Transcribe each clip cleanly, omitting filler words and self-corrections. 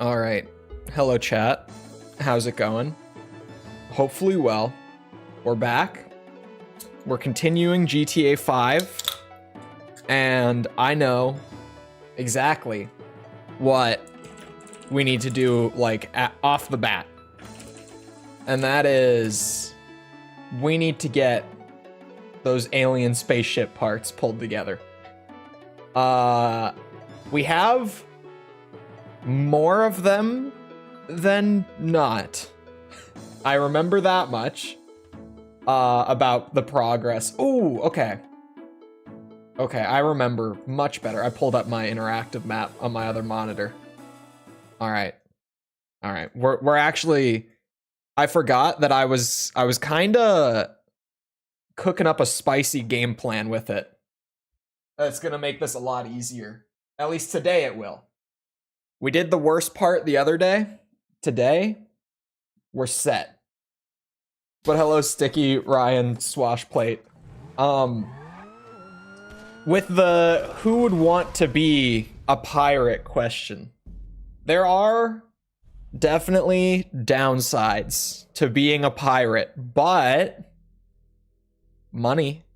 All right. Hello, chat. How's it going? Hopefully well. We're back. We're continuing GTA 5. And I know exactly what we need to do, like, off the bat. And that is, we need to get those alien spaceship parts pulled together. We have more of them than not. I remember that much about the progress. Ooh, okay. Okay, I remember much better. I pulled up my interactive map on my other monitor. All right. All right. We're actually, I forgot that I was kind of cooking up a spicy game plan with it. That's going to make this a lot easier. At least today it will. We did the worst part the other day. Today, we're set. But hello, Sticky, Ryan, Swashplate. With the who would want to be a pirate question, there are definitely downsides to being a pirate, but money.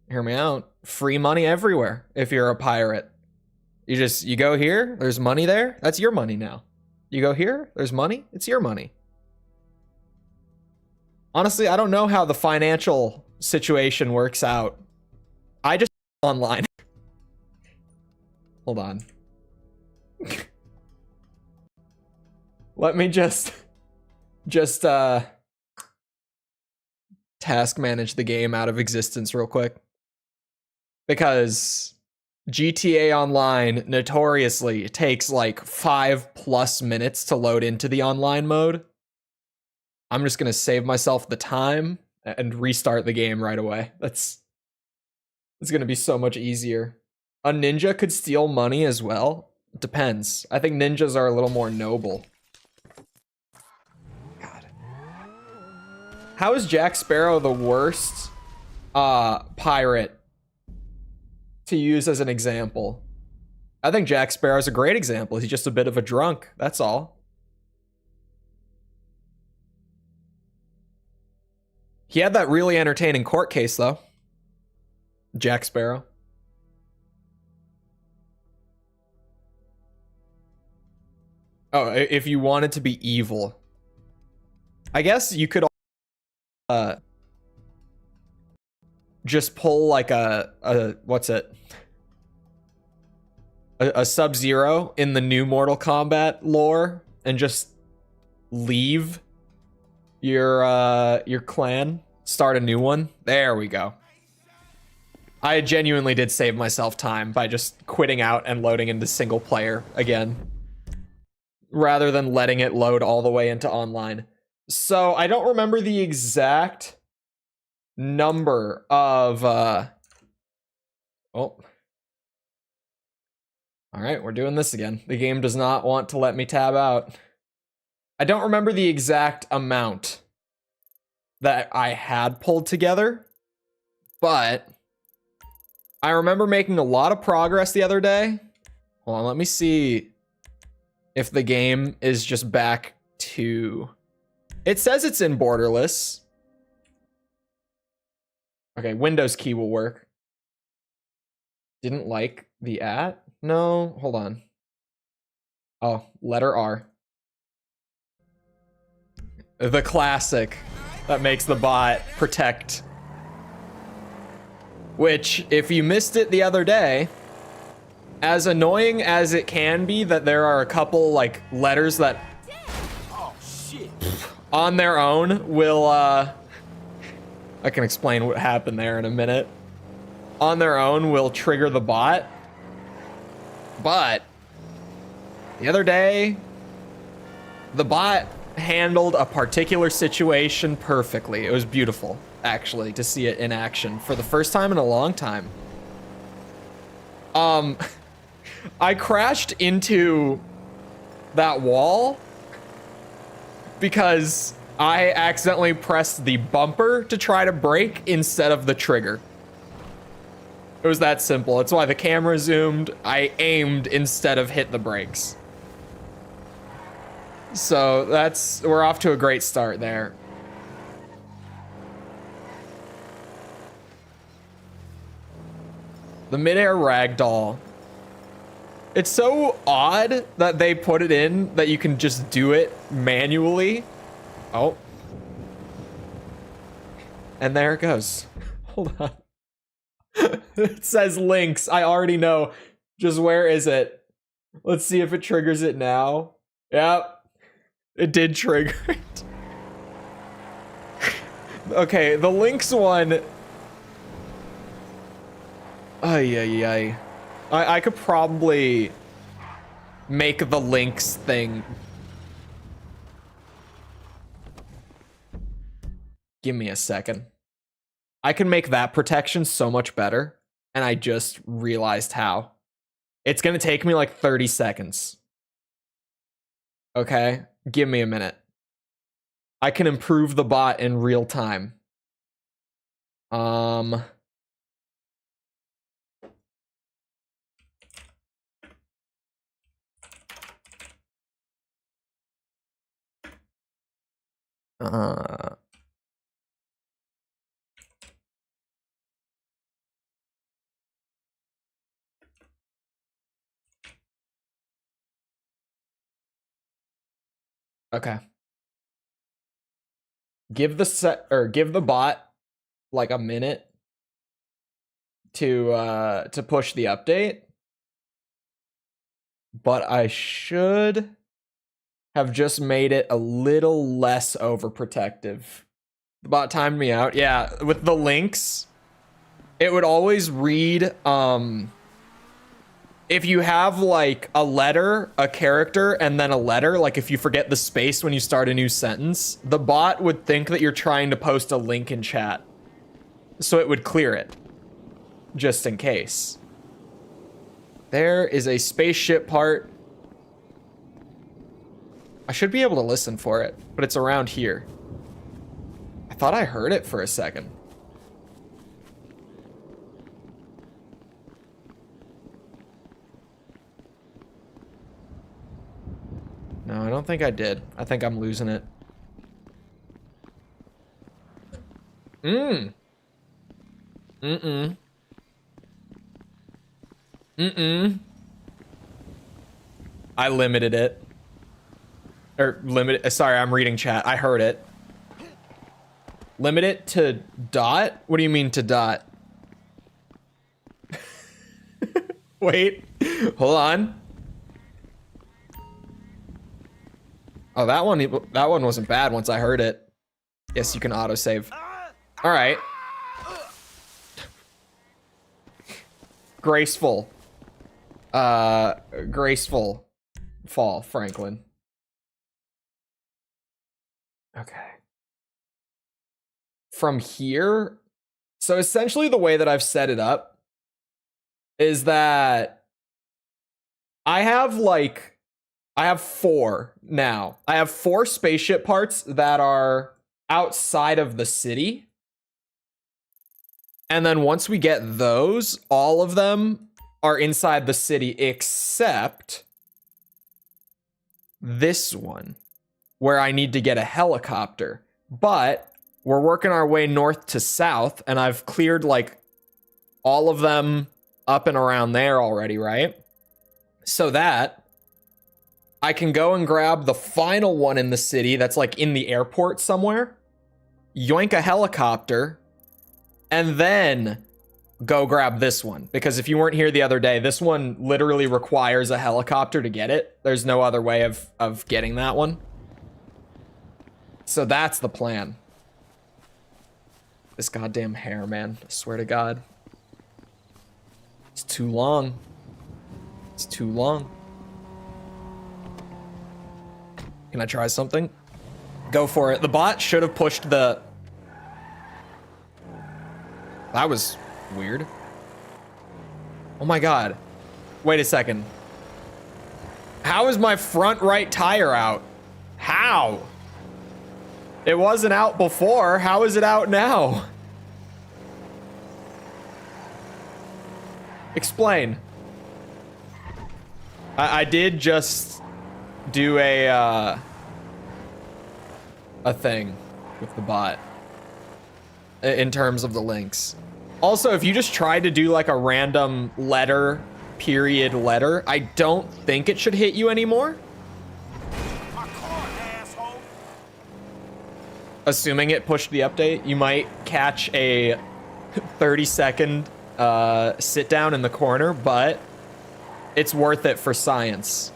Hear me out. Free money everywhere if you're a pirate. You go here, there's money there, that's your money now. You go here, there's money, it's your money. Honestly, I don't know how the financial situation works out. I just online. Hold on. Let me just task manage the game out of existence real quick. Because GTA Online notoriously takes like 5+ minutes to load into the online mode. I'm just gonna save myself the time and restart the game right away. It's gonna be so much easier. A ninja could steal money as well. It depends. I think ninjas are a little more noble. God. How is Jack Sparrow the worst pirate to use as an example? I think Jack Sparrow's a great example. He's just a bit of a drunk, that's all. He had that really entertaining court case though. Jack Sparrow. Oh, if you wanted to be evil. I guess you could just pull like a what's it? A Sub-Zero in the new Mortal Kombat lore and just leave your clan, start a new one. There we go. I genuinely did save myself time by just quitting out and loading into single player again, rather than letting it load all the way into online. So I don't remember the exact number of all right, we're doing this again. The game does not want to let me tab out. I don't remember the exact amount that I had pulled together, but I remember making a lot of progress the other day. Hold on, let me see if the game is just back to... It says it's in borderless. Okay, Windows key will work. Didn't like the @ No, hold on. Oh, letter R. The classic that makes the bot protect. Which, if you missed it the other day, as annoying as it can be that there are a couple like letters that on their own will I can explain what happened there in a minute. On their own will trigger the bot. But the other day, the bot handled a particular situation perfectly. It was beautiful, actually, to see it in action for the first time in a long time. I crashed into that wall because I accidentally pressed the bumper to try to brake instead of the trigger. It was that simple. That's why the camera zoomed. I aimed instead of hit the brakes. So we're off to a great start there. The midair ragdoll. It's so odd that they put it in that you can just do it manually. Oh. And there it goes. Hold on. It says links. I already know. Just where is it? Let's see if it triggers it now. Yep. It did trigger it. Okay, the links one. Ay. I could probably make the links thing. Give me a second. I can make that protection so much better, and I just realized how. It's gonna take me like 30 seconds. Okay, give me a minute. I can improve the bot in real time. Okay. Give the bot like a minute to push the update. But I should have just made it a little less overprotective. The bot timed me out. Yeah, with the links, it would always read if you have like a letter, a character, and then a letter, like if you forget the space when you start a new sentence, the bot would think that you're trying to post a link in chat. So it would clear it, just in case. There is a spaceship part. I should be able to listen for it, but it's around here. I thought I heard it for a second. No, I don't think I did. I think I'm losing it. I limited it. Sorry, I'm reading chat. I heard it. Limit it to dot? What do you mean to dot? Wait, hold on. Oh, that one wasn't bad once I heard it. Yes, you can autosave. All right. Graceful. Graceful fall, Franklin. Okay. From here, so essentially the way that I've set it up is that I have four now. I have 4 spaceship parts that are outside of the city. And then once we get those, all of them are inside the city except this one, where I need to get a helicopter. But we're working our way north to south, and I've cleared like all of them up and around there already, right? So that I can go and grab the final one in the city that's like in the airport somewhere, yoink a helicopter, and then go grab this one. Because if you weren't here the other day, this one literally requires a helicopter to get it. There's no other way of getting that one. So that's the plan. This goddamn hair, man. I swear to God. It's too long. It's too long. Can I try something? Go for it. The bot should have pushed the... That was weird. Oh my God. Wait a second. How is my front right tire out? How? It wasn't out before. How is it out now? Explain. I did just do a a thing with the bot in terms of the links. Also, if you just try to do like a random letter, period letter, I don't think it should hit you anymore. Assuming it pushed the update, you might catch a 30-second sit down in the corner, but it's worth it for science.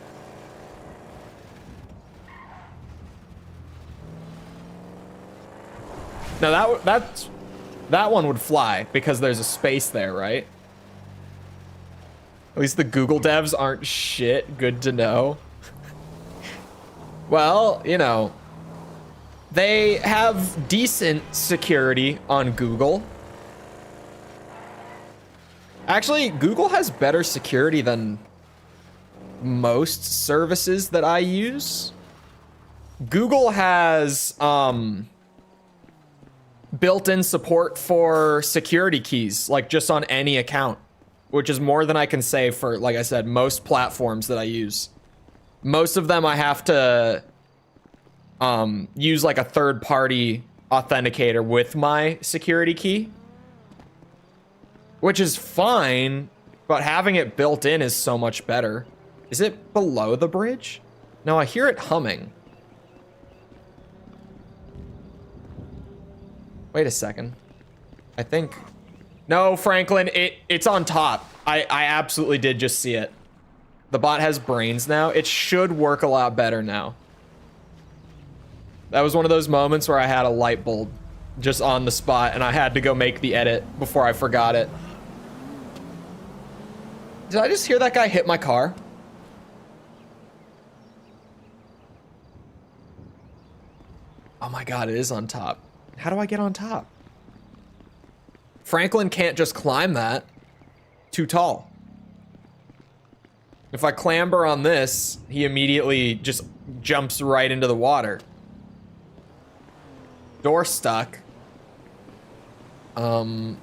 Now that one would fly because there's a space there, right? At least the Google devs aren't shit. Good to know. Well, you know, they have decent security on Google. Actually, Google has better security than most services that I use. Google has built-in support for security keys, like just on any account, which is more than I can say for, like I said, most platforms that I use. Most of them I have to use like a third-party authenticator with my security key, which is fine, but having it built in is so much better. Is it below the bridge? No, I hear it humming. Wait a second. I think... No, Franklin, it's on top. I absolutely did just see it. The bot has brains now. It should work a lot better now. That was one of those moments where I had a light bulb just on the spot and I had to go make the edit before I forgot it. Did I just hear that guy hit my car? Oh my god, it is on top. How do I get on top? Franklin can't just climb that. Too tall. If I clamber on this, he immediately just jumps right into the water. Door stuck. Do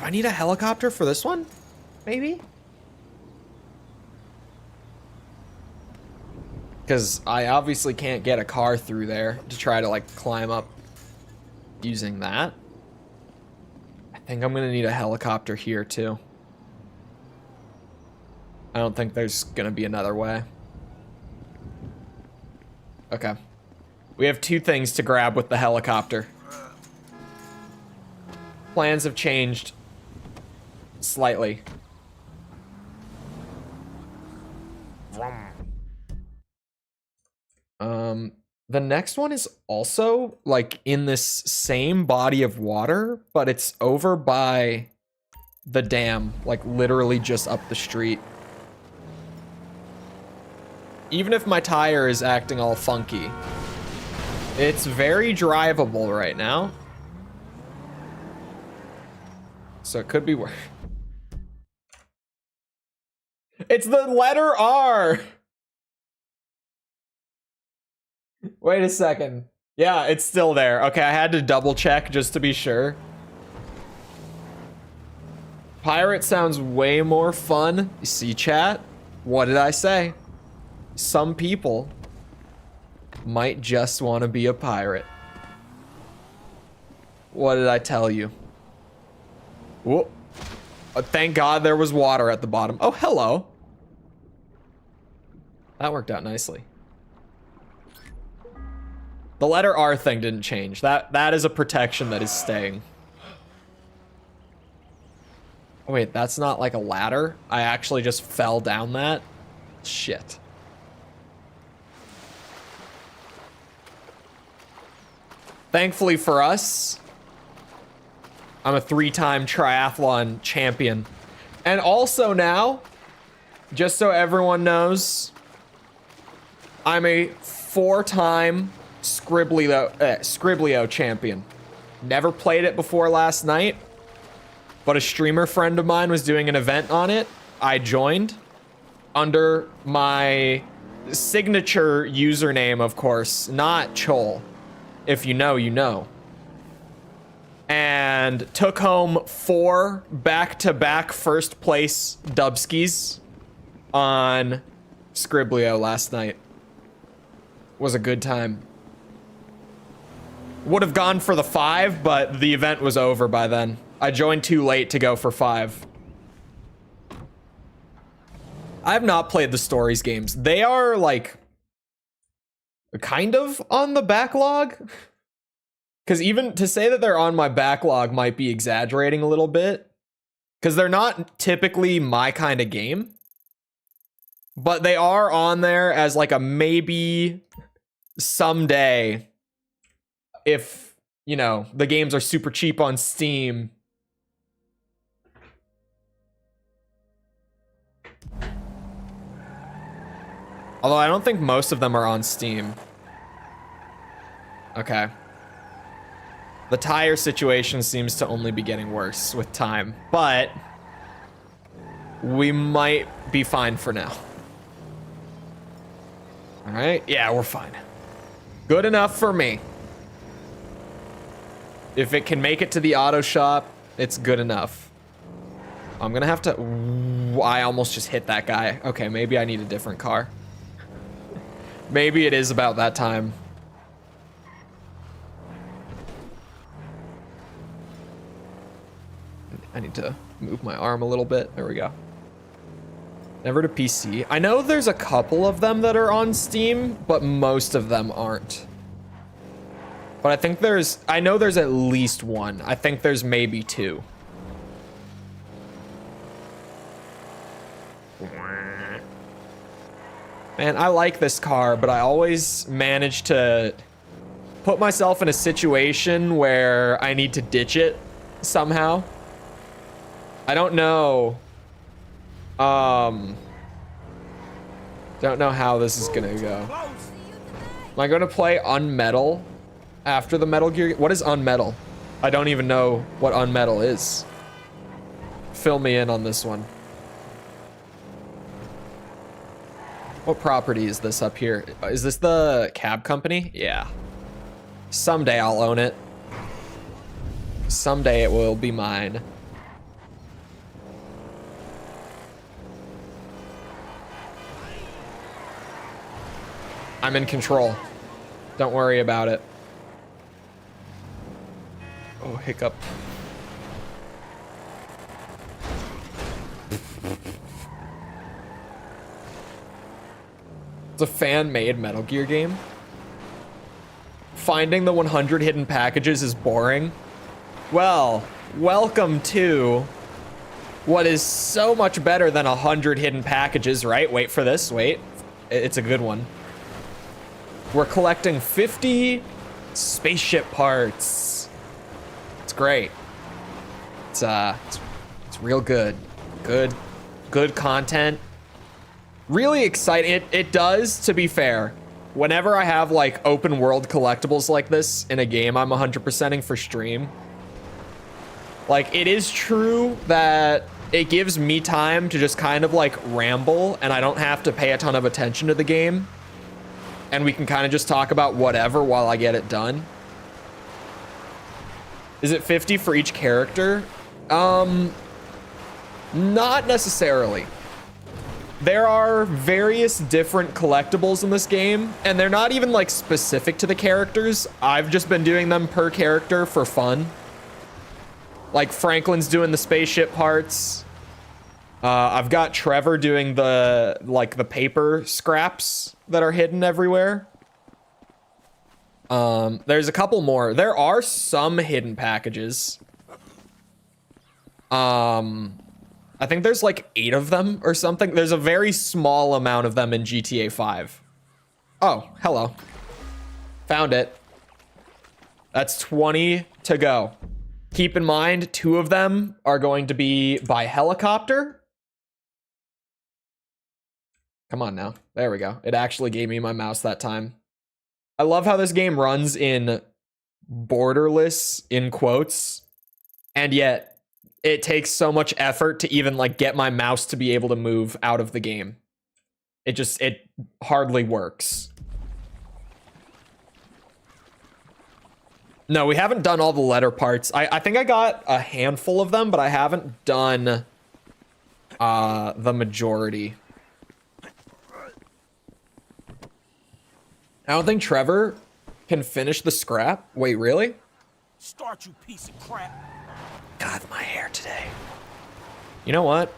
I need a helicopter for this one? Maybe? Because I obviously can't get a car through there to try to like climb up using that. I think I'm gonna need a helicopter here too. I don't think there's gonna be another way. Okay. We have two things to grab with the helicopter. Plans have changed slightly. The next one is also like in this same body of water, but it's over by the dam, like literally just up the street. Even if my tire is acting all funky, it's very drivable right now. So it could be worse. It's the letter R. Wait a second. Yeah, it's still there. Okay, I had to double check just to be sure. Pirate sounds way more fun. You see, chat? What did I say? Some people might just want to be a pirate. What did I tell you? Whoop. Thank God there was water at the bottom. Oh, hello. That worked out nicely. The letter R thing didn't change. That is a protection that is staying. Oh, wait, that's not like a ladder? I actually just fell down that? Shit. Thankfully for us, I'm a 3-time triathlon champion. And also now, just so everyone knows, I'm a 4-time Scriblio champion. Never played it before last night, but a streamer friend of mine was doing an event on it. I joined under my signature username, of course, not Chole. If you know, you know. And took home 4 back-to-back first place dubskis on Scriblio last night. was a good time. Would have gone for the 5, but the event was over by then. I joined too late to go for 5. I have not played the stories games. They are like kind of on the backlog. Because even to say that they're on my backlog might be exaggerating a little bit. Because they're not typically my kind of game. But they are on there as like a maybe someday. If, you know, the games are super cheap on Steam. Although I don't think most of them are on Steam. Okay. The tire situation seems to only be getting worse with time, but we might be fine for now. All right, yeah, we're fine. Good enough for me. If it can make it to the auto shop, it's good enough. I'm gonna have to, I almost just hit that guy. Okay, maybe I need a different car. Maybe it is about that time. I need to move my arm a little bit. There we go. Never to PC. I know there's a couple of them that are on Steam, but most of them aren't. But I think I know there's at least one. I think there's maybe 2. Man, I like this car, but I always manage to put myself in a situation where I need to ditch it somehow. I don't know. Don't know how this is gonna go. Am I gonna play Unmetal after the Metal Gear? What is Unmetal? I don't even know what Unmetal is. Fill me in on this one. What property is this up here? Is this the cab company? Yeah. Someday I'll own it. Someday it will be mine. I'm in control. Don't worry about it. Oh, hiccup. It's a fan-made Metal Gear game. Finding the 100 hidden packages is boring. Well, welcome to what is so much better than 100 hidden packages, right? Wait for this, wait. It's a good one. We're collecting 50 spaceship parts. It's great. It's real good. Good content. Really exciting. It does, to be fair. Whenever I have like open world collectibles like this in a game I'm 100%ing for stream. Like, it is true that it gives me time to just kind of like ramble and I don't have to pay a ton of attention to the game. And we can kind of just talk about whatever while I get it done. Is it 50 for each character? Not necessarily. There are various different collectibles in this game, and they're not even like specific to the characters. I've just been doing them per character for fun. Like Franklin's doing the spaceship parts. I've got Trevor doing the paper scraps that are hidden everywhere. There's a couple more. There are some hidden packages. I think there's like 8 of them or something. There's a very small amount of them in GTA 5. Oh, hello. Found it. That's 20 to go. Keep in mind, 2 of them are going to be by helicopter. Come on now. There we go. It actually gave me my mouse that time. I love how this game runs in borderless, in quotes, and yet it takes so much effort to even like get my mouse to be able to move out of the game. It hardly works. No, we haven't done all the letter parts. I think I got a handful of them, but I haven't done the majority. I don't think Trevor can finish the scrap. Wait, really? Start, you piece of crap. God, my hair today. You know what?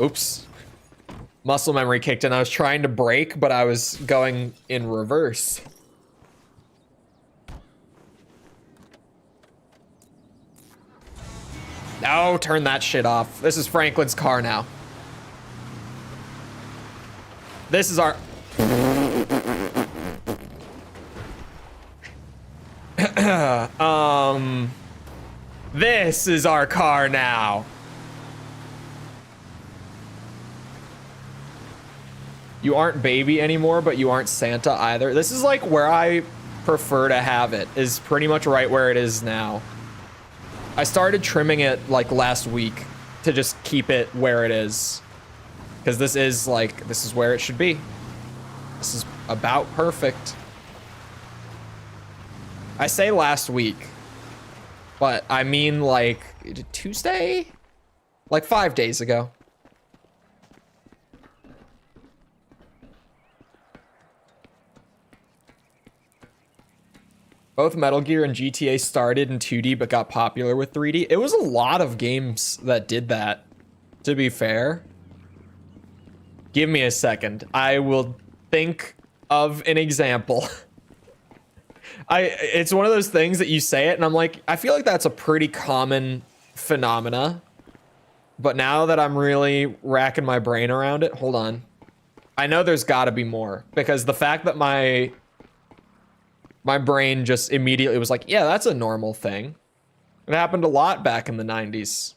Oops. Muscle memory kicked in. I was trying to brake, but I was going in reverse. No, turn that shit off. This is Franklin's car now. This is our... This is our car now. You aren't baby anymore, but you aren't Santa either. This is like where I prefer to have it, is pretty much right where it is now. I started trimming it like last week to just keep it where it is. Because this is like, this is where it should be. This is about perfect. I say last week, but I mean like Tuesday? Like 5 days ago. Both Metal Gear and GTA started in 2D but got popular with 3D. It was a lot of games that did that, to be fair. Give me a second. I will think of an example. It's one of those things that you say it and I'm like, I feel like that's a pretty common phenomena. But now that I'm really racking my brain around it, hold on. I know there's gotta be more, because the fact that my brain just immediately was like, yeah, that's a normal thing. It happened a lot back in the 90s.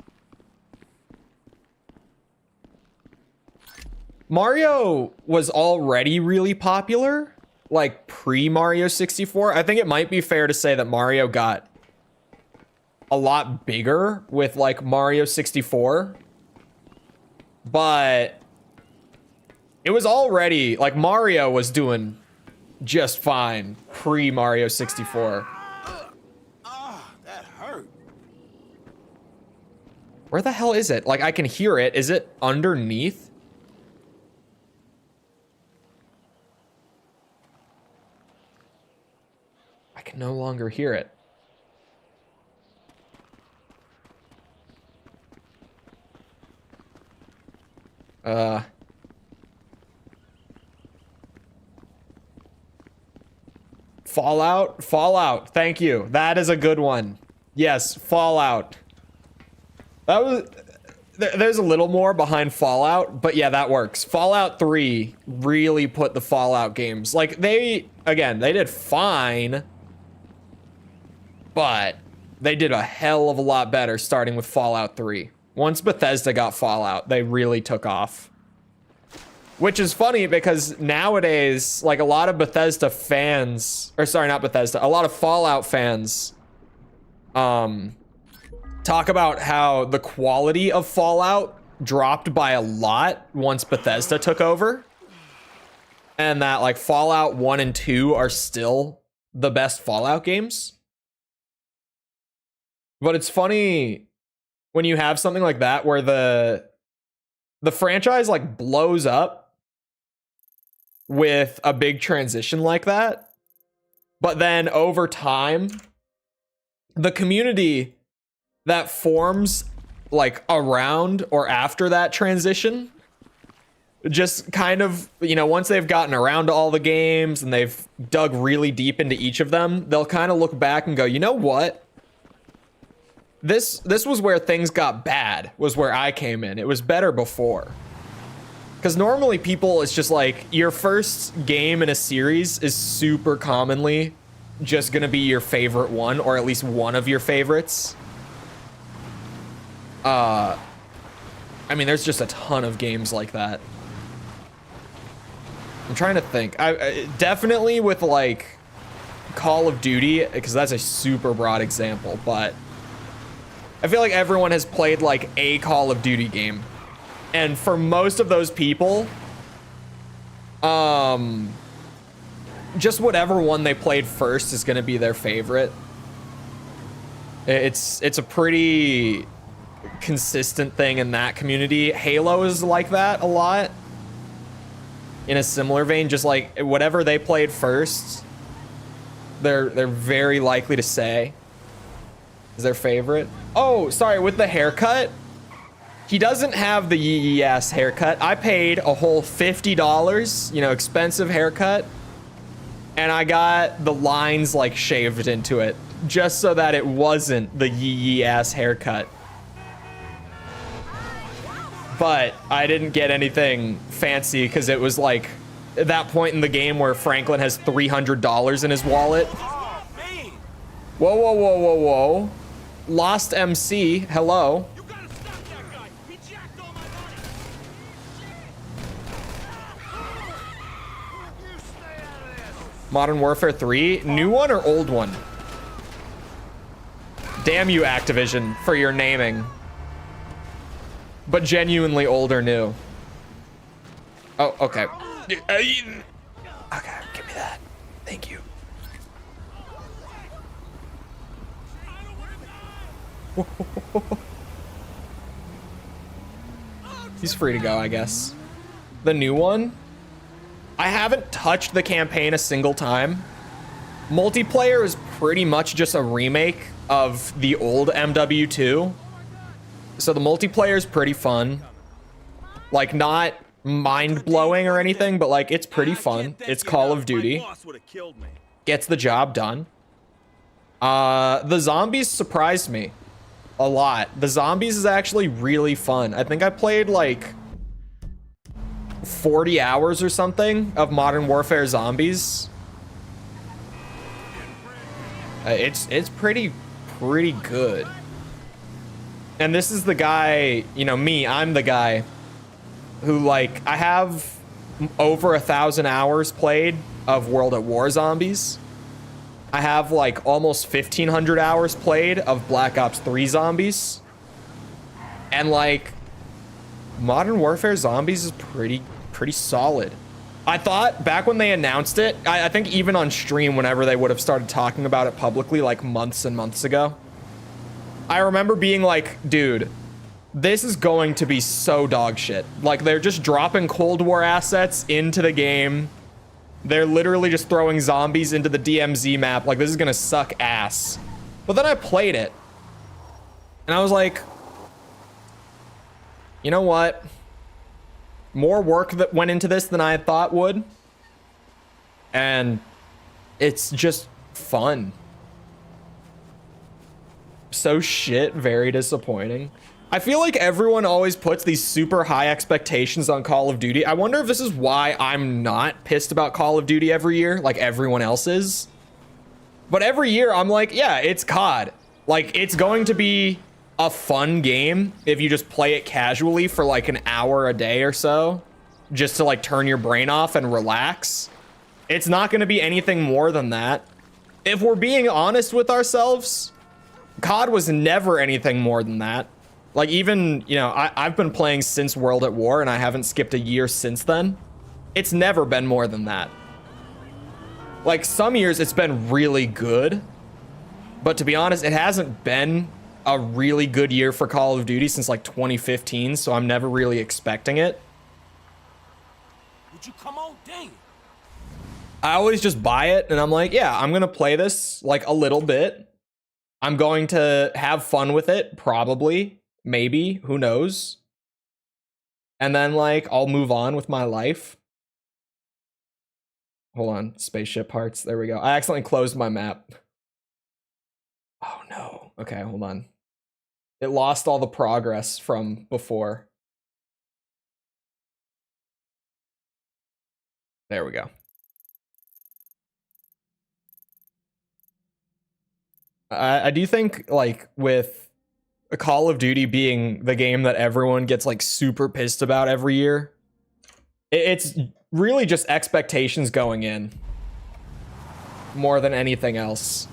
Mario was already really popular, like pre-Mario 64. I think it might be fair to say that Mario got a lot bigger with like Mario 64. But it was already, like Mario was doing just fine pre-Mario 64. That hurt. Where the hell is it? Like, I can hear it. Is it underneath? I can no longer hear it. Fallout. Thank you. That is a good one. Yes, Fallout. That was... There's a little more behind Fallout, but yeah, that works. Fallout 3 really put the Fallout games... Like, they did fine, but they did a hell of a lot better starting with Fallout 3. Once Bethesda got Fallout, they really took off. Which is funny because nowadays, like a lot of Bethesda fans, or sorry, not Bethesda, a lot of Fallout fans talk about how the quality of Fallout dropped by a lot once Bethesda took over. And that like Fallout 1 and 2 are still the best Fallout games. But it's funny when you have something like that where the franchise like blows up with a big transition like that, but then over time, the community that forms like around or after that transition just kind of, you know, once they've gotten around to all the games and they've dug really deep into each of them, they'll kind of look back and go, you know what? This was where things got bad, was where I came in. It was better before. Because normally people, it's just like your first game in a series is super commonly just going to be your favorite one, or at least one of your favorites. I mean, there's just a ton of games like that. I'm trying to think. I definitely with like Call of Duty, because that's a super broad example, but I feel like everyone has played like a Call of Duty game. And for most of those people, just whatever one they played first is going to be their favorite. It's a pretty consistent thing in that community. Halo is like that a lot. in a similar vein, just like whatever they played first, they're very likely to say is their favorite. Oh, sorry, with the haircut, he doesn't have the yee ass haircut. I paid a whole $50, you know, expensive haircut, and I got the lines like shaved into it just so that it wasn't the yee ass haircut. But I didn't get anything fancy because it was like at that point in the game where Franklin has $300 in his wallet. Oh, man. Whoa, whoa, whoa, whoa, whoa. Lost MC, hello. You gotta stop that guy. He jacked all my money. You stay out of this. Modern Warfare 3, new one or old one? Damn you, Activision, for your naming. But genuinely old or new. Oh, okay. Okay, give me that. Thank you. He's free to go, I guess. The new one? I haven't touched the campaign a single time. Multiplayer is pretty much just a remake of the old MW2. So the multiplayer is pretty fun. Like, not mind-blowing or anything, but like, it's pretty fun. It's Call of Duty. Gets the job done. The zombies surprised me a lot. The zombies is actually really fun. I think I played like 40 hours or something of Modern Warfare Zombies. It's pretty good. And this is the guy, you know, me, I'm the guy who, like, I have over 1,000 hours played of World at War Zombies. I have like almost 1,500 hours played of Black Ops 3 Zombies. And like, Modern Warfare Zombies is pretty solid. I thought back when they announced it, I think even on stream, whenever they would have started talking about it publicly, like months and months ago, I remember being like, dude, this is going to be so dog shit. Like, they're just dropping Cold War assets into the game. They're literally just throwing zombies into the DMZ map. Like, this is gonna suck ass. But then I played it, and I was like, you know what? More work that went into this than I thought would. And it's just fun. So shit, very disappointing. I feel like everyone always puts these super high expectations on Call of Duty. I wonder if this is why I'm not pissed about Call of Duty every year, like everyone else is. But every year I'm like, yeah, it's COD. Like, it's going to be a fun game if you just play it casually for like an hour a day or so, just to like turn your brain off and relax. It's not going to be anything more than that. If we're being honest with ourselves, COD was never anything more than that. Like, even, you know, I've been playing since World at War, and I haven't skipped a year since then. It's never been more than that. Like, some years it's been really good, but to be honest, it hasn't been a really good year for Call of Duty since like 2015, so I'm never really expecting it. Would you come on? Dang. I always just buy it, and I'm like, yeah, I'm gonna play this like a little bit. I'm going to have fun with it, probably. Maybe, who knows? And then like, I'll move on with my life. Hold on, spaceship parts, there we go. I accidentally closed my map. Oh no, okay, hold on. It lost all the progress from before. There we go. I do think, like, with Call of Duty being the game that everyone gets like super pissed about every year, it's really just expectations going in more than anything else.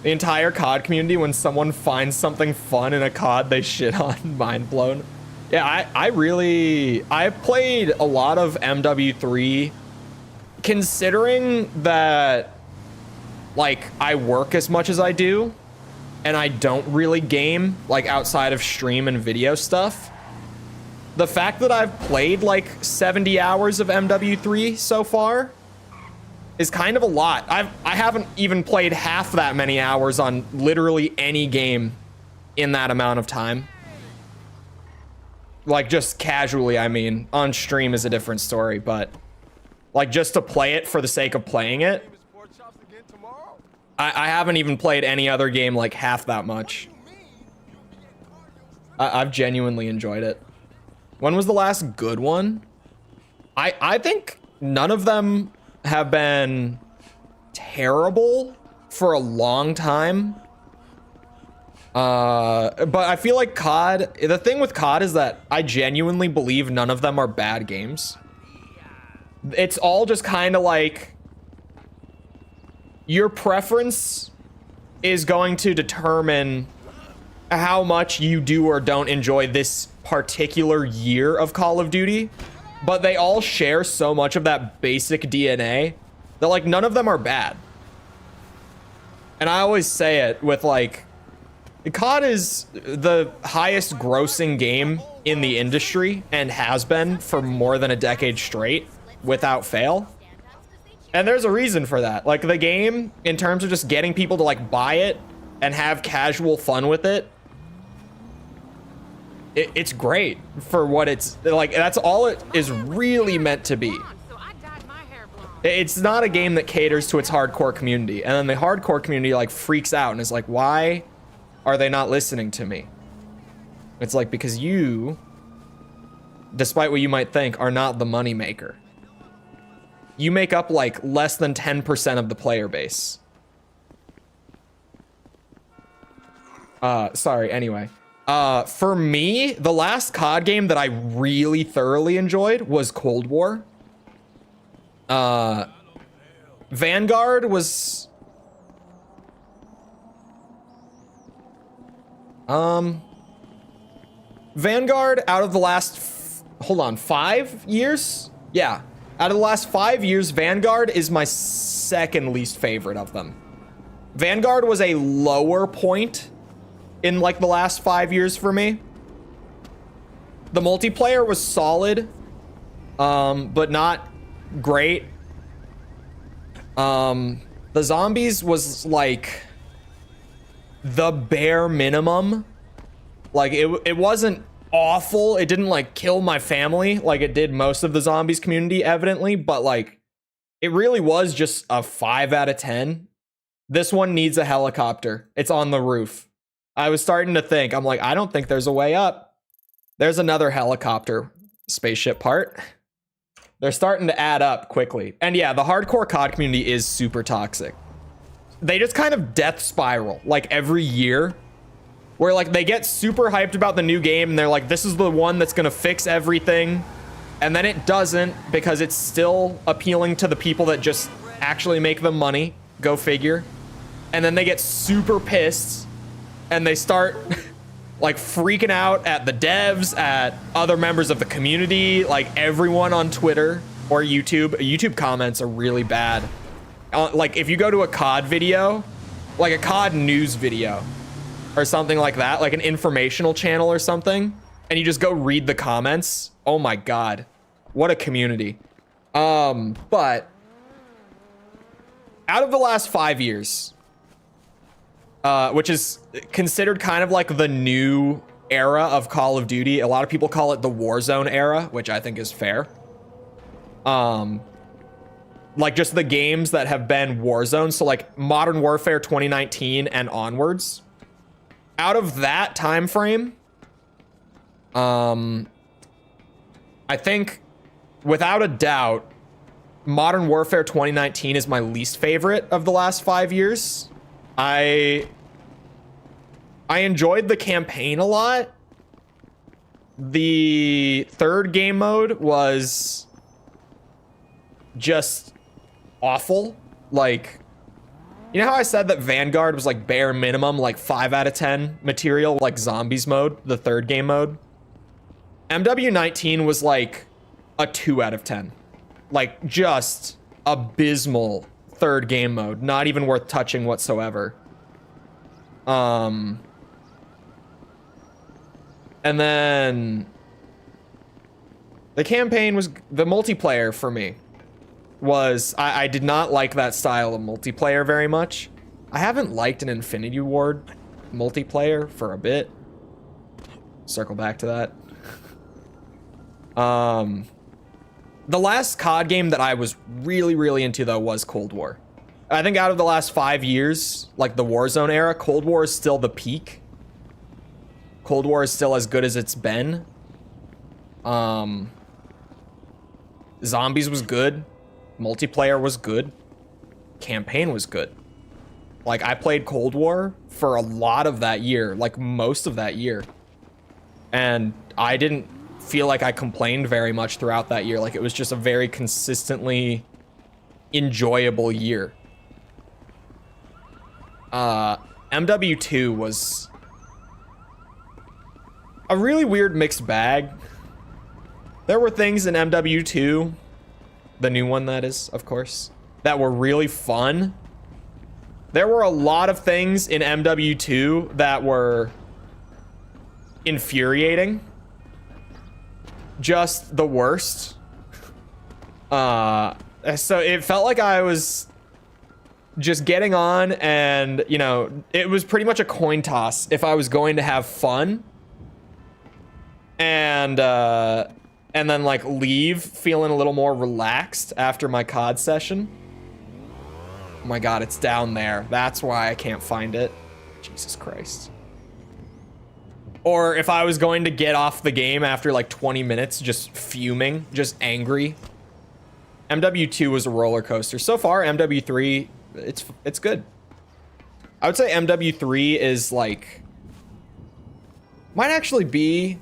The entire COD community, when someone finds something fun in a COD, they shit on. Mind blown. Yeah, I played a lot of MW3, considering that like I work as much as I do and I don't really game like outside of stream and video stuff. the fact that I've played like 70 hours of MW3 so far is kind of a lot. I haven't even played half that many hours on literally any game in that amount of time. Like, just casually, I mean. On stream is a different story, but like, just to play it for the sake of playing it, I haven't even played any other game like half that much. I've genuinely enjoyed it. When was the last good one? I think none of them have been terrible for a long time. But I feel like COD, the thing with COD is that I genuinely believe none of them are bad games. It's all just kind of like your preference is going to determine how much you do or don't enjoy this particular year of Call of Duty, but they all share so much of that basic DNA that like none of them are bad. And I always say it with like, COD is the highest grossing game in the industry and has been for more than a decade straight without fail. And there's a reason for that. Like, the game, in terms of just getting people to like buy it and have casual fun with it, it's great for what it's like. That's all it is really meant to be. It's not a game that caters to its hardcore community, and then the hardcore community like freaks out and is like, why are they not listening to me? It's like, because you, despite what you might think, are not the money maker. You make up like less than 10% of the player base. Sorry, anyway. For me, the last COD game that I really thoroughly enjoyed was Cold War. Vanguard was... Vanguard, out of the last... hold on, 5 years? Yeah. Out of the last 5 years, Vanguard is my second least favorite of them. Vanguard was a lower point in like the last 5 years for me. The multiplayer was solid, but not great. The zombies was like the bare minimum. Like, it wasn't awful. It didn't like kill my family like it did most of the zombies community, evidently, but like it really was just a 5 out of 10. This one needs a helicopter. It's on the roof. I was starting to think, I'm like, I don't think there's a way up. There's another helicopter spaceship part. They're starting to add up quickly. And yeah, the hardcore COD community is super toxic. They just kind of death spiral like every year, where like they get super hyped about the new game and they're like, this is the one that's gonna fix everything. And then it doesn't, because it's still appealing to the people that just actually make them money. Go figure. And then they get super pissed and they start like freaking out at the devs, at other members of the community, like everyone on Twitter or YouTube. YouTube comments are really bad. Like if you go to a COD video, like a COD news video or something like that, like an informational channel or something, and you just go read the comments, oh my God, what a community. But out of the last 5 years, which is considered kind of like the new era of Call of Duty. A lot of people call it the Warzone era, which I think is fair. Like just the games that have been Warzone. So like Modern Warfare 2019 and onwards. Out of that time frame, I think without a doubt, Modern Warfare 2019 is my least favorite of the last 5 years. I enjoyed the campaign a lot. The third game mode was just awful. Like, you know how I said that Vanguard was like bare minimum, like 5 out of 10 material, like zombies mode, the third game mode? MW19 was like a 2 out of 10. Like just abysmal third game mode, not even worth touching whatsoever. And then The campaign was the multiplayer for me. I did not like that style of multiplayer very much. I haven't liked an Infinity Ward multiplayer for a bit. Circle back to that. The last COD game that I was really into though was Cold War. I think out of the last 5 years, like the Warzone era, Cold War is still the peak. Cold War is still as good as it's been. Zombies was good. Multiplayer was good. Campaign was good. Like, I played Cold War for a lot of that year, like most of that year. And I didn't feel like I complained very much throughout that year. Like, it was just a very consistently enjoyable year. MW2 was a really weird mixed bag. There were things in MW2, the new one that is, of course, that were really fun. There were a lot of things in MW2 that were infuriating. Just the worst. So it felt like I was just getting on and, you know, it was pretty much a coin toss if I was going to have fun. And then like leave feeling a little more relaxed after my COD session. Oh my god, it's down there. That's why I can't find it. Jesus Christ. Or if I was going to get off the game after like 20 minutes, just fuming, just angry. MW2 was a roller coaster. So far, MW3, it's good. I would say MW3 is like, might actually be,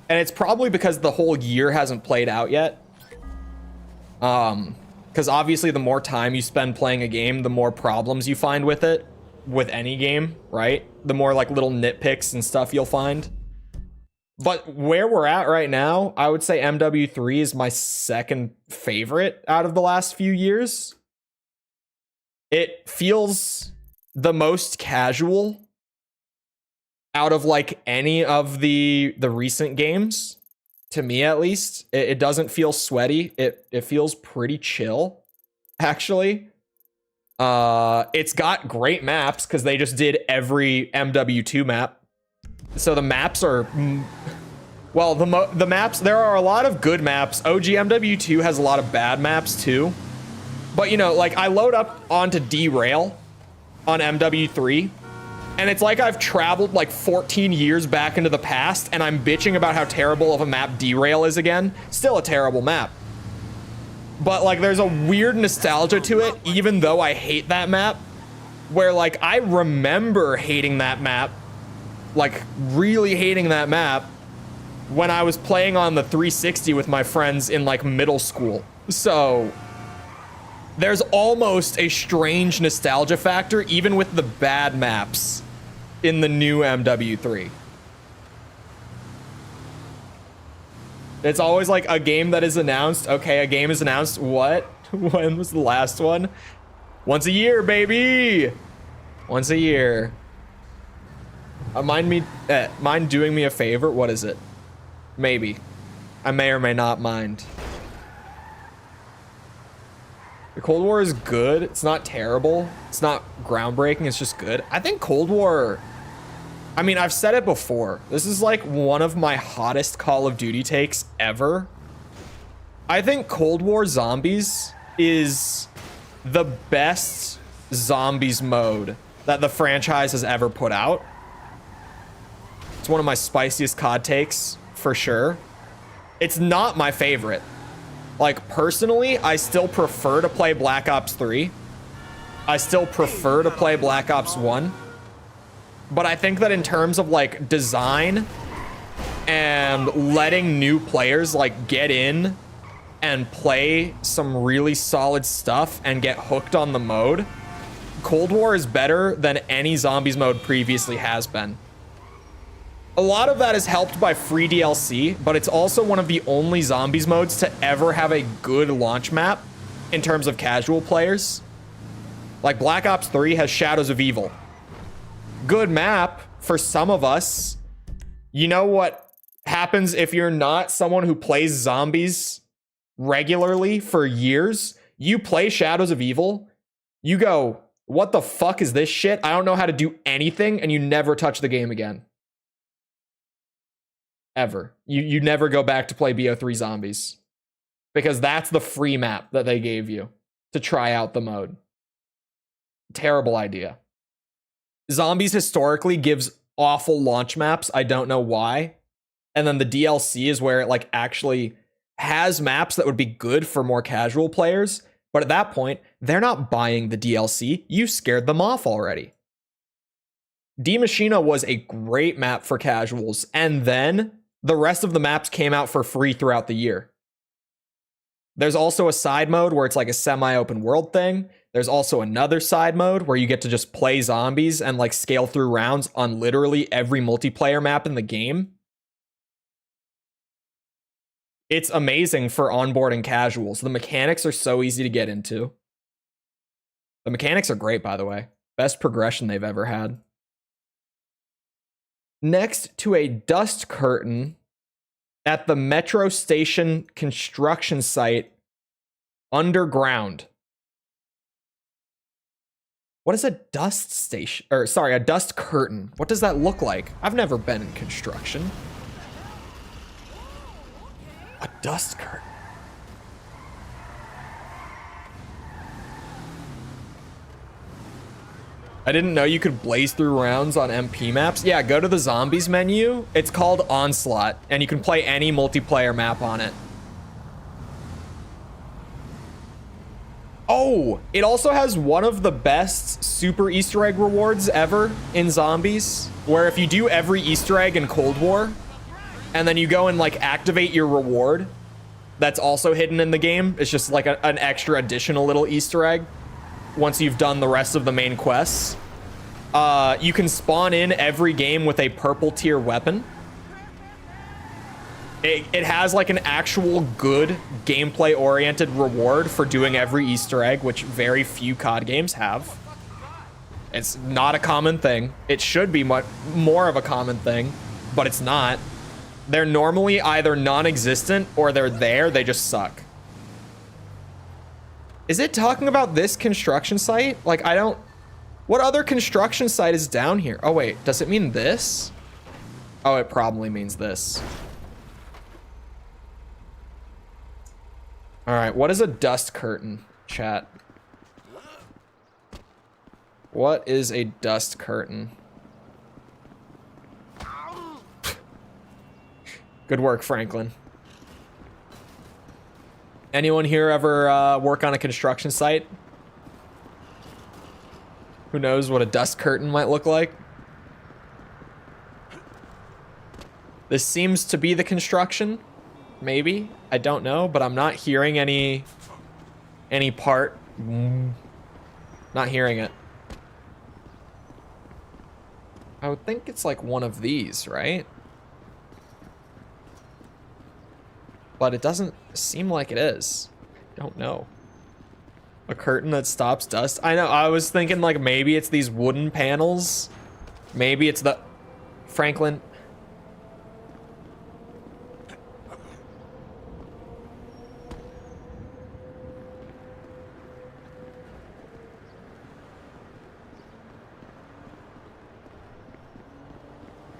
and it's probably because the whole year hasn't played out yet. Because obviously the more time you spend playing a game, the more problems you find with it, with any game, right? The more like little nitpicks and stuff you'll find. But where we're at right now, I would say MW3 is my second favorite out of the last few years. It feels the most casual out of like any of the recent games, to me at least. It doesn't feel sweaty. It feels pretty chill, actually. It's got great maps because they just did every MW2 map. So the maps are, well, the maps, there are a lot of good maps. OG MW2 has a lot of bad maps too. But you know, like I load up onto Derail on MW3 and it's like I've traveled like 14 years back into the past and I'm bitching about how terrible of a map Derail is again. Still a terrible map. But like there's a weird nostalgia to it, even though I hate that map, where like I remember hating that map, like really hating that map when I was playing on the 360 with my friends in like middle school. So there's almost a strange nostalgia factor even with the bad maps in the new MW3. It's always like a game that is announced. Okay, a game is announced. What? When was the last one? Once a year, baby. Once a year. Mind doing me a favor? What is it? Maybe. I may or may not mind. The Cold War is good. It's not terrible. It's not groundbreaking. It's just good. I think Cold War, I mean, I've said it before. This is like one of my hottest Call of Duty takes ever. I think Cold War Zombies is the best zombies mode that the franchise has ever put out. It's one of my spiciest COD takes, for sure. It's not my favorite. Like, personally, I still prefer to play Black Ops 3. I still prefer to play Black Ops 1. But I think that in terms of, like, design and letting new players, like, get in and play some really solid stuff and get hooked on the mode, Cold War is better than any zombies mode previously has been. A lot of that is helped by free DLC, but it's also one of the only zombies modes to ever have a good launch map in terms of casual players. Like Black Ops 3 has Shadows of Evil. Good map for some of us. You know what happens if you're not someone who plays zombies regularly for years. You play Shadows of Evil, you go, what the fuck is this shit? I don't know how to do anything, and you never touch the game again. Ever. You never go back to play BO3 Zombies. Because that's the free map that they gave you to try out the mode. Terrible idea. Zombies historically gives awful launch maps. I don't know why. And then the DLC is where it like actually has maps that would be good for more casual players. But at that point, they're not buying the DLC. You scared them off already. Die Maschine was a great map for casuals. And then the rest of the maps came out for free throughout the year. There's also a side mode where it's like a semi-open world thing. There's also another side mode where you get to just play zombies and like scale through rounds on literally every multiplayer map in the game. It's amazing for onboarding casuals. The mechanics are so easy to get into. The mechanics are great, by the way. Best progression they've ever had. Next to a dust curtain at the metro station construction site underground. What is a dust station? Or sorry, a dust curtain. What does that look like? I've never been in construction. A dust curtain. I didn't know you could blaze through rounds on MP maps. Yeah, go to the zombies menu. It's called Onslaught, and you can play any multiplayer map on it. Oh, it also has one of the best super Easter egg rewards ever in zombies, where if you do every Easter egg in Cold War, and then you go and like activate your reward, that's also hidden in the game. It's just like an extra additional little Easter egg. Once you've done the rest of the main quests, you can spawn in every game with a purple tier weapon. It has like an actual good gameplay oriented reward for doing every Easter egg, which very few COD games have. It's not a common thing. It should be much more of a common thing, but it's not. They're normally either non-existent or they're there, they just suck. Is it talking about this construction site? Like, I don't... What other construction site is down here? Oh, wait. Does it mean this? Oh, it probably means this. All right. What is a dust curtain, chat? What is a dust curtain? Good work, Franklin. Anyone here ever work on a construction site? Who knows what a dust curtain might look like? This seems to be the construction. Maybe. I don't know, but I'm not hearing any part. Not hearing it. I would think it's like one of these, right? But it doesn't seem like it is. Don't know. A curtain that stops dust. I know, I was thinking like maybe it's these wooden panels. Maybe it's the... Franklin.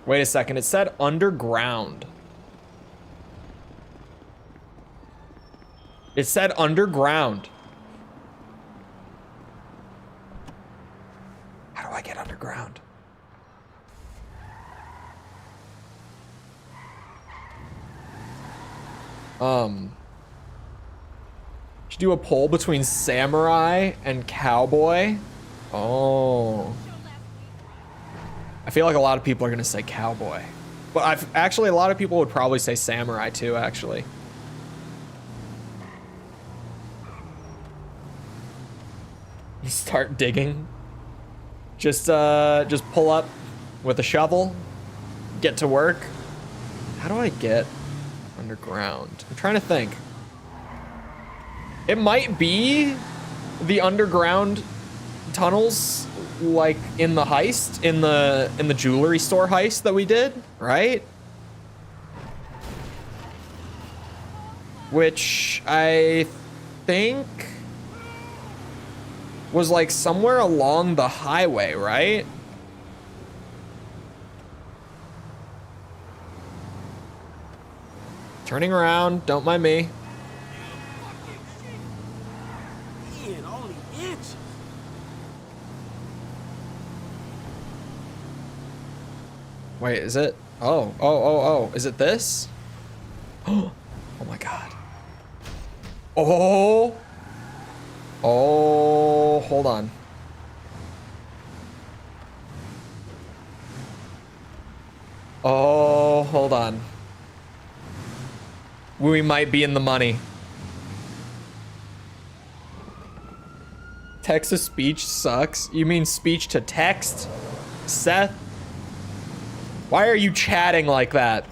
Wait a second, it said underground. It said underground. How do I get underground? Should do a poll between samurai and cowboy. Oh. I feel like a lot of people are gonna say cowboy. But actually a lot of people would probably say samurai too, actually. Start digging. Just pull up with a shovel, get to work. How do I get underground? I'm trying to think. It might be the underground tunnels, like in the heist, in the jewelry store heist that we did, right? which I think was like somewhere along the highway, right? Turning around, don't mind me. Man, only inches. Wait, is it? Oh, is it this? Oh my God. Oh, hold on. Oh, hold on. We might be in the money. Text to speech sucks. You mean speech to text? Seth? Why are you chatting like that?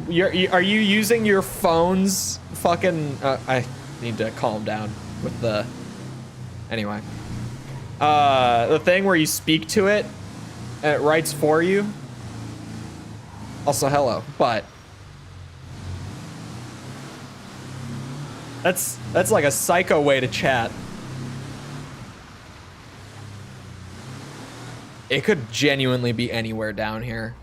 Are you using your phone's fucking... I need to calm down with the... Anyway. The thing where you speak to it, and it writes for you. Also, hello, but... That's like a psycho way to chat. It could genuinely be anywhere down here.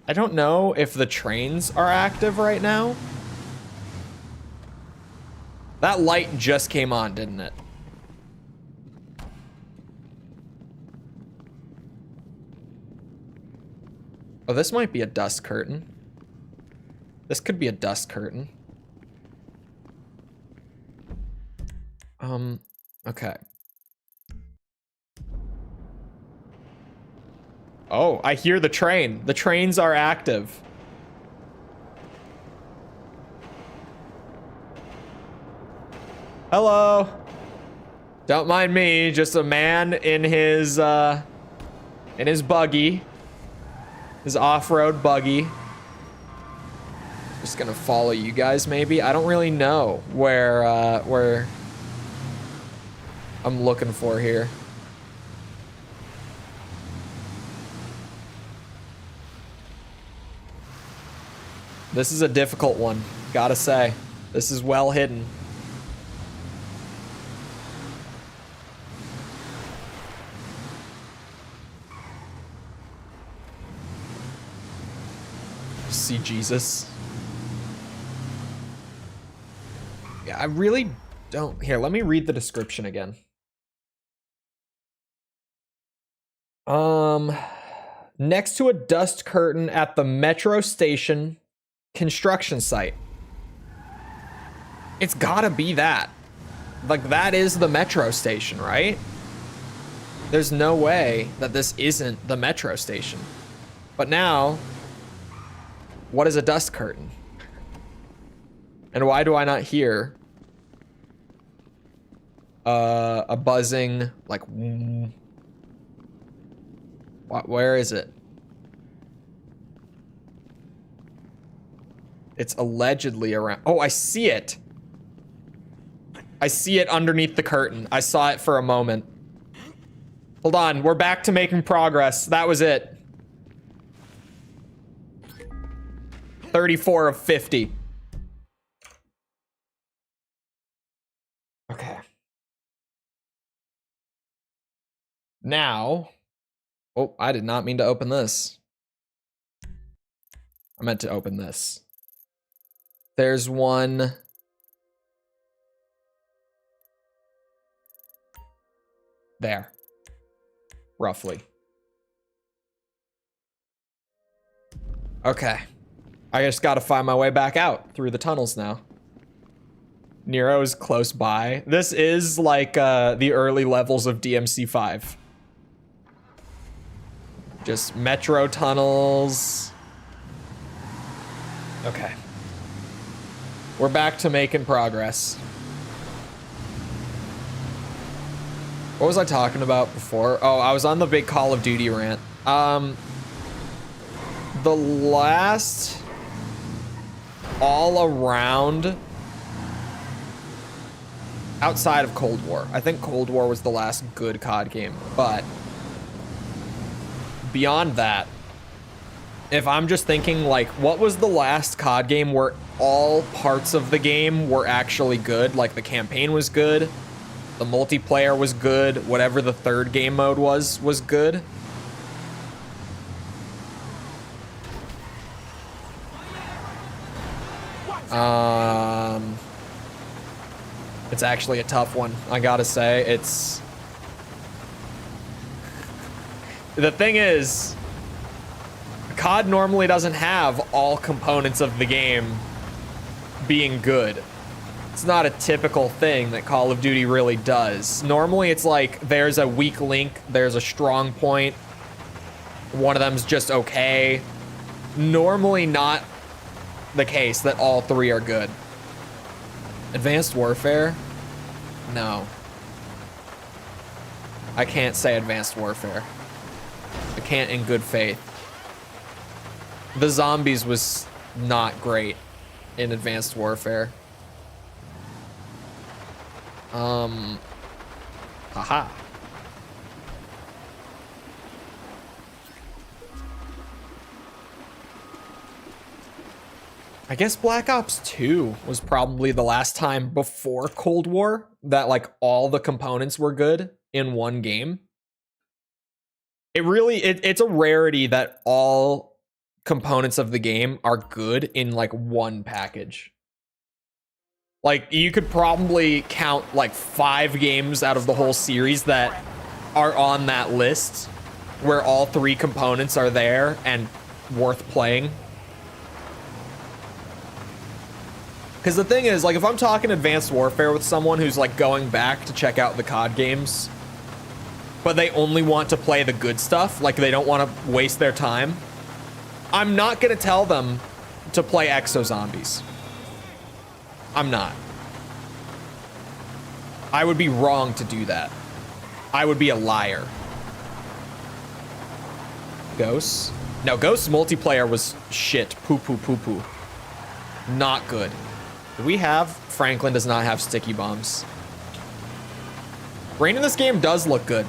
I don't know if the trains are active right now. That light just came on, didn't it? Oh, this might be a dust curtain. This could be a dust curtain. Okay. Oh, I hear the train. The trains are active. Hello. Don't mind me, just a man in his buggy. His off-road buggy. Just gonna follow you guys, maybe. I don't really know where I'm looking for here. This is a difficult one, gotta say. This is well hidden. See Jesus. Yeah, I really don't. Here, let me read the description again. Next to a dust curtain at the metro station construction site. It's gotta be that. Like, that is the metro station, right? There's no way that this isn't the metro station. But now, what is a dust curtain? And why do I not hear a buzzing, like, where is it? It's allegedly around. Oh, I see it. I see it underneath the curtain. I saw it for a moment. Hold on, we're back to making progress. That was it. 34 of 50. Okay. Now, oh, I did not mean to open this. I meant to open this. There's one. There. Roughly. Okay. I just gotta find my way back out through the tunnels now. Nero's close by. This is like the early levels of DMC5. Just metro tunnels. Okay. We're back to making progress. What was I talking about before? Oh, I was on the big Call of Duty rant. The last all around outside of Cold War. I think Cold War was the last good COD game, but beyond that, if I'm just thinking like, what was the last COD game where all parts of the game were actually good? Like the campaign was good, the multiplayer was good, whatever the third game mode was good. It's actually a tough one. I gotta say, it's... The thing is, COD normally doesn't have all components of the game being good. It's not a typical thing that Call of Duty really does. Normally it's like there's a weak link, there's a strong point, one of them's just okay. Normally not the case that all three are good. Advanced Warfare? No. I can't say Advanced Warfare. I can't in good faith. The zombies was not great in Advanced Warfare. Haha. I guess Black Ops 2 was probably the last time before Cold War that like all the components were good in one game. It's a rarity that all components of the game are good in like one package. Like you could probably count like 5 games out of the whole series that are on that list where all 3 components are there and worth playing. Because the thing is, like, if I'm talking Advanced Warfare with someone who's like going back to check out the COD games, but they only want to play the good stuff, like they don't want to waste their time, I'm not gonna tell them to play Exo Zombies. I'm not. I would be wrong to do that. I would be a liar. Ghosts? No, Ghosts multiplayer was shit. Poo poo poo poo. Not good. Do we have? Franklin does not have sticky bombs. Rain in this game does look good.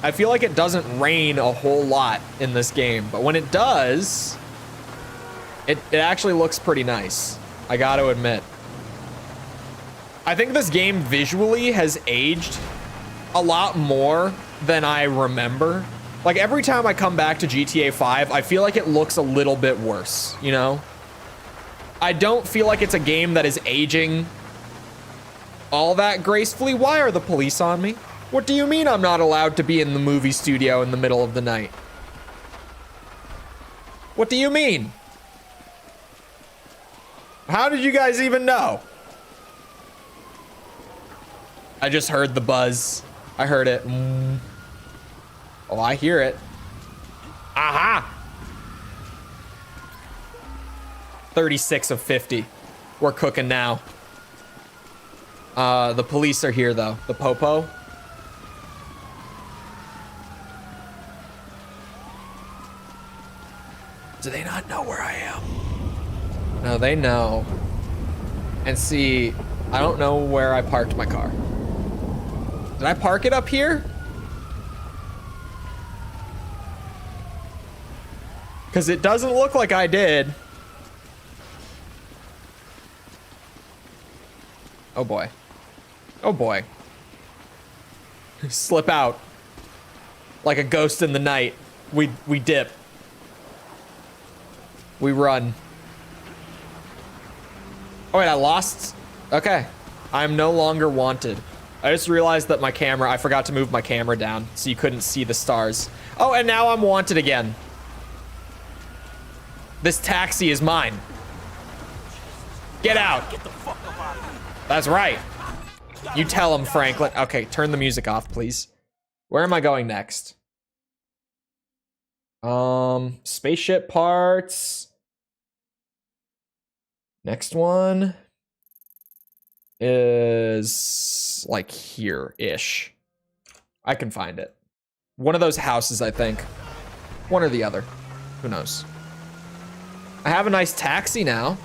I feel like it doesn't rain a whole lot in this game, but when it does, it actually looks pretty nice. I gotta admit. I think this game visually has aged a lot more than I remember. Like every time I come back to GTA 5, I feel like it looks a little bit worse, you know? I don't feel like it's a game that is aging all that gracefully. Why are the police on me? What do you mean I'm not allowed to be in the movie studio in the middle of the night? What do you mean? How did you guys even know? I just heard the buzz. I heard it. Oh, I hear it. Aha! 36 of 50. We're cooking now. The police are here though. The popo. Do they not know where I am? No, they know. And see, I don't know where I parked my car. Did I park it up here? Because it doesn't look like I did. Oh boy. Oh boy. Slip out. Like a ghost in the night. We dip. We run. Oh wait, I lost? Okay. I'm no longer wanted. I just realized that my camera, I forgot to move my camera down so you couldn't see the stars. Oh, and now I'm wanted again. This taxi is mine. Get out. Get the fuck up out of here. That's right. You tell him, Franklin. Okay, turn the music off, please. Where am I going next? Spaceship parts. Next one is like here-ish. I can find it. One of those houses, I think. One or the other. Who knows? I have a nice taxi now.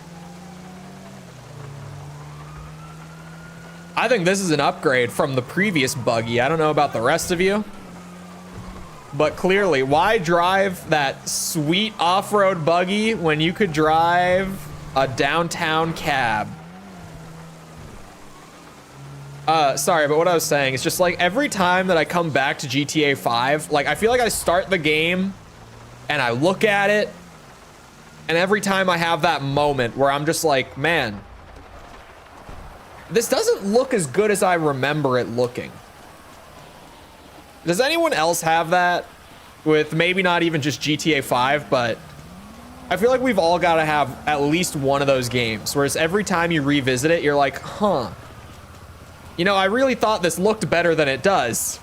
I think this is an upgrade from the previous buggy. I don't know about the rest of you. But clearly, why drive that sweet off-road buggy when you could drive a downtown cab? Sorry, but what I was saying is just like every time that I come back to GTA 5, like I feel like I start the game and I look at it, and every time I have that moment where I'm just like, man, this doesn't look as good as I remember it looking. Does anyone else have that with maybe not even just GTA 5, but I feel like we've all got to have at least one of those games, whereas every time you revisit it, you're like, huh, you know, I really thought this looked better than it does.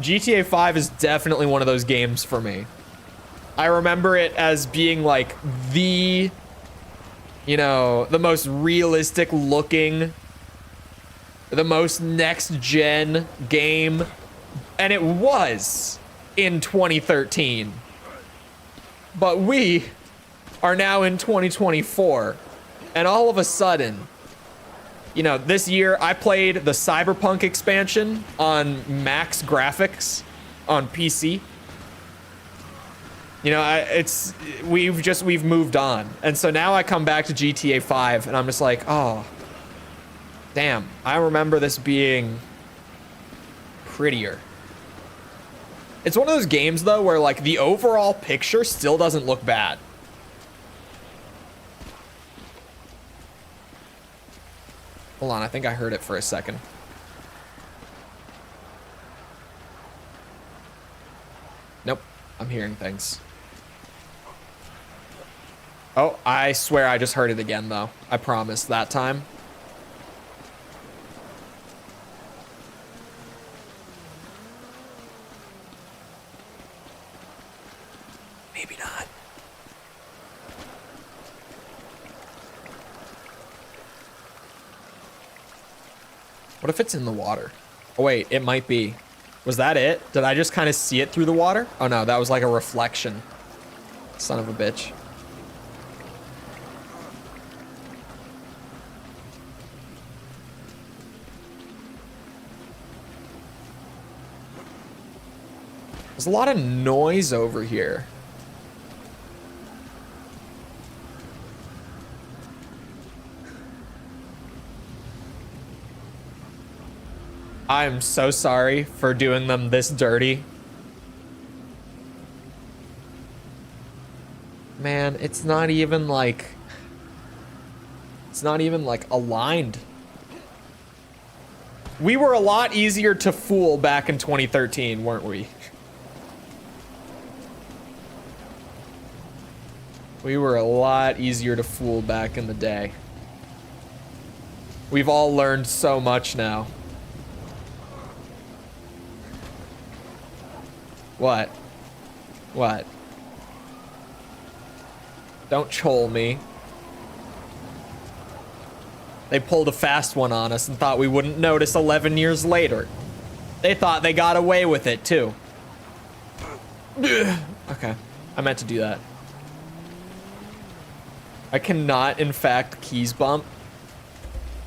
GTA 5 is definitely one of those games for me. I remember it as being like the, you know, the most realistic looking, the most next gen game. And it was in 2013. But we are now in 2024. And all of a sudden, you know, this year I played the Cyberpunk expansion on max graphics on PC. You know, we've moved on. And so now I come back to GTA 5 and I'm just like, oh, damn, I remember this being prettier. It's one of those games though where like the overall picture still doesn't look bad. Hold on, I think I heard it for a second. Nope, I'm hearing things. Oh, I swear I just heard it again though. I promise that time. Maybe not. What if it's in the water? Oh wait, it might be. Was that it? Did I just kind of see it through the water? Oh no, that was like a reflection. Son of a bitch. There's a lot of noise over here. I'm so sorry for doing them this dirty. Man, it's not even like aligned. We were a lot easier to fool back in 2013, weren't we? We were a lot easier to fool back in the day. We've all learned so much now. What? What? Don't chole me. They pulled a fast one on us and thought we wouldn't notice 11 years later. They thought they got away with it too. Okay, I meant to do that. I cannot, in fact, keys bump.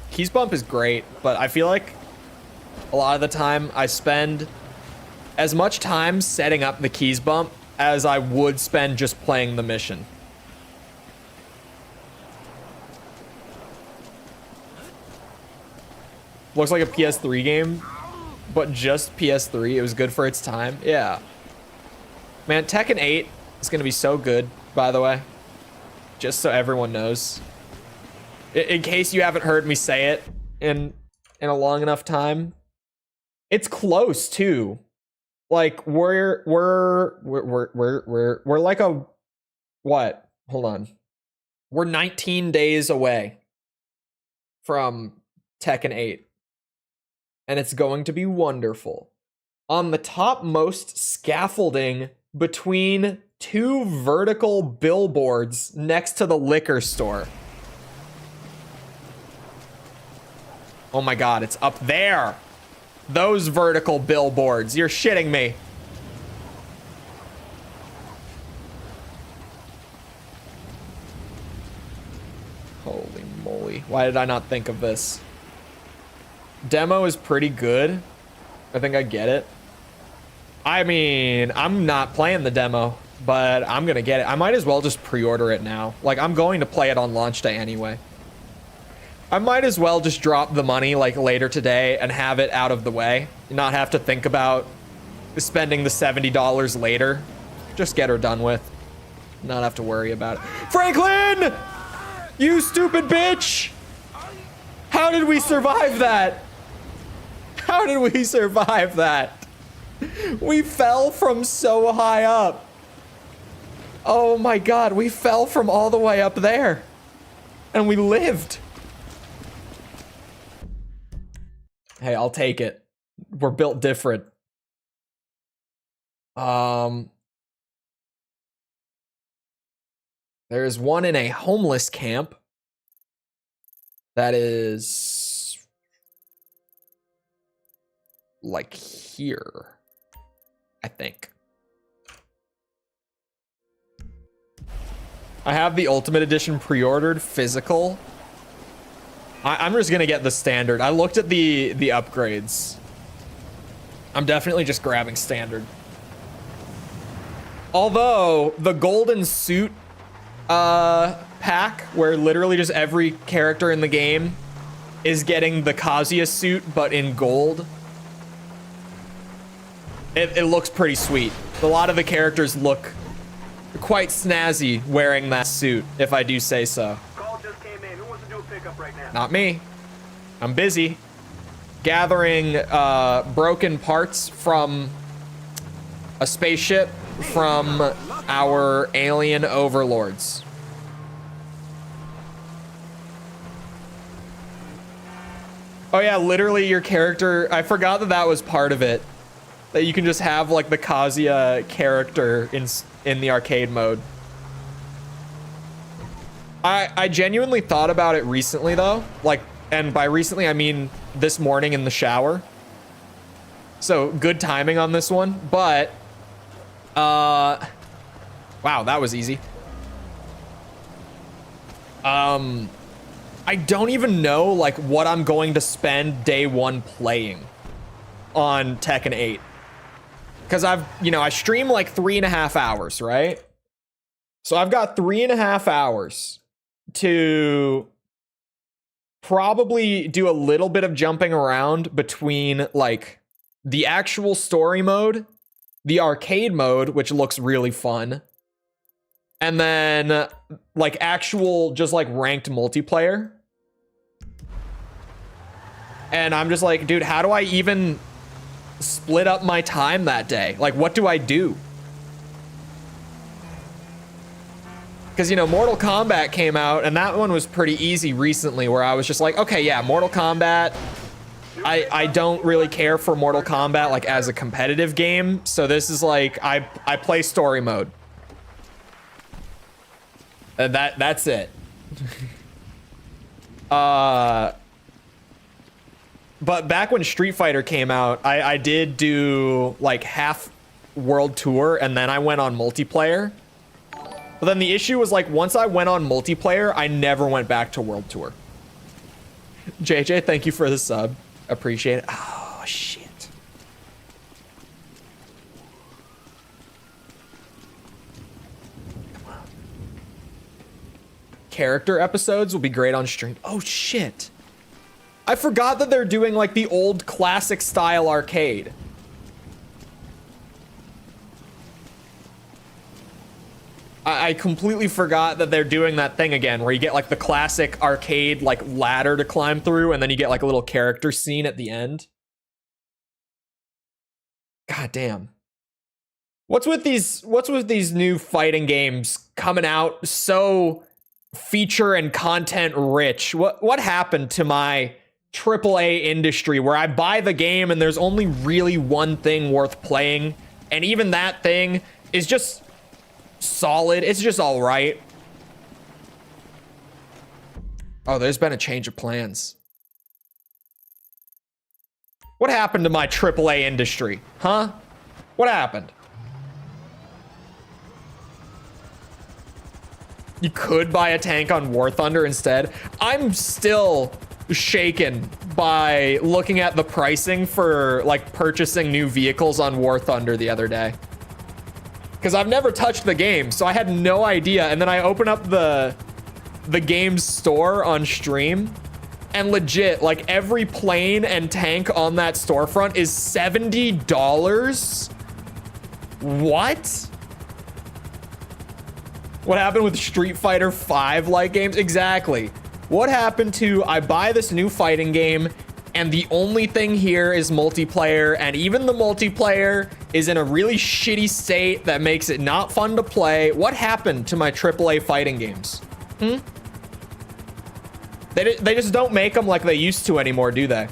Keys bump is great, but I feel like a lot of the time I spend as much time setting up the keys bump as I would spend just playing the mission. Looks like a PS3 game, but just PS3. It was good for its time. Yeah. Man, Tekken 8 is going to be so good, by the way. Just so everyone knows. In case you haven't heard me say it in a long enough time. It's close too. Like we're like a what? Hold on. We're 19 days away from Tekken 8. And it's going to be wonderful. On the topmost scaffolding between two vertical billboards next to the liquor store. Oh my god, it's up there. Those vertical billboards. You're shitting me. Holy moly. Why did I not think of this? Demo is pretty good. I think I get it. I mean, I'm not playing the demo, but I'm gonna get it. I might as well just pre-order it now. Like, I'm going to play it on launch day anyway. I might as well just drop the money like later today and have it out of the way. Not have to think about spending the $70 later. Just get her done with. Not have to worry about it. Franklin! You stupid bitch! How did we survive that? How did we survive that? We fell from so high up. Oh my god, we fell from all the way up there. And we lived. Hey, I'll take it. We're built different. There's one in a homeless camp that is like here, I think. I have the Ultimate Edition pre-ordered physical. I'm just gonna get the standard. I looked at the upgrades. I'm definitely just grabbing standard. Although the golden suit pack, where literally just every character in the game is getting the Kazuya suit, but in gold. It looks pretty sweet. A lot of the characters look quite snazzy wearing that suit, if I do say so. Call just came in. Who wants to do a pickup right now? Not me. I'm busy gathering broken parts from a spaceship from our alien overlords. Oh yeah, literally your character, I forgot that that was part of it. That you can just have like the Kazuya character in the arcade mode. I genuinely thought about it recently though. Like, and by recently I mean this morning in the shower. So good timing on this one, but wow, that was easy. I don't even know like what I'm going to spend day one playing on Tekken 8. Cause I've, you know, I stream like 3.5 hours, right? So I've got 3.5 hours to probably do a little bit of jumping around between like the actual story mode, the arcade mode, which looks really fun, and then like actual just like ranked multiplayer. And I'm just like, dude, how do I even split up my time that day? Like, what do I do? Because, you know, Mortal Kombat came out, and that one was pretty easy recently, where I was just like, okay, yeah, Mortal Kombat. I don't really care for Mortal Kombat, like, as a competitive game. So this is like, I play story mode. And that's it. But back when Street Fighter came out, I did do like half world tour, and then I went on multiplayer. But then the issue was like, once I went on multiplayer, I never went back to world tour. JJ, thank you for the sub. Appreciate it. Oh, shit. Come on. Character episodes will be great on stream. Oh, shit. I forgot that they're doing like the old classic style arcade. I completely forgot that they're doing that thing again where you get like the classic arcade like ladder to climb through, and then you get like a little character scene at the end. God damn. What's with these new fighting games coming out so feature and content rich? What happened to my AAA industry where I buy the game and there's only really one thing worth playing, and even that thing is just solid. It's just all right. Oh, there's been a change of plans. What happened to my AAA industry? Huh? What happened? You could buy a tank on War Thunder instead. I'm still shaken by looking at the pricing for like purchasing new vehicles on War Thunder the other day. Because I've never touched the game, so I had no idea. And then I open up the game's store on stream, and legit, like every plane and tank on that storefront is $70. What? What happened with Street Fighter 5 like games? Exactly. What happened to I buy this new fighting game and the only thing here is multiplayer, and even the multiplayer is in a really shitty state that makes it not fun to play? What happened to my AAA fighting games? They just don't make them like they used to anymore, do they?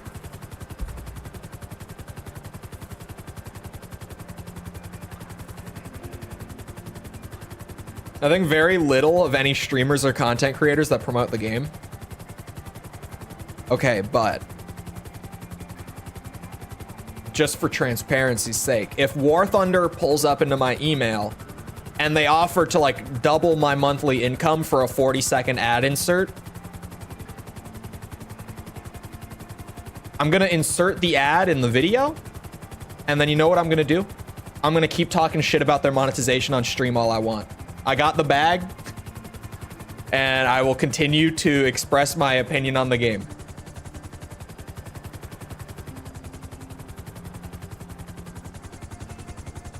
I think very little of any streamers or content creators that promote the game. Okay, but just for transparency's sake, if War Thunder pulls up into my email and they offer to like double my monthly income for a 40-second ad insert, I'm gonna insert the ad in the video, and then you know what I'm gonna do? I'm gonna keep talking shit about their monetization on stream all I want. I got the bag, and I will continue to express my opinion on the game.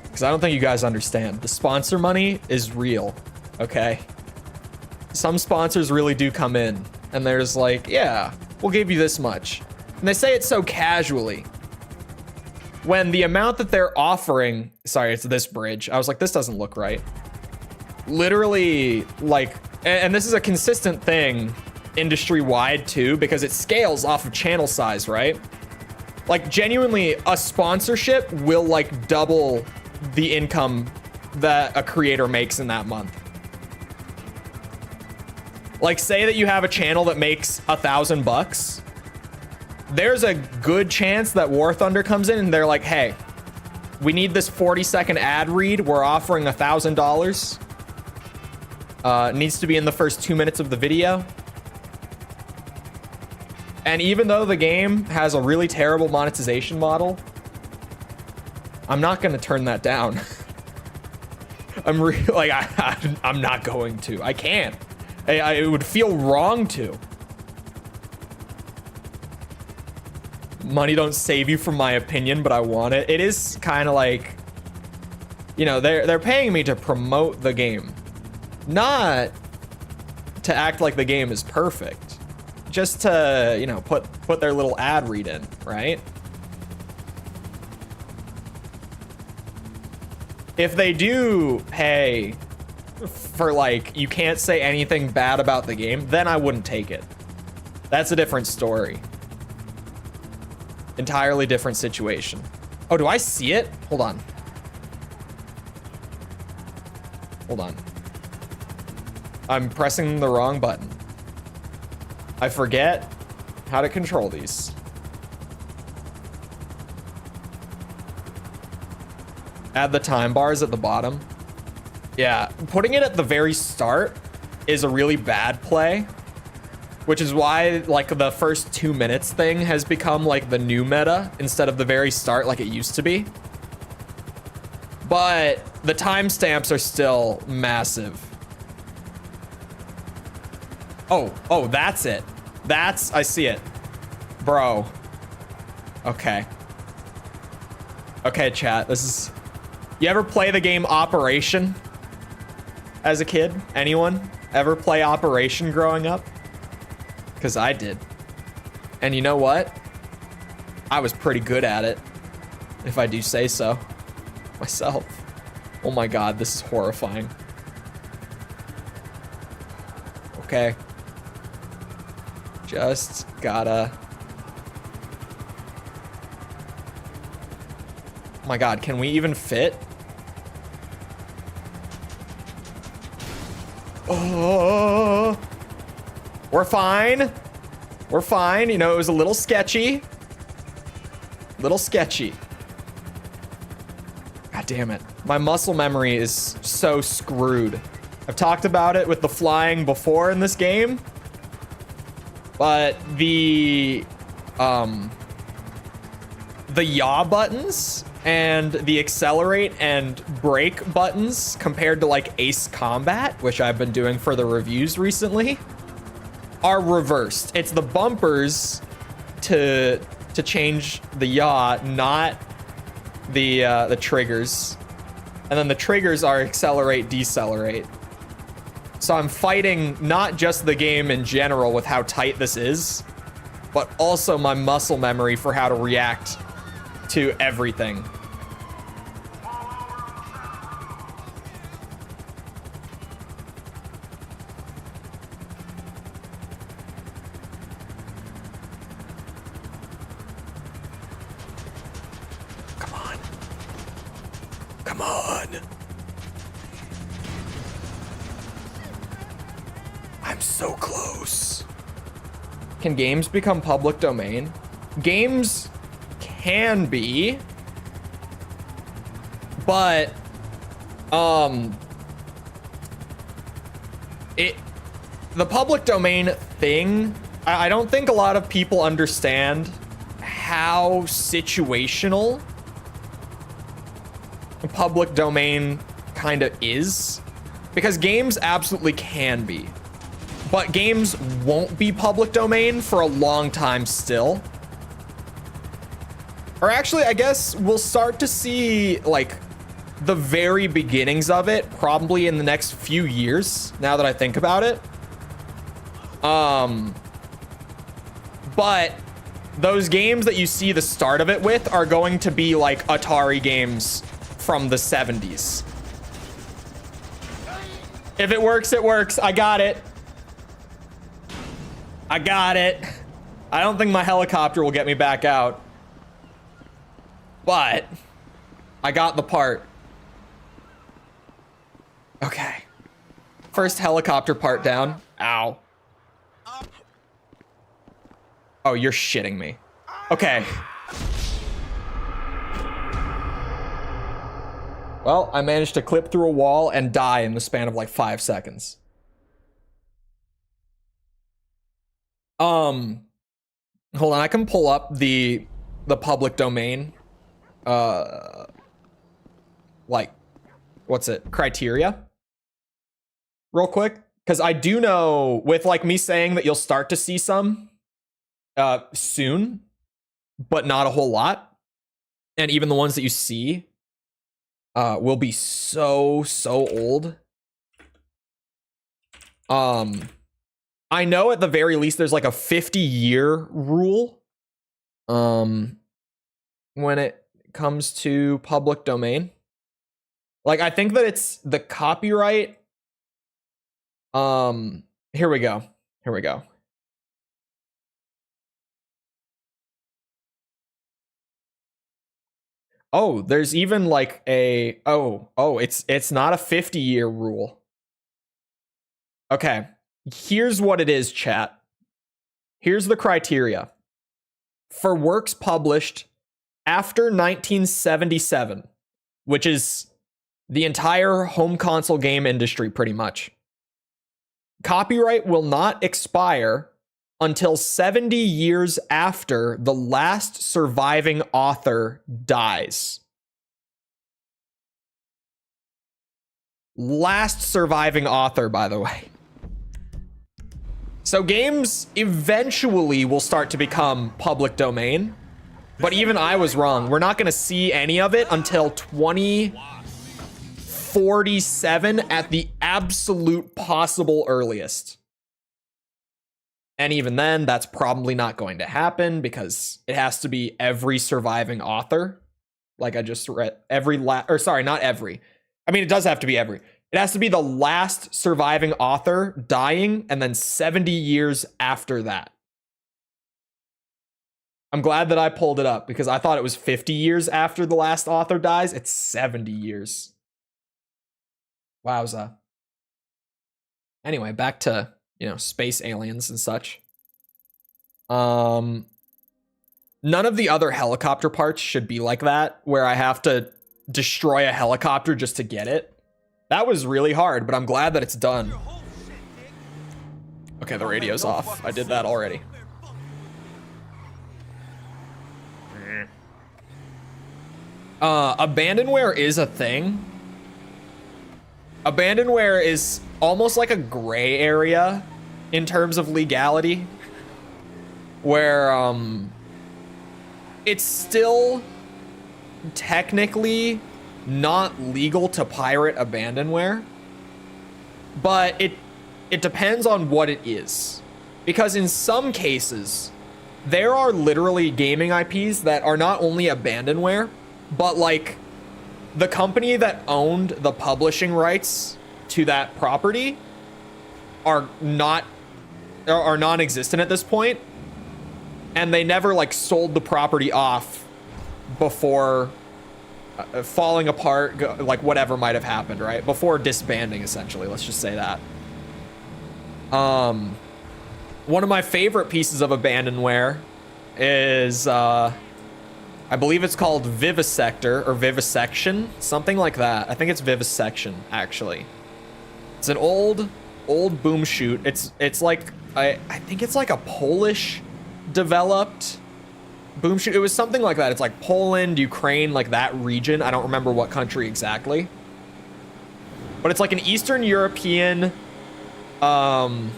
Because I don't think you guys understand. The sponsor money is real, okay? Some sponsors really do come in, and there's like, yeah, we'll give you this much. And they say it so casually. When the amount that they're offering, sorry, it's this bridge. I was like, this doesn't look right. Literally, like, and this is a consistent thing industry-wide too, because it scales off of channel size, right? Like, genuinely, a sponsorship will like double the income that a creator makes in that month. Like, say that you have a channel that makes $1,000. There's a good chance that War Thunder comes in and they're like, hey, we need this 40-second ad read. We're offering $1,000. Needs to be in the first 2 minutes of the video. And even though the game has a really terrible monetization model, I'm not going to turn that down. I'm not going to. I can't. It would feel wrong to. Money don't save you from my opinion, but I want it. It is kind of like, you know, they're paying me to promote the game, not to act like the game is perfect, just to, you know, put their little ad read in, right? If they do pay for like, you can't say anything bad about the game, then I wouldn't take it. That's a different story. Entirely different situation. Oh, do I see it? Hold on. Hold on. I'm pressing the wrong button. I forget how to control these. Add the time bars at the bottom. Yeah, putting it at the very start is a really bad play, which is why like the first 2 minutes thing has become like the new meta instead of the very start like it used to be. But the timestamps are still massive. Oh, that's it. I see it. Bro. Okay. Okay, chat, this is... You ever play the game Operation as a kid? Anyone ever play Operation growing up? Because I did. And you know what? I was pretty good at it, if I do say so myself. Oh my god, this is horrifying. Okay. Just gotta... Oh my god, can we even fit? Oh, we're fine. We're fine. You know, it was a little sketchy. Little sketchy. God damn it. My muscle memory is so screwed. I've talked about it with the flying before in this game. But the yaw buttons and the accelerate and brake buttons compared to like Ace Combat, which I've been doing for the reviews recently, are reversed. It's the bumpers to change the yaw, not the triggers. And then the triggers are accelerate, decelerate. So I'm fighting not just the game in general with how tight this is, but also my muscle memory for how to react to everything. Come on. Come on. I'm so close. Can games become public domain? Games can be, but the public domain thing, I don't think a lot of people understand how situational public domain kind of is, because games absolutely can be, but games won't be public domain for a long time still. Or actually, I guess we'll start to see like the very beginnings of it probably in the next few years, now that I think about it. But those games that you see the start of it with are going to be like Atari games from the 70s. If it works, it works. I got it. I got it. I don't think my helicopter will get me back out, but I got the part. Okay. First helicopter part down. Ow. Oh, you're shitting me. Okay. Well, I managed to clip through a wall and die in the span of like 5 seconds. Hold on, I can pull up the public domain. Like, what's it? Criteria? Real quick, because I do know with like me saying that you'll start to see some soon, but not a whole lot. And even the ones that you see will be so old. I know at the very least there's like a 50-year rule when it comes to public domain. Like, I think that it's the copyright. Here we go. Here we go. Oh, there's even like a it's not a 50-year rule. Okay. Here's what it is, chat. Here's the criteria. For works published after 1977, which is the entire home console game industry pretty much, copyright will not expire until 70 years after the last surviving author dies. Last surviving author, by the way. So games eventually will start to become public domain, but even I was wrong. We're not going to see any of it until 2047 at the absolute possible earliest. And even then, that's probably not going to happen because it has to be every surviving author. Like I just read, not every. I mean, it does have to be every. It has to be the last surviving author dying and then 70 years after that. I'm glad that I pulled it up because I thought it was 50 years after the last author dies. It's 70 years. Wowza. Anyway, back to, space aliens and such. None of the other helicopter parts should be like that, where I have to destroy a helicopter just to get it. That was really hard, but I'm glad that it's done. Okay, the radio's off. I did that already. Abandonware is a thing. Abandonware is almost like a gray area in terms of legality, where it's still technically not legal to pirate abandonware, but it depends on what it is. Because in some cases, there are literally gaming IPs that are not only abandonware, but like the company that owned the publishing rights to that property are non-existent at this point, and they never like sold the property off before falling apart, like whatever might have happened, right? Before disbanding, essentially. Let's just say that. One of my favorite pieces of abandonware is I believe it's called Vivisector or Vivisection, something like that. I think it's Vivisection, actually. It's an old boom shoot. It's like I think it's like a Polish developed boom shoot. It was something like that. It's like Poland, Ukraine, like that region. I don't remember what country exactly. But it's like an Eastern European boom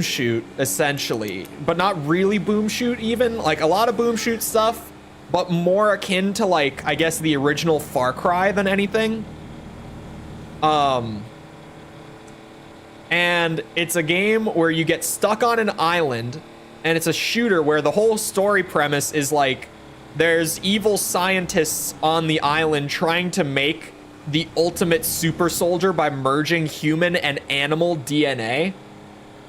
shoot, essentially. But not really boom shoot even. Like a lot of boom shoot stuff, but more akin to like, I guess, the original Far Cry than anything. And it's a game where you get stuck on an island, and it's a shooter where the whole story premise is like there's evil scientists on the island trying to make the ultimate super soldier by merging human and animal DNA.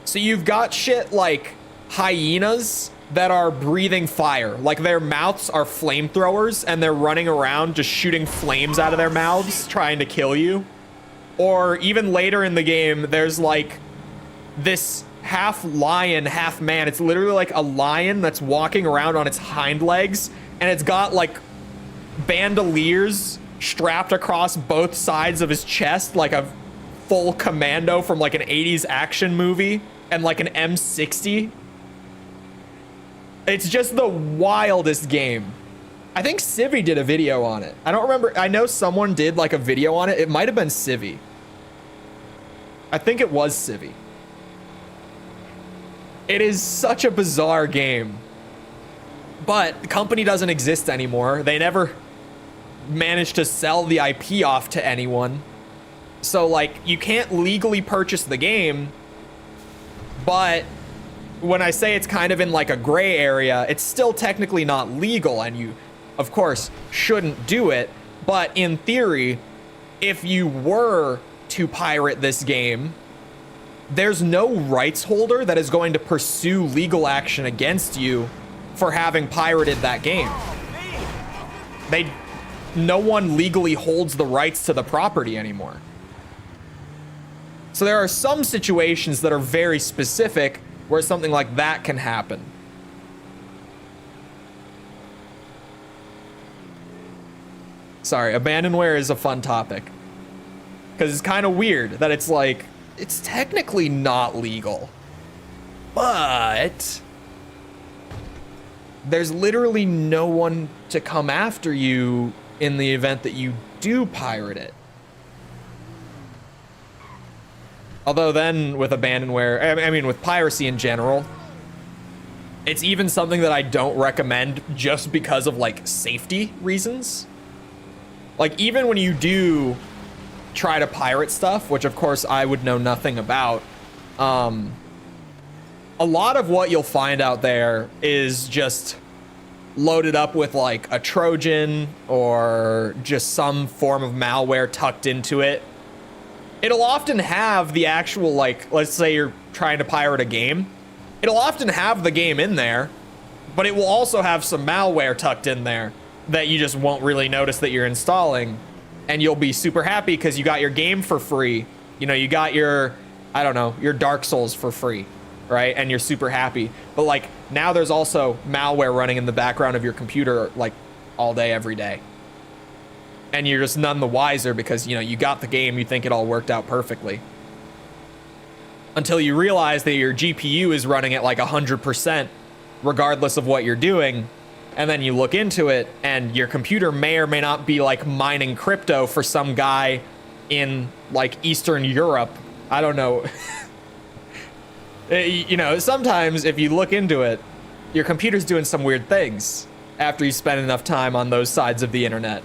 So you've got shit like hyenas that are breathing fire, like their mouths are flamethrowers and they're running around just shooting flames out of their mouths trying to kill you. Or even later in the game, there's like this half lion, half man. It's literally like a lion that's walking around on its hind legs, and it's got like bandoliers strapped across both sides of his chest, like a full commando from like an 80s action movie, and like an M60. It's just the wildest game. I think Civvy did a video on it. I don't remember. I know someone did like a video on it. It might have been Civvy. I think it was Civvy. It is such a bizarre game. But the company doesn't exist anymore. They never managed to sell the IP off to anyone. So like you can't legally purchase the game. But when I say it's kind of in like a gray area, it's still technically not legal, and you of course shouldn't do it. But in theory, if you were to pirate this game, there's no rights holder that is going to pursue legal action against you for having pirated that game. No one legally holds the rights to the property anymore. So there are some situations that are very specific where something like that can happen. Sorry, abandonware is a fun topic. Because it's kind of weird that it's like, it's technically not legal. But there's literally no one to come after you in the event that you do pirate it. Although then with abandonware, I mean with piracy in general, it's even something that I don't recommend just because of like safety reasons. Like even when you do try to pirate stuff, which of course I would know nothing about, a lot of what you'll find out there is just loaded up with like a Trojan or just some form of malware tucked into it. It'll often have the actual, like, let's say you're trying to pirate a game. It'll often have the game in there, but it will also have some malware tucked in there that you just won't really notice that you're installing. And you'll be super happy because you got your game for free. You know, you got your, I don't know, your Dark Souls for free, right? And you're super happy. But like now there's also malware running in the background of your computer like all day, every day. And you're just none the wiser because, you know, you got the game, you think it all worked out perfectly. Until you realize that your GPU is running at like 100% regardless of what you're doing. And then you look into it and your computer may or may not be like mining crypto for some guy in like Eastern Europe. I don't know. You know, sometimes if you look into it, your computer's doing some weird things after you spend enough time on those sides of the internet.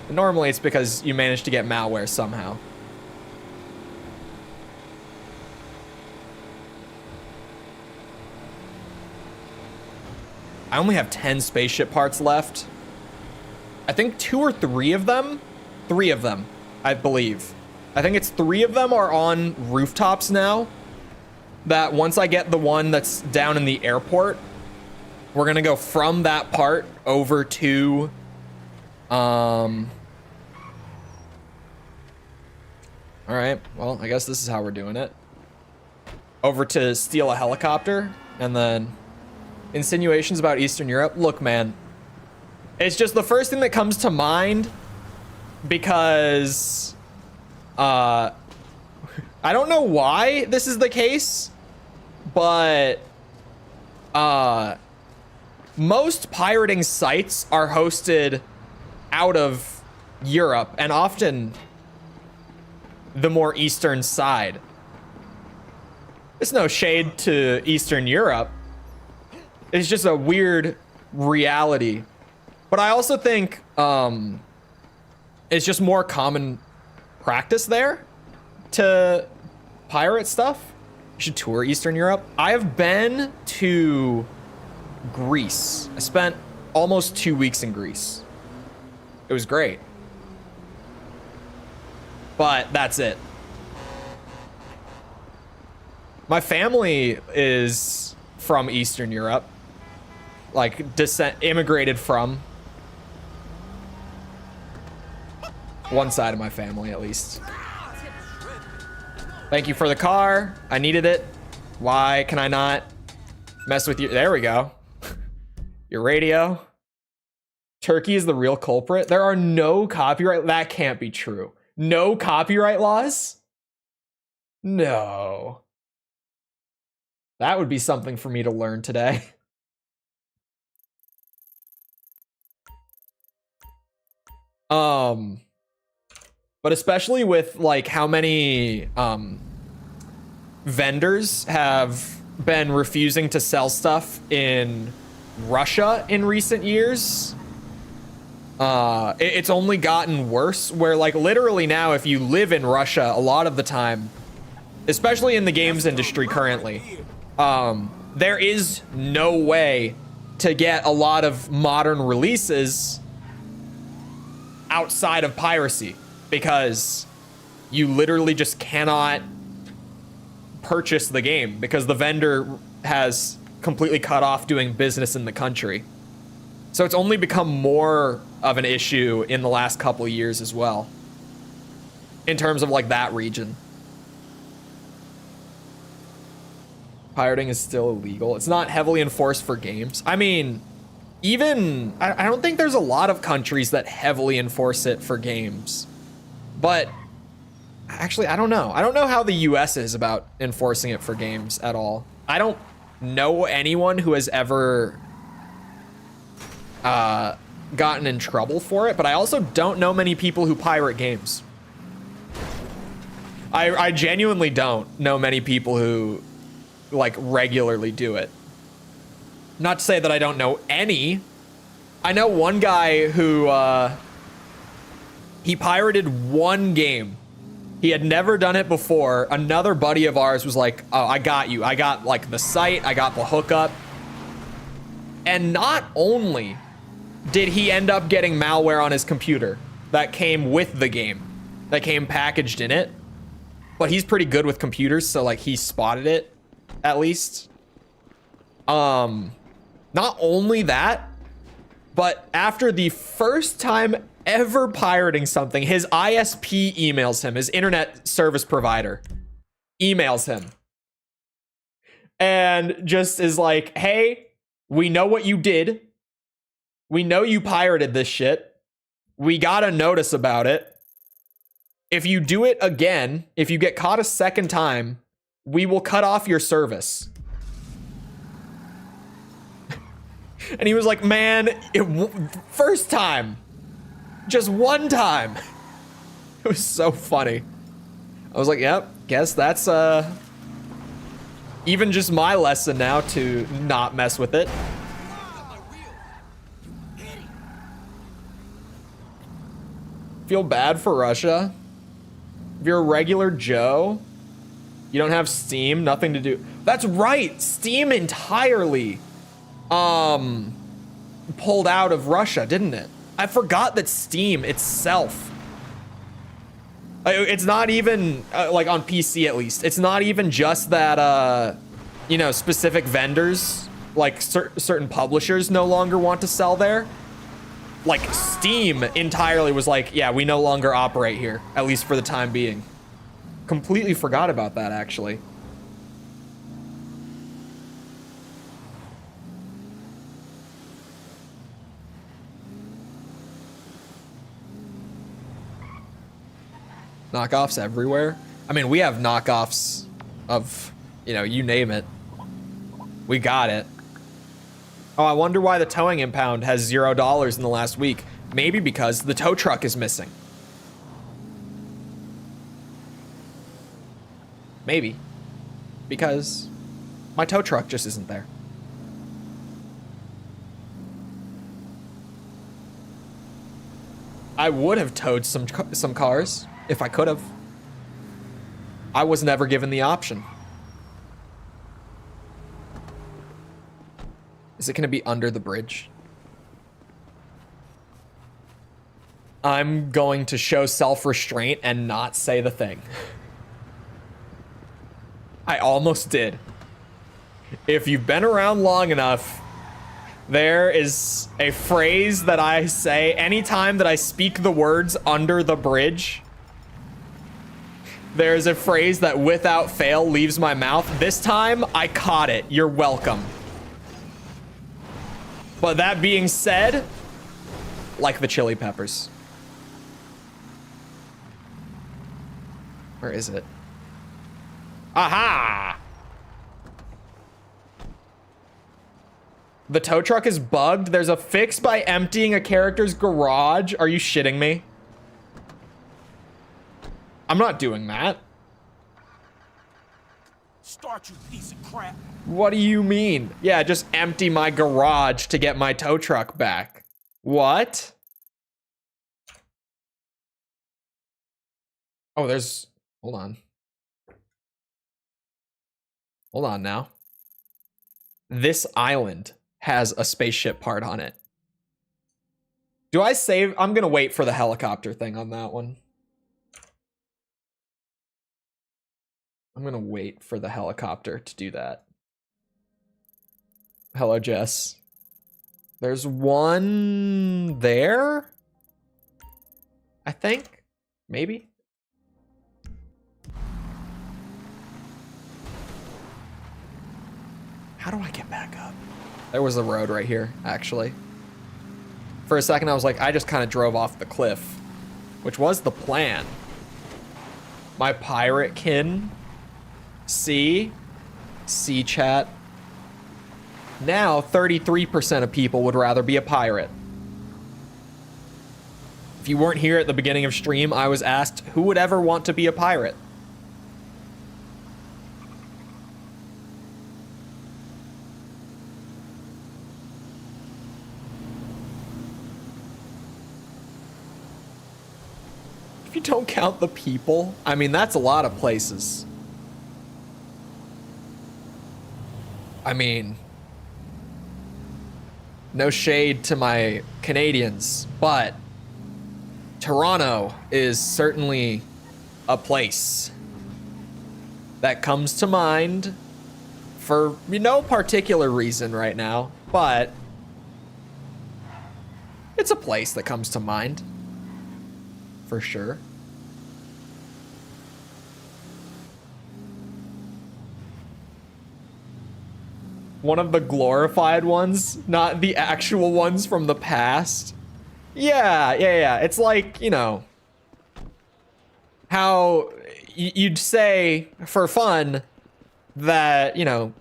Normally it's because you managed to get malware somehow. I only have 10 spaceship parts left. I think 2 or 3 of them, I believe. I think it's 3 of them are on rooftops now. That once I get the one that's down in the airport, we're gonna go from that part over to, all right, well, I guess this is how we're doing it. Over to steal a helicopter, and then insinuations about Eastern Europe. Look, man, it's just the first thing that comes to mind because, I don't know why this is the case, but, most pirating sites are hosted out of Europe and often the more eastern side. There's no shade to Eastern Europe. It's just a weird reality. But I also think it's just more common practice there to pirate stuff. You should tour Eastern Europe. I have been to Greece. I spent almost 2 weeks in Greece. It was great. But that's it. My family is from Eastern Europe. Like, immigrated from. One side of my family, at least. Thank you for the car. I needed it. Why can I not mess with you? There we go. Your radio. Turkey is the real culprit. There are no copyright. That can't be true. No copyright laws? No. That would be something for me to learn today. But especially with like how many vendors have been refusing to sell stuff in Russia in recent years. It's only gotten worse where like literally now if you live in Russia a lot of the time, especially in the games industry currently, there is no way to get a lot of modern releases outside of piracy because you literally just cannot purchase the game because the vendor has completely cut off doing business in the country. So it's only become more of an issue in the last couple of years as well in terms of like that region. Pirating is still illegal. It's not heavily enforced for games. I mean, even I don't think there's a lot of countries that heavily enforce it for games. But actually, I don't know. I don't know how the US is about enforcing it for games at all. I don't know anyone who has ever gotten in trouble for it, but I also don't know many people who pirate games. I genuinely don't know many people who like regularly do it. Not to say that I don't know any. I know one guy who he pirated one game. He had never done it before. Another buddy of ours was like, oh, I got you. I got like the site, I got the hookup. And not only did he end up getting malware on his computer that came with the game, that came packaged in it, but he's pretty good with computers, so like he spotted it at least. Not only that, but after the first time ever pirating something, his ISP emails him, his internet service provider emails him and just is like, hey, we know what you did. We know you pirated this shit. We got a notice about it. If you do it again, if you get caught a second time, we will cut off your service. And he was like, man, first time. Just one time. It was so funny. I was like, yep, guess that's even just my lesson now to not mess with it. Feel bad for Russia. If you're a regular Joe, you don't have Steam, nothing to do. That's right, Steam entirely pulled out of Russia, didn't it? I forgot that Steam itself, it's not even like on PC at least, it's not even just that you know, specific vendors like certain publishers no longer want to sell there. Like Steam entirely was like, yeah, we no longer operate here, at least for the time being. Completely forgot about that, actually. Knockoffs everywhere. I mean, we have knockoffs of, you know, you name it. We got it. Oh, I wonder why the towing impound has $0 in the last week. Maybe because the tow truck is missing. Maybe because my tow truck just isn't there. I would have towed some cars if I could have. I was never given the option. Is it gonna be under the bridge? I'm going to show self-restraint and not say the thing. I almost did. If you've been around long enough, there is a phrase that I say anytime that I speak the words under the bridge. There's a phrase that without fail leaves my mouth. This time, I caught it. You're welcome. But that being said, like the Chili Peppers. Where is it? Aha! The tow truck is bugged. There's a fix by emptying a character's garage. Are you shitting me? I'm not doing that. Start, you piece of crap. What do you mean? Yeah, just empty my garage to get my tow truck back. What? Oh, there's... Hold on. Hold on now. This island has a spaceship part on it. Do I save? I'm gonna wait for the helicopter thing on that one. I'm gonna wait for the helicopter to do that. Hello, Jess. There's one there? I think? Maybe? How do I get back up? There was a road right here, actually. For a second, I was like, I just kind of drove off the cliff, which was the plan. My pirate kin. See chat. Now, 33% of people would rather be a pirate. If you weren't here at the beginning of stream, I was asked, who would ever want to be a pirate? If you don't count the people, I mean, that's a lot of places. I mean, no shade to my Canadians, but Toronto is certainly a place that comes to mind for no particular reason right now, but it's a place that comes to mind. For sure. One of the glorified ones, not the actual ones from the past. Yeah. It's like, you know, how you'd say for fun that, you know,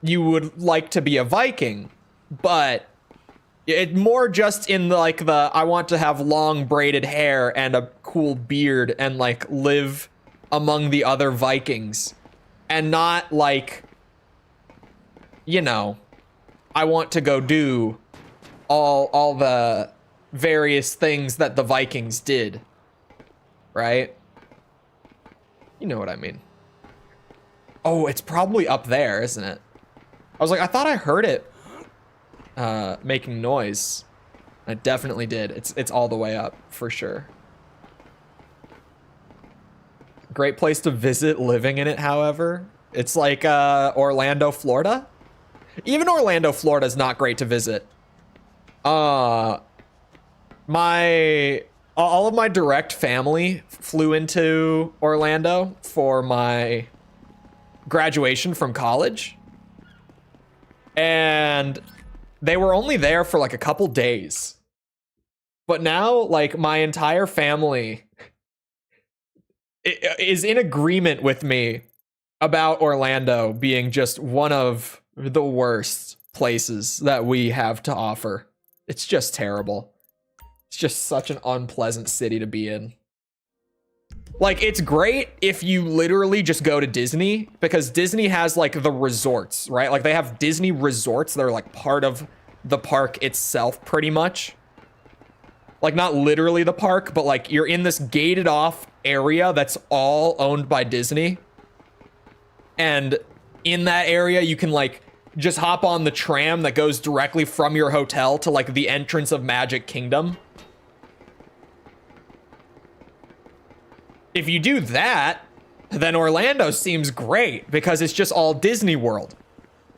you would like to be a Viking, but It more just in like the I want to have long braided hair and a cool beard and like live among the other Vikings, and not like, you know, I want to go do all the various things that the Vikings did, right? You know what I mean. Oh, it's probably up there, isn't it? I was like, I thought I heard it making noise. I definitely did. It's all the way up for sure. Great place to visit living in it, however. It's like Orlando, Florida. Even Orlando, Florida is not great to visit. All of my direct family flew into Orlando for my graduation from college. And they were only there for like a couple days. But now, like, my entire family is in agreement with me about Orlando being just one of the worst places that we have to offer. It's just terrible. It's just such an unpleasant city to be in. Like, it's great if you literally just go to Disney, because Disney has like the resorts, right? Like, they have Disney resorts that are like part of the park itself, pretty much. Like, not literally the park, but like you're in this gated off area that's all owned by Disney. And in that area, you can like just hop on the tram that goes directly from your hotel to like the entrance of Magic Kingdom. If you do that, then Orlando seems great because it's just all Disney World.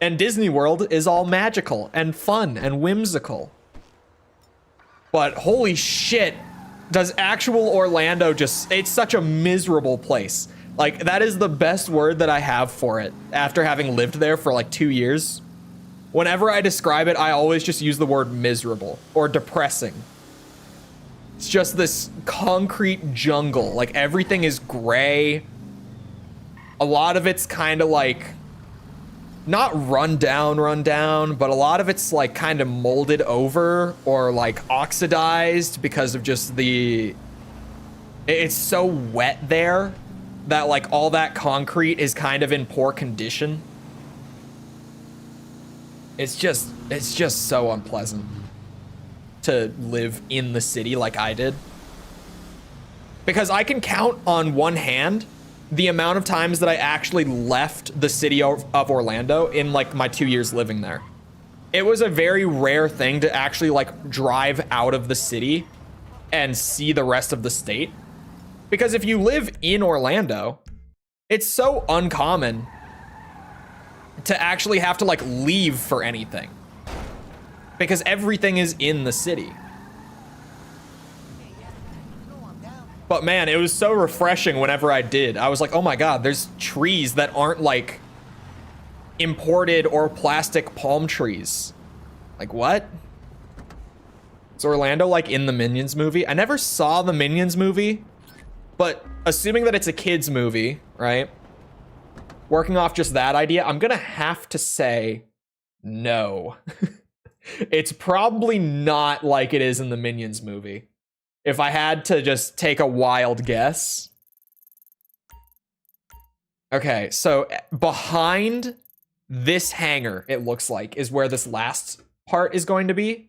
And Disney World is all magical and fun and whimsical. But holy shit, does actual Orlando just, it's such a miserable place. Like, that is the best word that I have for it after having lived there for like 2 years. Whenever I describe it, I always just use the word miserable or depressing. It's just this concrete jungle. Like, everything is gray. A lot of it's kind of like, not run down, but a lot of it's like kind of molded over or like oxidized because of just it's so wet there that like all that concrete is kind of in poor condition. It's just so unpleasant to live in the city like I did. Because I can count on one hand the amount of times that I actually left the city of Orlando in like my 2 years living there. It was a very rare thing to actually like drive out of the city and see the rest of the state. Because if you live in Orlando, it's so uncommon to actually have to like leave for anything. Because everything is in the city. But man, it was so refreshing whenever I did. I was like, oh my God, there's trees that aren't like imported or plastic palm trees. Like, what? Is Orlando like in the Minions movie? I never saw the Minions movie, but assuming that it's a kid's movie, right? Working off just that idea, I'm gonna have to say no. It's probably not like it is in the Minions movie. If I had to just take a wild guess. Okay, so behind this hangar, it looks like, is where this last part is going to be.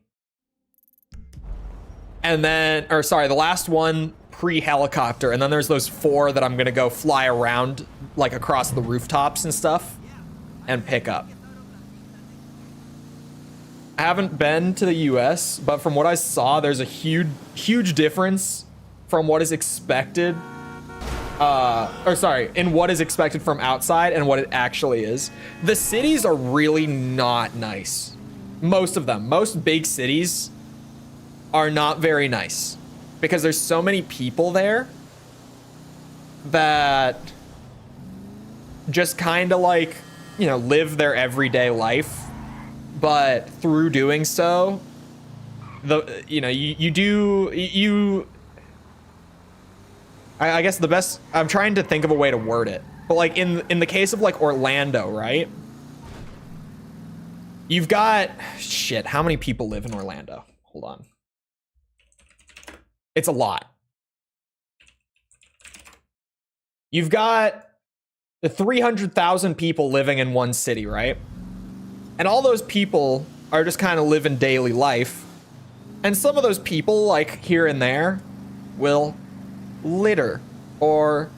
And then, or sorry, the last one pre-helicopter. And then there's those 4 that I'm gonna go fly around, like across the rooftops and stuff, and pick up. I haven't been to the US, but from what I saw, there's a huge difference from what is expected. In what is expected from outside and what it actually is. The cities are really not nice. Most of them. Most big cities are not very nice because there's so many people there that just kind of like, you know, live their everyday life. But through doing so, I guess the best, I'm trying to think of a way to word it. But like in the case of like Orlando, right? You've got, shit, how many people live in Orlando? Hold on. It's a lot. You've got the 300,000 people living in one city, right? And all those people are just kind of living daily life. And some of those people, like here and there, will litter or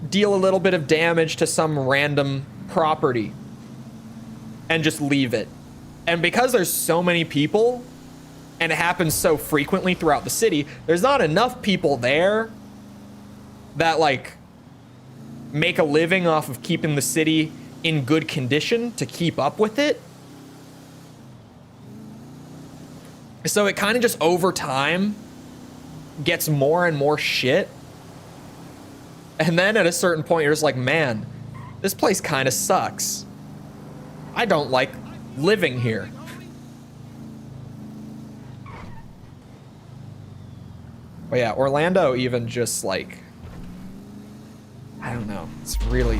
deal a little bit of damage to some random property and just leave it. And because there's so many people and it happens so frequently throughout the city, there's not enough people there that like make a living off of keeping the city in good condition to keep up with it. So it kind of just over time gets more and more shit. And then at a certain point, you're just like, man, this place kind of sucks. I don't like living here. But yeah, Orlando even just like, I don't know. It's really...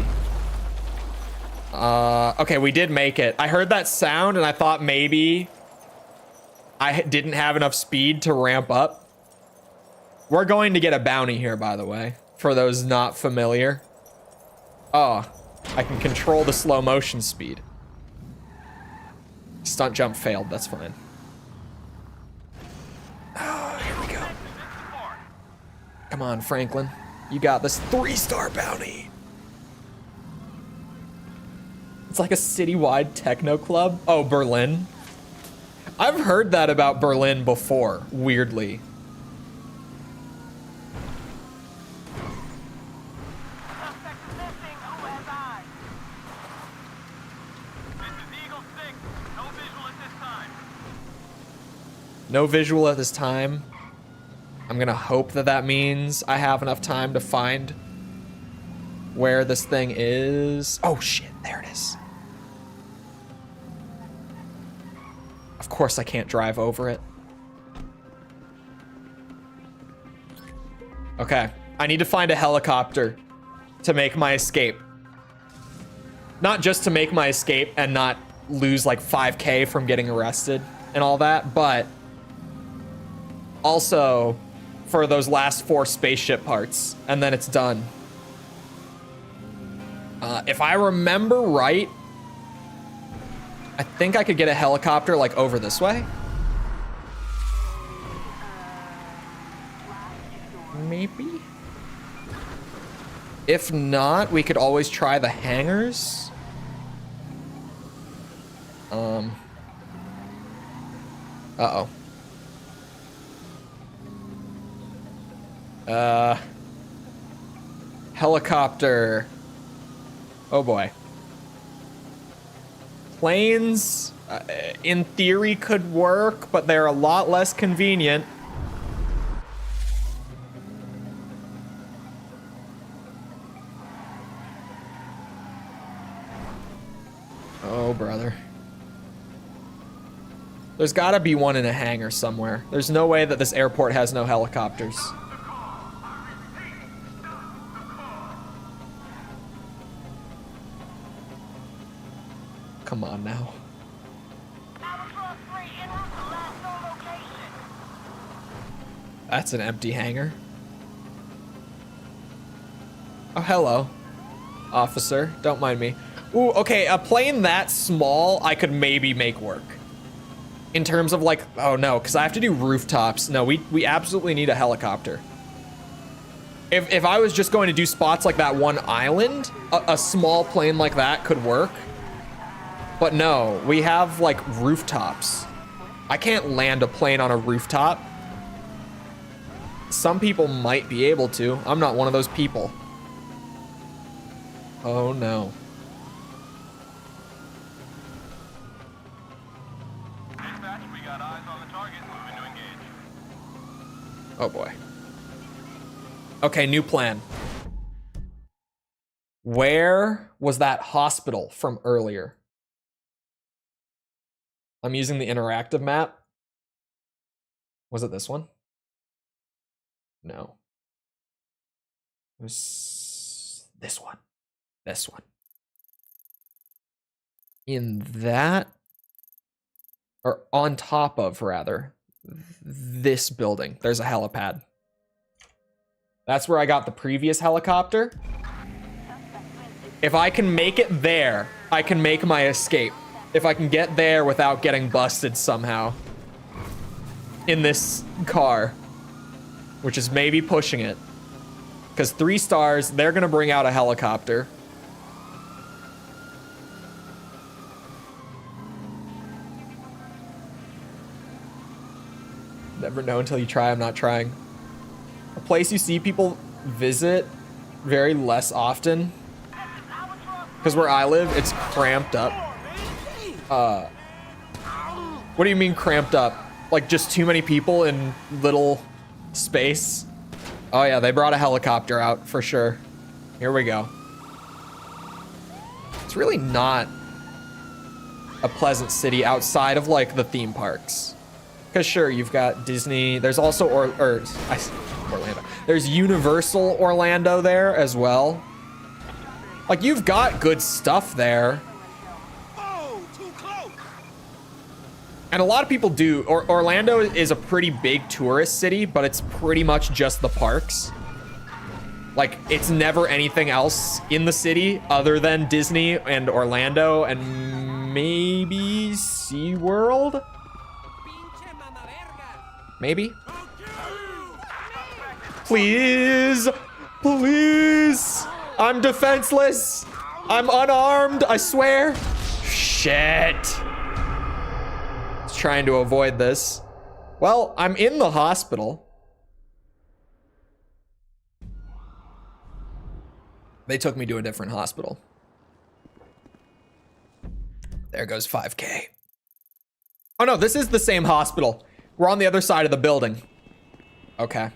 okay, we did make it. I heard that sound and I thought maybe I didn't have enough speed to ramp up. We're going to get a bounty here, by the way, for those not familiar. Oh, I can control the slow motion speed. Stunt jump failed, that's fine. Oh, here we go. Come on, Franklin. You got this 3-star bounty. It's like a citywide techno club. Oh, Berlin. I've heard that about Berlin before, weirdly. No visual at this time. I'm gonna hope that that means I have enough time to find where this thing is. Oh shit, there it is. Of course I can't drive over it. Okay, I need to find a helicopter to make my escape. Not just to make my escape and not lose like 5K from getting arrested and all that, but also for those last 4 spaceship parts, and then it's done. If I remember right, I think I could get a helicopter like over this way. Maybe? If not, we could always try the hangars. Uh-oh. Helicopter. Oh boy. Planes, in theory, could work, but they're a lot less convenient. Oh, brother. There's gotta be one in a hangar somewhere. There's no way that this airport has no helicopters. Come on now. That's an empty hangar. Oh, hello, officer. Don't mind me. Ooh, okay, a plane that small, I could maybe make work. In terms of like, oh no, because I have to do rooftops. No, we absolutely need a helicopter. If I was just going to do spots like that one island, a small plane like that could work. But no, we have like rooftops. I can't land a plane on a rooftop. Some people might be able to. I'm not one of those people. Oh no. Dispatch, we got eyes on the target. Moving to engage. Oh boy. Okay, new plan. Where was that hospital from earlier? I'm using the interactive map. Was it this one? No. It was this one. This one. In that or on top of, rather, this building. There's a helipad. That's where I got the previous helicopter. If I can make it there, I can make my escape. If I can get there without getting busted somehow in this car, which is maybe pushing it. Because 3 stars, they're gonna bring out a helicopter. Never know until you try. I'm not trying. A place you see people visit very less often. Because where I live, it's cramped up. What do you mean cramped up? Like just too many people in little space? Oh yeah, they brought a helicopter out for sure. Here we go. It's really not a pleasant city outside of like the theme parks. Because sure, you've got Disney. There's also Orlando. There's Universal Orlando there as well. Like you've got good stuff there. And a lot of people do. Orlando is a pretty big tourist city, but it's pretty much just the parks. Like, it's never anything else in the city other than Disney and Orlando and maybe SeaWorld? Maybe? Please! Please! I'm defenseless! I'm unarmed, I swear! Shit! Trying to avoid this. Well, I'm in the hospital. They took me to a different hospital. There goes 5K. Oh no, this is the same hospital. We're on the other side of the building. Okay.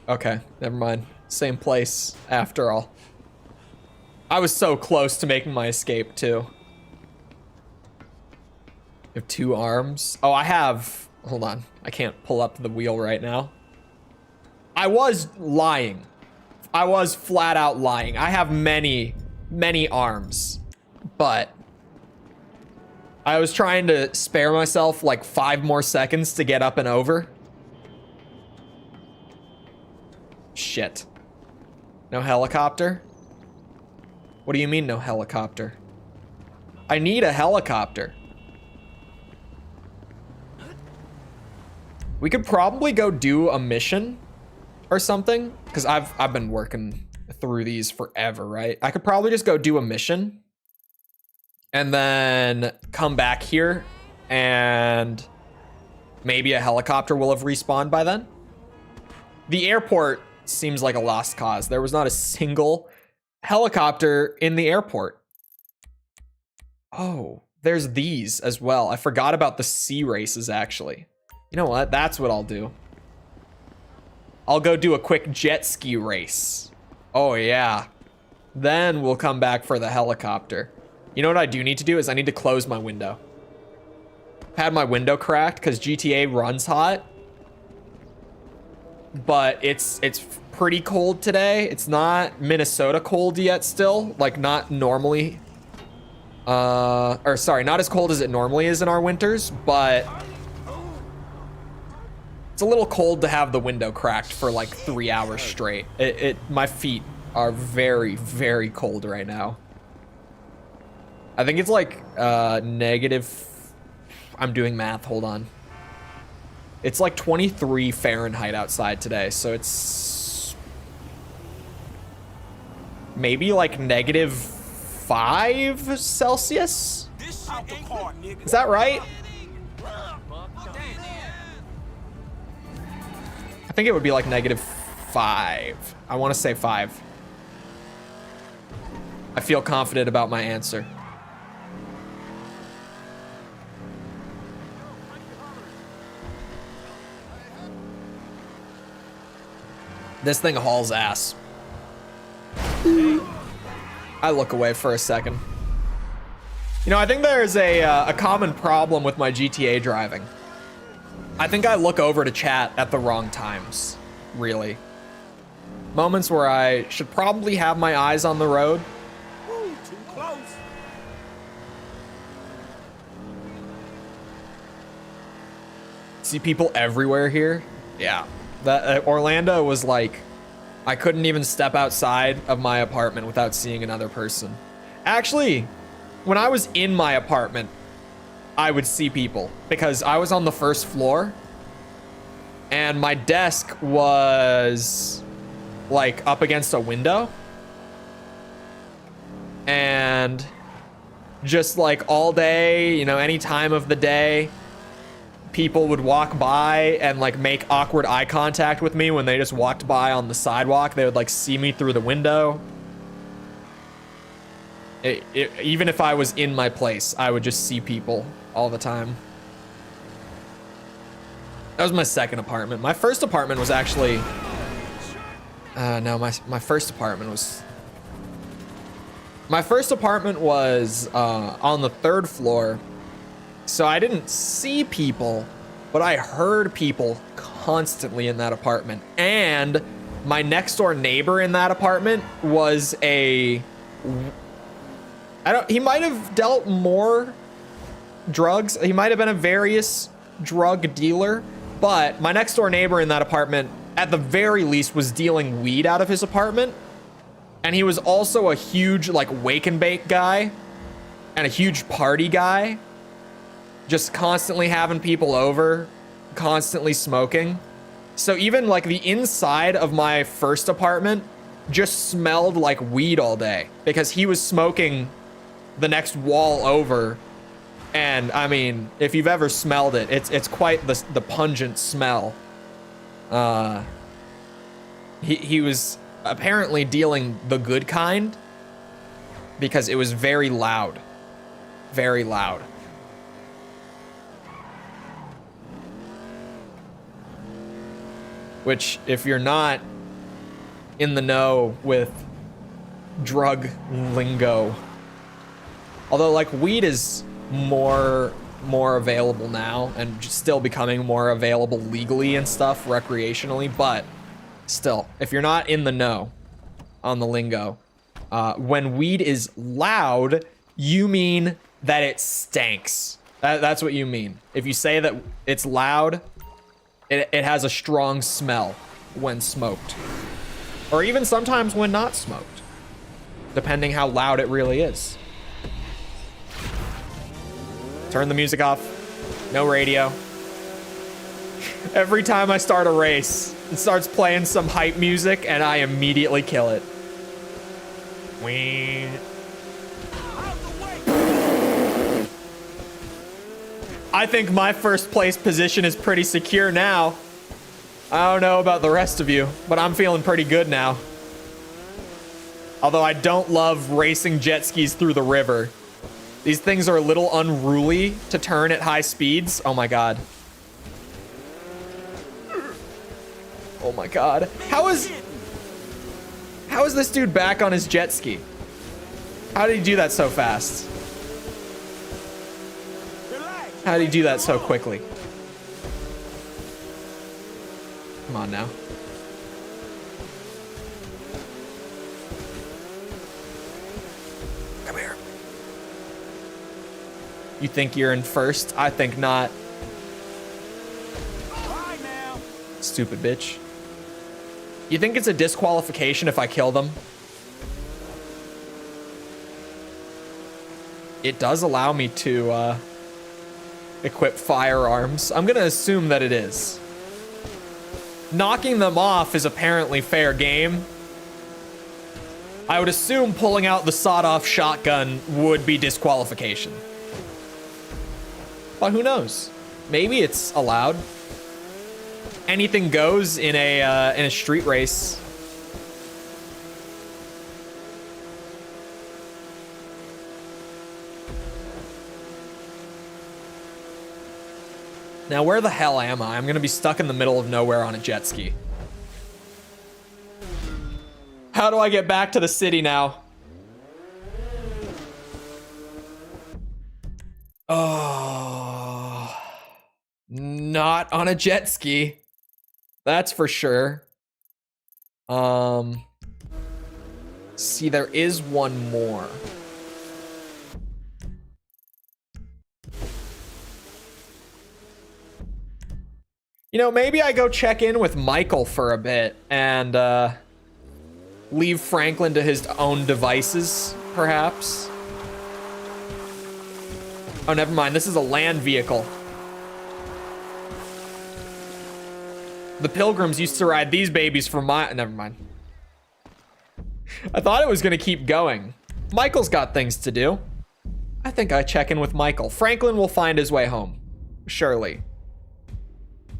Okay, never mind. Same place after all. I was so close to making my escape, too. You have 2 arms? Oh, I have... Hold on. I can't pull up the wheel right now. I was lying. I was flat out lying. I have many, many arms. But... I was trying to spare myself like 5 more seconds to get up and over. Shit. No helicopter? What do you mean no helicopter? I need a helicopter. We could probably go do a mission or something, because I've been working through these forever, right? I could probably just go do a mission and then come back here and maybe a helicopter will have respawned by then. The airport seems like a lost cause. There was not a single helicopter in the airport. Oh, there's these as well. I forgot about the sea races, actually. You know what? That's what I'll do. I'll go do a quick jet ski race. Oh, yeah. Then we'll come back for the helicopter. You know what I do need to do is I need to close my window. Had my window cracked because GTA runs hot. But it's pretty cold today. It's not Minnesota cold yet still. Like not normally. Or sorry, not as cold as it normally is in our winters, but it's a little cold to have the window cracked for like 3 hours straight. My feet are very, very cold right now. I think it's like negative. I'm doing math, hold on. It's like 23 Fahrenheit outside today, so it's maybe like -5 Celsius? Is that right? I think it would be like -5. I want to say 5. I feel confident about my answer. This thing hauls ass. I look away for a second. You know, I think there's a common problem with my GTA driving. I think I look over to chat at the wrong times, really. Moments where I should probably have my eyes on the road. Ooh, too close. see people everywhere here. Yeah, that Orlando was like, I couldn't even step outside of my apartment without seeing another person. Actually, when I was in my apartment, I would see people because I was on the first floor and my desk was like up against a window, and just like all day, you know, any time of the day, people would walk by and like make awkward eye contact with me when they just walked by on the sidewalk. They would like see me through the window. Even if I was in my place, I would just see people all the time. That was my second apartment. My first apartment was actually, no, my first apartment was, on the third floor. So I didn't see people, but I heard people constantly in that apartment. And my next door neighbor in that apartment was he might have dealt more drugs. He might have been a various drug dealer, but my next door neighbor in that apartment, at the very least, was dealing weed out of his apartment. And he was also a huge like wake and bake guy and a huge party guy. Just constantly having people over, constantly smoking. So even like the inside of my first apartment just smelled like weed all day because he was smoking the next wall over. And I mean, if you've ever smelled it, it's quite the pungent smell. He was apparently dealing the good kind because it was very loud. Very loud. Which, if you're not in the know with drug lingo, although like weed is more available now and still becoming more available legally and stuff recreationally, but still, if you're not in the know on the lingo, when weed is loud, you mean that it stinks. That's what you mean. If you say that it's loud, it has a strong smell when smoked, or even sometimes when not smoked, depending how loud it really is. Turn the music off. No radio. Every time I start a race, it starts playing some hype music and I immediately kill it. Wee. I think my first place position is pretty secure now. I don't know about the rest of you, but I'm feeling pretty good now. Although I don't love racing jet skis through the river. These things are a little unruly to turn at high speeds. Oh my god. Oh my god. How is this dude back on his jet ski? How did he do that so fast? How did he do that so quickly? Come on now. Come here. You think you're in first? I think not. Stupid bitch. You think it's a disqualification if I kill them? It does allow me to equip firearms. I'm gonna assume that it is. Knocking them off is apparently fair game. I would assume pulling out the sawed-off shotgun would be disqualification. But who knows? Maybe it's allowed. Anything goes in a street race. Now, where the hell am I? I'm gonna be stuck in the middle of nowhere on a jet ski. How do I get back to the city now? Oh, not on a jet ski. That's for sure. See, there is one more. You know, maybe I go check in with Michael for a bit and leave Franklin to his own devices, perhaps. Oh, never mind. This is a land vehicle. The Pilgrims used to ride these babies for never mind. I thought it was gonna keep going. Michael's got things to do. I think I check in with Michael. Franklin will find his way home. Surely.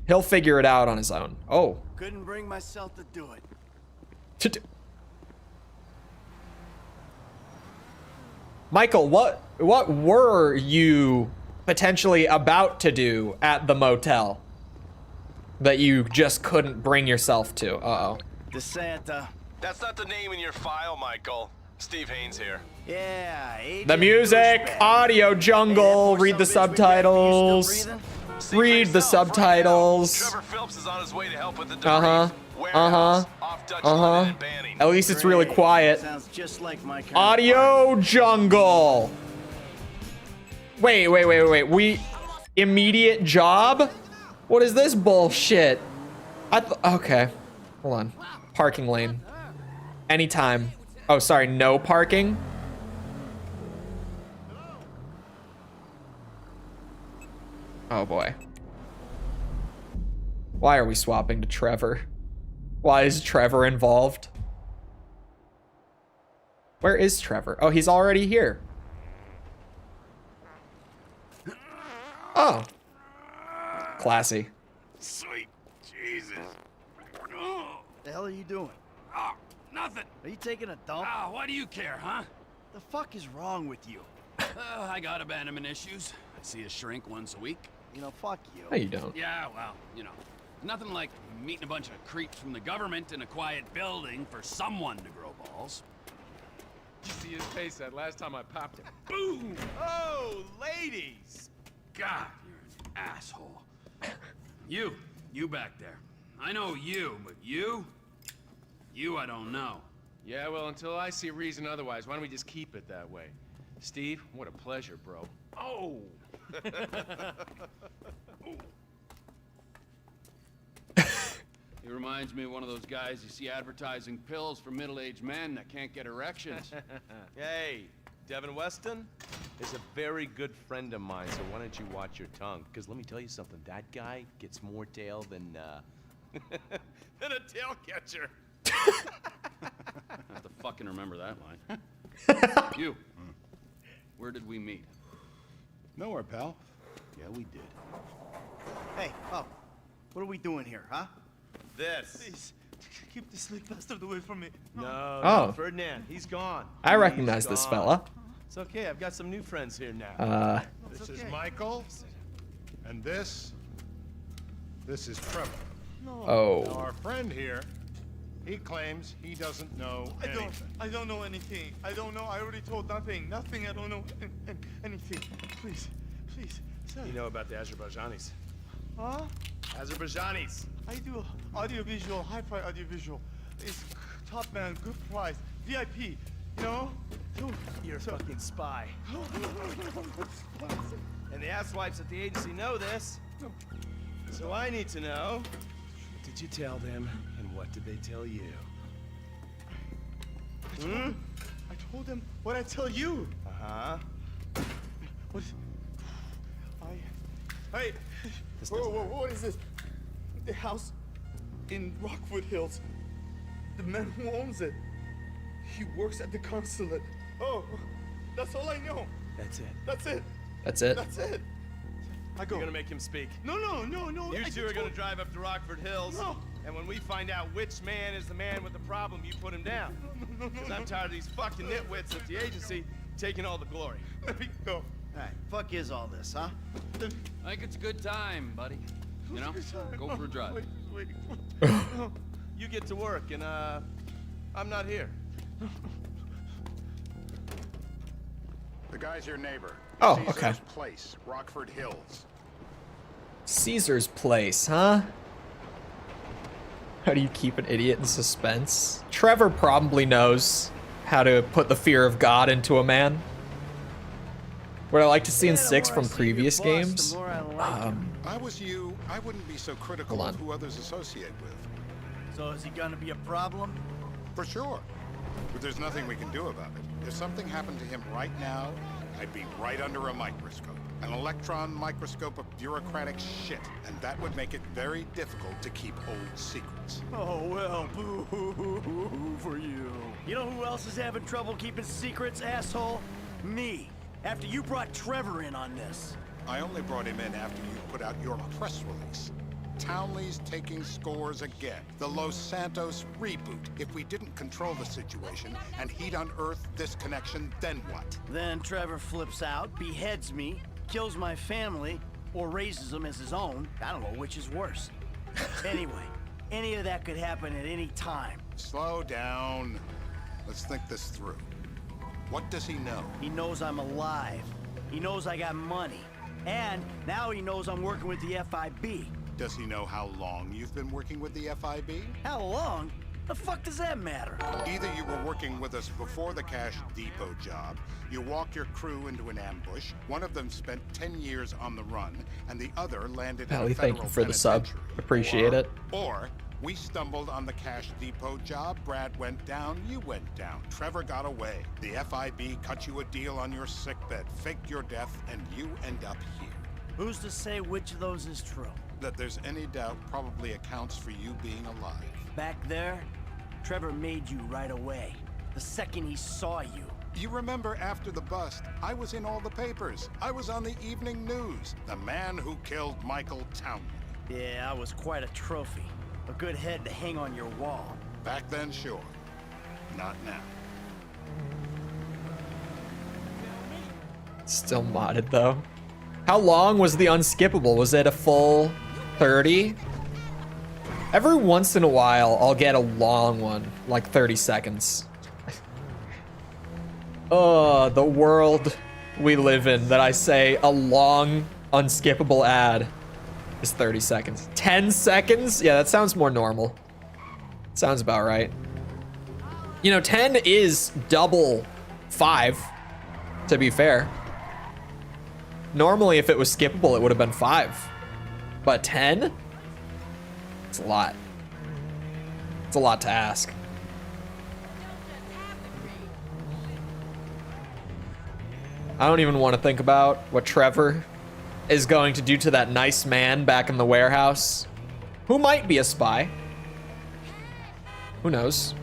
He'll figure it out on his own. Oh. Couldn't bring myself to do it. Michael, what were you potentially about to do at the motel that you just couldn't bring yourself to? Uh-oh. DeSanta. That's not the name in your file, Michael. Steve Haynes here. Yeah, The music, audio jungle, read the subtitles. Read the subtitles. Trevor Phelps is on his way to help with the debris. At least it's really quiet. Sounds just like my kind Audio jungle. Wait. We immediate job? What is this bullshit? Okay. Hold on. Parking lane. Anytime. Oh, sorry, no parking. Oh boy. Why are we swapping to Trevor? Why is Trevor involved? Where is Trevor? Oh, he's already here. Oh. Classy. Sweet Jesus. The hell are you doing? Oh, nothing. Are you taking a dump? Ah, why do you care, huh? The fuck is wrong with you? I got abandonment issues. I see a shrink once a week. You know, fuck you. No, you don't. Yeah, well, you know, nothing like meeting a bunch of creeps from the government in a quiet building for someone to grow balls. You see his face that last time I popped him. Boom! Oh, ladies! God, you're an asshole. You back there. I know you, but you I don't know. Yeah, well, until I see reason otherwise, why don't we just keep it that way? Steve, what a pleasure, bro. Oh! He reminds me of one of those guys you see advertising pills for middle-aged men that can't get erections. Hey, Devin Weston is a very good friend of mine, so why don't you watch your tongue? Because let me tell you something, that guy gets more tail than, than a tail catcher. I have to fucking remember that line. You, where did we meet? Nowhere, pal. Yeah, we did. Hey, oh, what are we doing here, huh? This. Please, keep this slick bastard away from me. No, Oh. no, Ferdinand, he's gone. I recognize He's this gone. fella. It's okay, I've got some new friends here now. This is Michael, and this is Trevor. Now, Oh. our friend here, he claims he doesn't know anything. I don't know anything. I don't know. I already told nothing. Nothing. I don't know anything. Please, sir. You know about the Azerbaijanis. Huh? Azerbaijanis. I do audiovisual, hi-fi audiovisual. It's top man, good price, VIP. You know? You're a fucking spy. And the asswipes at the agency know this. So I need to know, what did you tell them, and what did they tell you? I told them what I tell you. Uh-huh. What is... Hey! Whoa, what is this? The house in Rockwood Hills. The man who owns it. He works at the consulate. Oh, that's all I know. That's it. That's it. That's it. That's it. I go. You're gonna make him speak. No. You I two are just gonna told- drive up to Rockford Hills. No. And when we find out which man is the man with the problem, you put him down. No. Because I'm tired of these fucking nitwits at the agency taking all the glory. Let me go. All right, fuck is all this, huh? I think it's a good time, buddy. You know, go for a drive. Wait. You get to work, and I'm not here. The guy's your neighbor. Oh, Caesar's okay. Place, Rockford Hills. Caesar's place, huh? How do you keep an idiot in suspense? Trevor probably knows how to put the fear of God into a man. What I like to see in Yeah, the 6 more I from see your previous boss, games. the more I like him. I was you, I wouldn't be so critical Hold of on. who others associate with. So is he gonna be a problem? For sure. But there's nothing we can do about it. If something happened to him right now, I'd be right under a microscope. An electron microscope of bureaucratic shit. And that would make it very difficult to keep old secrets. Oh, well, boo for you. You know who else is having trouble keeping secrets, asshole? Me. After you brought Trevor in on this. I only brought him in after you put out your press release. Townley's taking scores again. The Los Santos reboot. If we didn't control the situation and he'd unearthed this connection, then what? Then Trevor flips out, beheads me, kills my family, or raises them as his own. I don't know which is worse. Anyway, any of that could happen at any time. Slow down. Let's think this through. What does he know? He knows I'm alive. He knows I got money. And now he knows I'm working with the FIB. Does he know how long you've been working with the FIB? How long? The fuck does that matter? Either you were working with us before the Cash Depot job, you walked your crew into an ambush, one of them spent 10 years on the run, and the other landed in Ellie, a thank federal you for the sub. penitentiary. Appreciate it. Or we stumbled on the Cash Depot job, Brad went down, you went down. Trevor got away. The FIB cut you a deal on your sickbed, faked your death, and you end up here. Who's to say which of those is true? That there's any doubt probably accounts for you being alive. Back there, Trevor made you right away. The second he saw you. You remember after the bust, I was in all the papers. I was on the evening news. The man who killed Michael Townley. Yeah, I was quite a trophy. A good head to hang on your wall. Back then, sure. Not now. Still modded though. How long was the unskippable? Was it a full 30? Every once in a while, I'll get a long one, like 30 seconds. Oh, the world we live in that I say a long, unskippable ad is 30 seconds. 10 seconds? Yeah, that sounds more normal. Sounds about right. You know, 10 is double 5, to be fair. Normally, if it was skippable, it would have been 5. But 10? It's a lot. It's a lot to ask. I don't even want to think about what Trevor is going to do to that nice man back in the warehouse, who might be a spy. Who knows?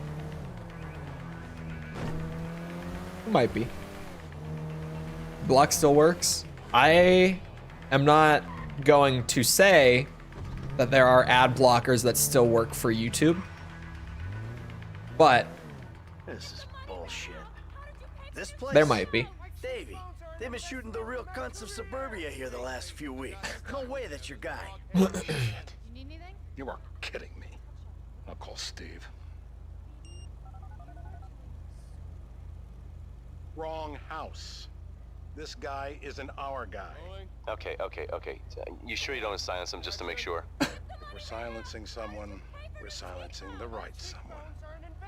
Who might be? Block still works. I am not going to say that there are ad blockers that still work for YouTube, but This is bullshit. This place? there might be. Davey, they've been shooting the real cunts of suburbia here the last few weeks. No way that's your guy. You need anything? You are kidding me. I'll call Steve. Wrong house. This guy isn't our guy. Okay. You sure you don't silence him just to make sure? If we're silencing someone, we're silencing the right someone.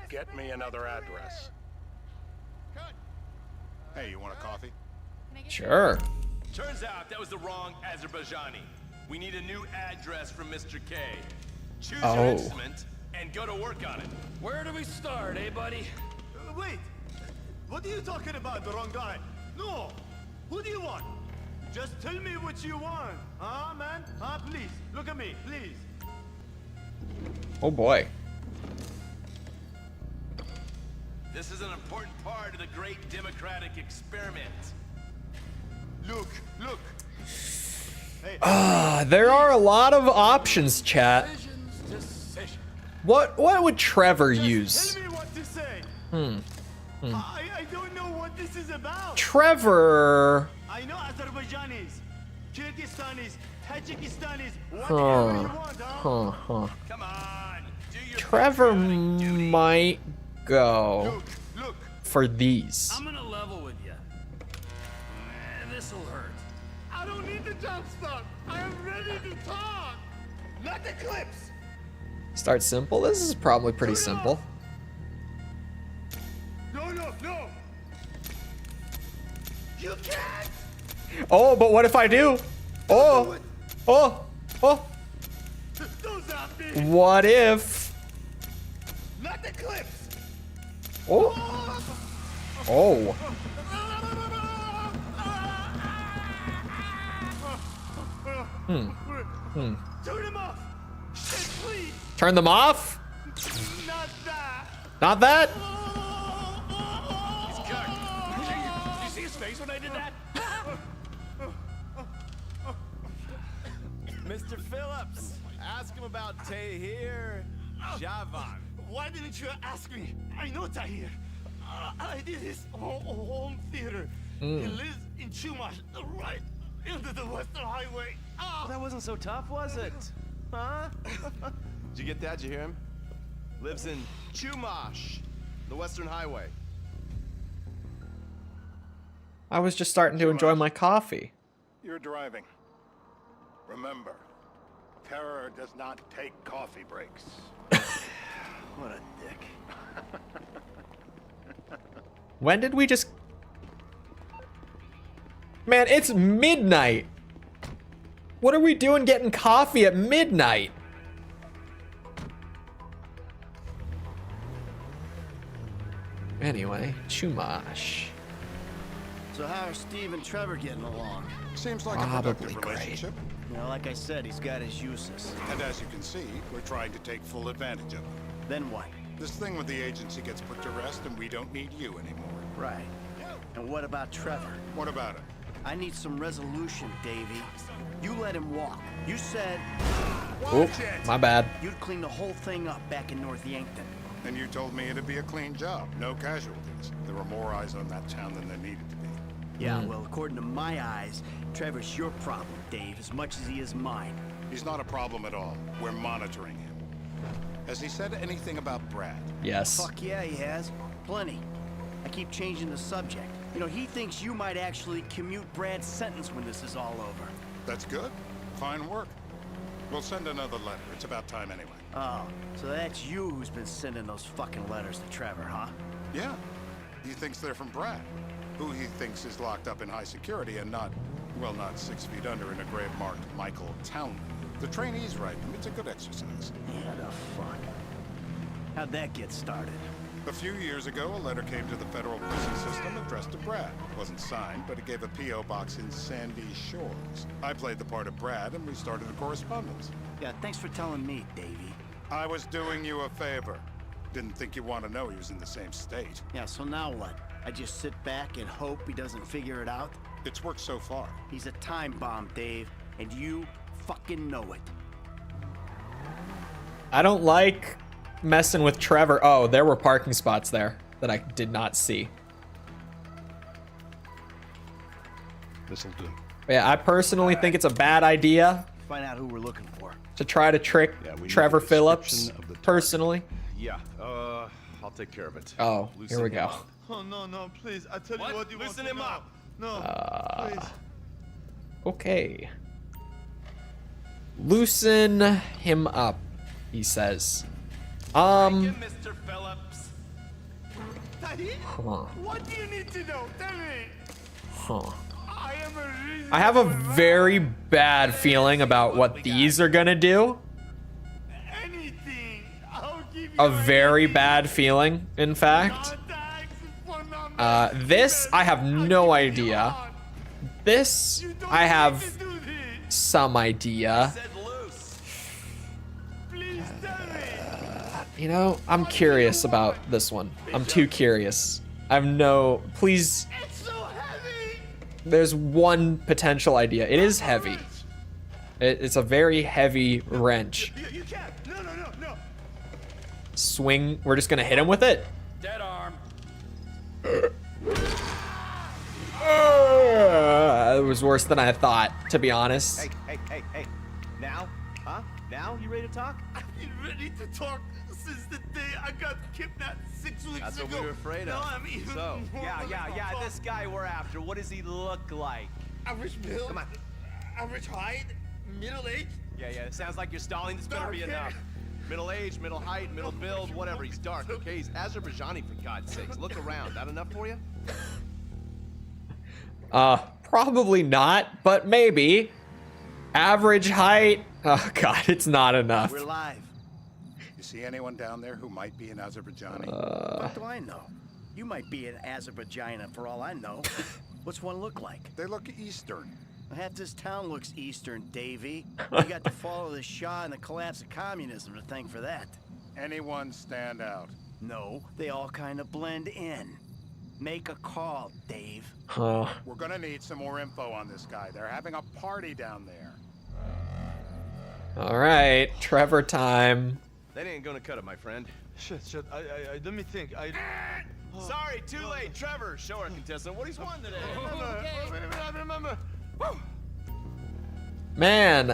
Get me another address. Hey, you want a coffee? Sure. Turns out that was the wrong Azerbaijani. We need a new address from Mr. K. Choose Oh. your instrument and go to work on it. Where do we start, eh, buddy? Wait! What are you talking about, the wrong guy? No! Who do you want? Just tell me what you want. Huh, man? Huh, please. Look at me, please. Oh boy. This is an important part of the great democratic experiment. Look, look. There are a lot of options, chat. Decision. What would Trevor use? Tell me what to say. I don't know what this is about. Trevor. I know Azerbaijanis, Kyrgyzstanis, Tajikistanis, whatever you want, huh? Come on, do your Trevor patriotic duty. might go Look. for these. I'm gonna level with you. This'll hurt. I don't need the jump start. I am ready to talk. Not the clips. Start simple. This is probably pretty simple. No. You can't. Oh, but what if I do? Oh, oh, oh. Those aren't me. What if? Not the clips. Oh. Oh. Turn him off. Shit, please. Turn them off? Not that. Not that? He's cooked. Did you see his face when I did that? Mr. Phillips, ask him about Tahir Javan. Why didn't you ask me? I know Tahir. I did his home theater. He lives in Chumash, right into the Western Highway. Well, that wasn't so tough, was it? Huh? Did you get that? Did you hear him? Lives in Chumash, the Western Highway. I was just starting to enjoy my coffee. You're driving. Remember, terror does not take coffee breaks. What a dick. When did we just... Man, it's midnight. What are we doing getting coffee at midnight? Anyway, Chumash. So how are Steve and Trevor getting along? Seems like a Probably productive great. relationship. You know, like I said, he's got his uses. And as you can see, we're trying to take full advantage of it. Then what? This thing with the agency gets put to rest and we don't need you anymore. Right. And what about Trevor? What about it? I need some resolution, Davey. You let him walk. You said Oh, my bad. you'd clean the whole thing up back in North Yankton. And you told me it'd be a clean job, no casualties. There were more eyes on that town than there needed to be. Yeah, well, according to my eyes, Trevor's your problem, Dave, as much as he is mine. He's not a problem at all. We're monitoring him. Has he said anything about Brad? Yes. Fuck yeah, he has. Plenty. I keep changing the subject. You know, he thinks you might actually commute Brad's sentence when this is all over. That's good. Fine work. We'll send another letter. It's about time anyway. Oh, so that's you who's been sending those fucking letters to Trevor, huh? Yeah. He thinks they're from Brad, who he thinks is locked up in high security and not, well, not 6 feet under in a grave marked Michael Townley. The trainees write them. It's a good exercise. Yeah, the fuck. How'd that get started? A few years ago, a letter came to the federal prison system addressed to Brad. It wasn't signed, but it gave a P.O. box in Sandy Shores. I played the part of Brad, and we started a correspondence. Yeah, thanks for telling me, Davey. I was doing you a favor. Didn't think you want to know he was in the same state. Yeah, so now what? I just sit back and hope he doesn't figure it out? It's worked so far. He's a time bomb, Dave, and you fucking know it. I don't like messing with Trevor. Oh, there were parking spots there that I did not see. This'll do. Yeah, I personally think it's a bad idea Find out who we're looking for. to try to trick Yeah, we need Trevor a description Phillips, of the target. personally. Yeah, I'll take care of it. Oh, Loosen here we him go. up. Oh, no, please. I tell What? you what you Loosen want to him know. up. No, please. Okay. Loosen him up, he says. Thank you, Mr. Phillips. Tahir, Huh. what do you need to know? Tell me. Huh. I am a reason. I have a very bad feeling about what these are gonna do. Anything. I'll give you A very bad feeling, in fact. contacts, phone number. This, I have no idea. This, You don't I need have to do this. some idea. Said loose. Please tell me. You know, I'm curious about this one. I'm too curious. I have no, please, It's so heavy. there's one potential idea. It is heavy. It's a very heavy wrench. You can't. No. Swing, we're just gonna hit him with it. Dead arm. It was worse than I thought, to be honest. Hey. Now? Huh? Now? You ready to talk? I've been ready to talk since the day I got kidnapped 6 weeks That's ago. what we were afraid of. No, I'm even So, more yeah. ready to talk. This guy we're after, what does he look like? Average build. Come on. Average height. Middle age. Yeah, it sounds like you're stalling. This better Dark be hair. enough. Middle age, middle height, middle build, whatever. He's dark, okay? He's Azerbaijani, for God's sakes. Look around. That enough for you? Probably not, but maybe. Average height. Oh god, it's not enough. We're live. You see anyone down there who might be an Azerbaijani? What do I know? You might be an Azerbaijana for all I know. What's one look like? They look Eastern. Half this town looks Eastern, Davy. We got to follow the Shah and the collapse of communism to thank for that. Anyone stand out? No, they all kind of blend in. Make a call, Dave. Huh. We're gonna need some more info on this guy. They're having a party down there. All right, Trevor time. That ain't gonna cut it, my friend. Shit. Let me think. Sorry, too late. Trevor, show our contestant what he's won today. Remember. Man,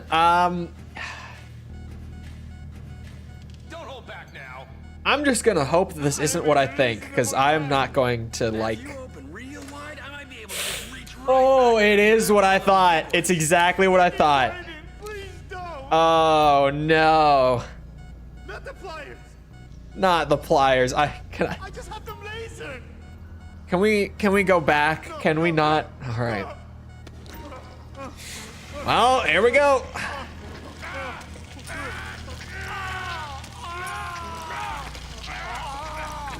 Don't hold back now. I'm just gonna hope that this isn't what I think, because I'm not going to like. If you open real wide, I might be able to just reach right. Oh, it is what I thought. It's exactly what I thought. Please don't. Oh no, Not the pliers. not the pliers. I just have them lasered. Can we go back? Can we not? All right. Well, here we go.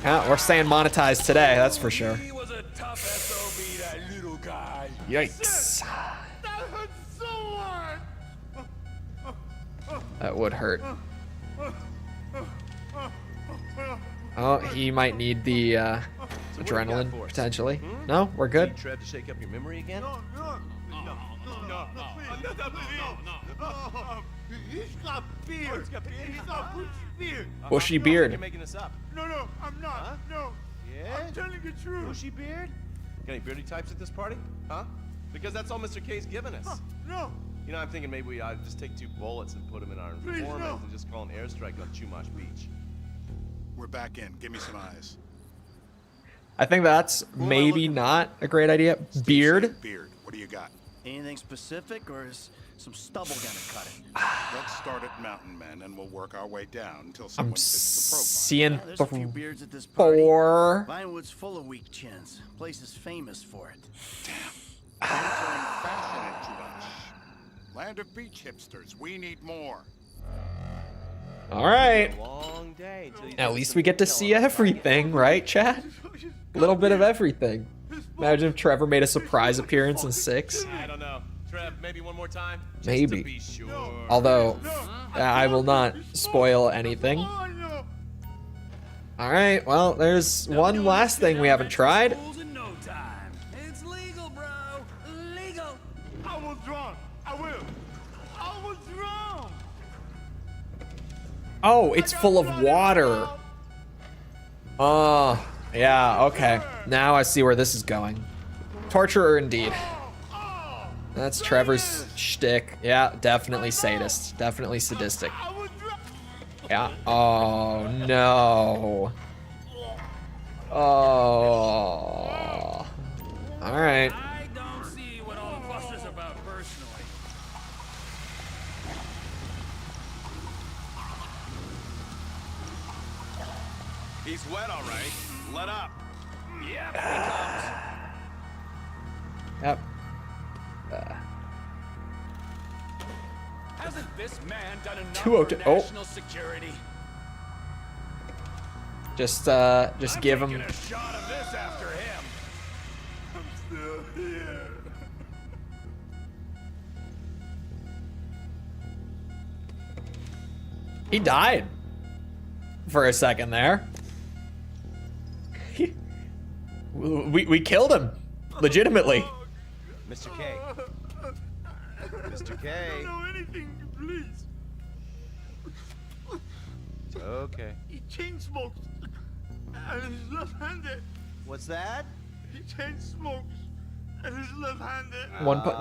Yeah, we're staying monetized today, that's for sure. He was a tough SOB, that little guy. Yikes. That hurts so hard. That would hurt. Oh, he might need the adrenaline, potentially. No, we're good. Need Trev to shake up your memory again? No. He's got beard. He's got bushy beard. Bushy You're beard. making this up. No, I'm not. Huh? No. Yeah? I'm telling the truth. Bushy beard? Got any beardy types at this party? Huh? Because that's all Mr. K's given us. No. You know, I'm thinking maybe we ought to just take 2 bullets and put them in our Please, informants no. and just call an airstrike on Chumash Beach. We're back in. Give me some eyes. I think that's maybe not a great idea. Beard. Beard. What do you got? Anything specific, or is some stubble gonna cut it? Let's start at Mountain Men, and we'll work our way down until someone I'm fits the profile. seeing Yeah, there's a few beards at this party. 4. Vinewood's full of weak chins. Place is famous for it. Fashion it too much. Land of beach hipsters. We need more. All right. Long day until you At least we get to see everything, right, chat? A little bit of everything. Imagine if Trevor made a surprise appearance in 6. I don't know. Trev, maybe one more time? Just Maybe. to be sure. Although, I will not spoil anything. All right, well, there's one last thing we haven't tried. Schools in no time. It's legal, bro. Legal. I was drunk. I will. I was drunk. Oh, it's full of water. Oh, yeah, okay. Now I see where this is going. Torturer indeed. That's Trevor's shtick. Yeah, definitely sadist. Definitely sadistic. Yeah. Oh, no. Oh. All right. I don't see what all the fuss is about personally. He's wet, all right. Let up. Yep, he comes. Yep. Hasn't this man done enough 202 for national security? Just I'm give taking him. a shot of this after him. I'm still here. He died for a second there. We killed him, legitimately. Mr. K. Mr. K. I don't know anything, please. It's okay. He chain smokes. And he's left-handed. What's that? He chain smokes. And he's left-handed.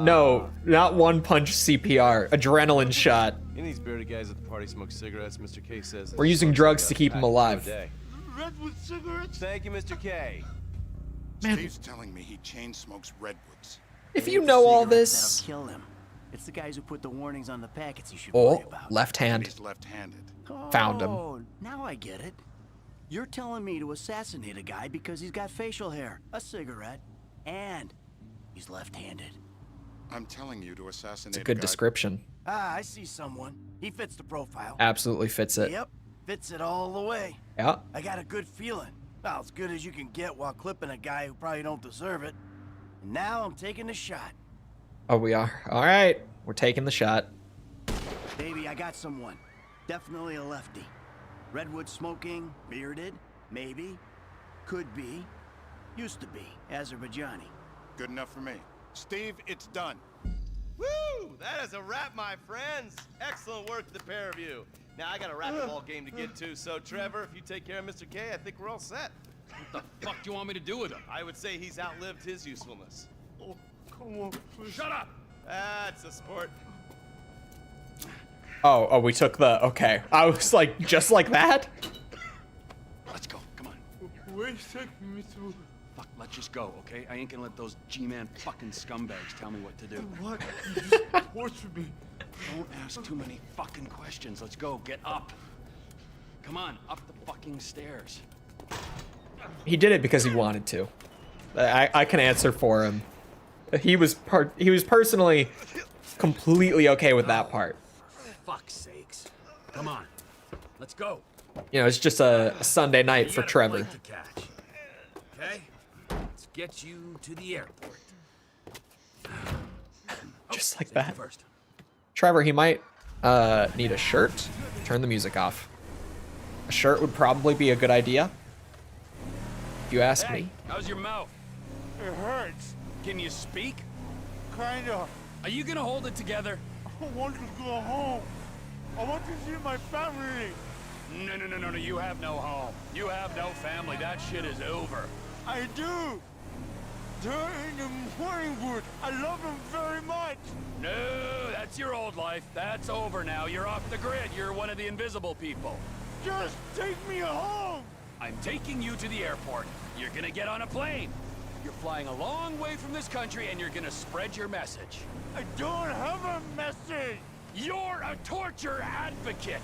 No, not one punch CPR. Adrenaline shot. Any of these bearded guys at the party smoke cigarettes, Mr. K says. We're using drugs to keep him alive. Redwood cigarettes? Thank you, Mr. K. Man. Steve's telling me he chain smokes redwoods. If you know all Cigarettes this. that'll kill him. It's the guys who put the warnings on the packets you should Oh, worry about. left hand. He's left-handed. Found him. Oh, now I get it. You're telling me to assassinate a guy because he's got facial hair, a cigarette, and he's left-handed. I'm telling you to assassinate It's a good guy. description. Ah, I see someone. He fits the profile. Absolutely fits it. Yep, fits it all the way. Yeah. I got a good feeling. Well, as good as you can get while clipping a guy who probably don't deserve it. And now I'm taking the shot. Oh, we are. All right. We're taking the shot. Baby, I got someone. Definitely a lefty. Redwood smoking, bearded, maybe, could be, used to be, Azerbaijani. Good enough for me. Steve, it's done. Woo! That is a wrap, my friends. Excellent work, the pair of you. Now I got a racquetball game to get to, so Trevor, if you take care of Mr. K, I think we're all set. What the fuck do you want me to do with him? I would say he's outlived his usefulness. Oh, come on, please. Shut up! That's a sport. Oh, we took the, okay. I was like, just like that? Let's go, come on. Where you taking me to? Fuck, let's just go, okay? I ain't gonna let those G-Man fucking scumbags tell me what to do. What? You just tortured me. Don't ask too many fucking questions. Let's go, get up. Come on, up the fucking stairs. He did it because he wanted to. I can answer for him. He was personally completely okay with that part. Fuck's sakes. Come on, let's go. You know, it's just a Sunday night for Trevor. To catch. Okay? Let's get you to the airport. Just like Safety that. First. Trevor, he might need a shirt. Turn the music off. A shirt would probably be a good idea, if you ask Hey, me. how's your mouth? It hurts. Can you speak? Kinda. Are you gonna hold it together? I want to go home. I want to see my family. No, you have no home. You have no family. That shit is over. I do. They're in the morning wood. I love them very much. No, that's your old life. That's over now. You're off the grid. You're one of the invisible people. Just take me home. I'm taking you to the airport. You're gonna get on a plane. You're flying a long way from this country and you're gonna spread your message. I don't have a message. You're a torture advocate.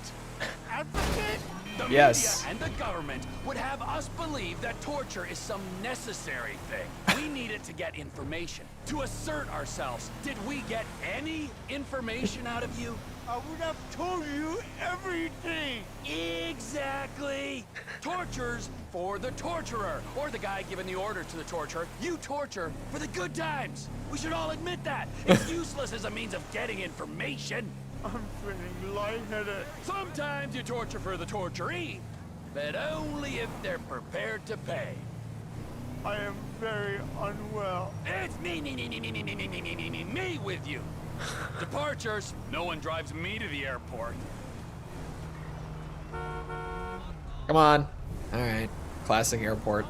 Advocate? The Yes. media and the government would have us believe that torture is some necessary thing. We need it to get information, to assert ourselves. Did we get any information out of you? I would have told you everything. Exactly. Torture's for the torturer, or the guy giving the order to the torturer. You torture for the good times. We should all admit that. It's useless as a means of getting information. I'm feeling lightheaded. Sometimes you torture for the torturee, but only if they're prepared to pay. I am very unwell. It's me with you. Departures. No one drives me to the airport. Come on. All right. Classic airport.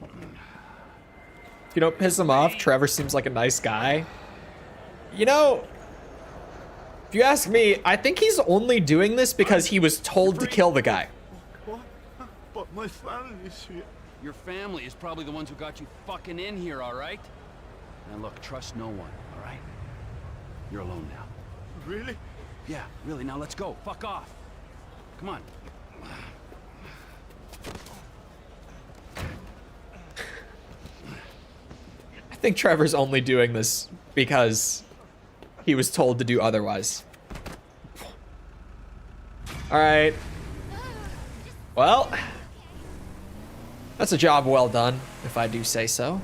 If you don't piss him off, Trevor seems like a nice guy. You know, if you ask me, I think he's only doing this because he was told to kill the guy. What? But my family's here. Your family is probably the ones who got you fucking in here, all right? Now look, trust no one, all right? You're alone now. Really? Yeah, really, now let's go. Fuck off. Come on. I think Trevor's only doing this because he was told to do otherwise. All right. Well, that's a job well done, if I do say so.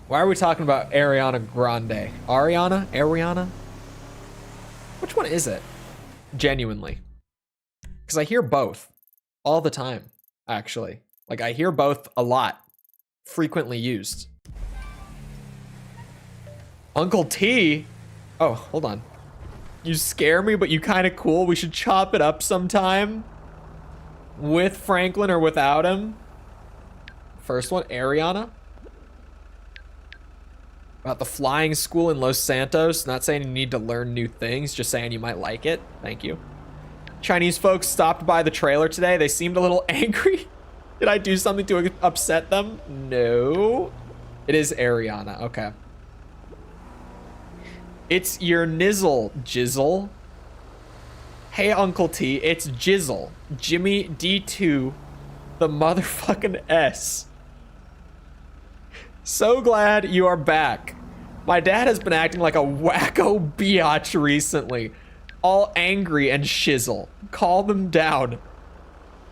Why are we talking about Ariana Grande? Ariana? Which one is it? Genuinely. Because I hear both all the time, actually. Like, I hear both a lot. Frequently used. Uncle T? Oh, hold on. You scare me, but you kind of cool. We should chop it up sometime. With Franklin or without him. First one, Ariana. About the flying school in Los Santos. Not saying you need to learn new things, just saying you might like it. Thank you. Chinese folks stopped by the trailer today. They seemed a little angry. Did I do something to upset them? No. It is Ariana. Okay. It's your nizzle, Jizzle. Hey, Uncle T, it's Jizzle. Jimmy D2, the motherfucking S. So glad you are back. My dad has been acting like a wacko biatch recently. All angry and shizzle. Calm them down.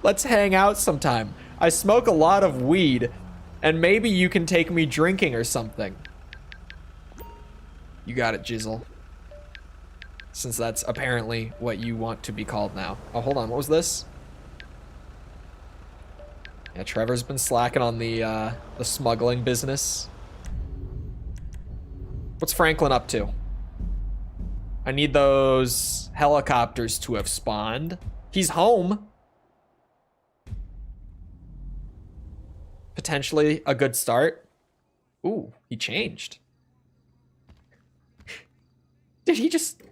Let's hang out sometime. I smoke a lot of weed, and maybe you can take me drinking or something. You got it, Jizzle. Since that's apparently what you want to be called now. Oh, hold on, what was this? Yeah, Trevor's been slacking on the smuggling business. What's Franklin up to? I need those helicopters to have spawned. He's home. Potentially a good start. Ooh, he changed. Did he just...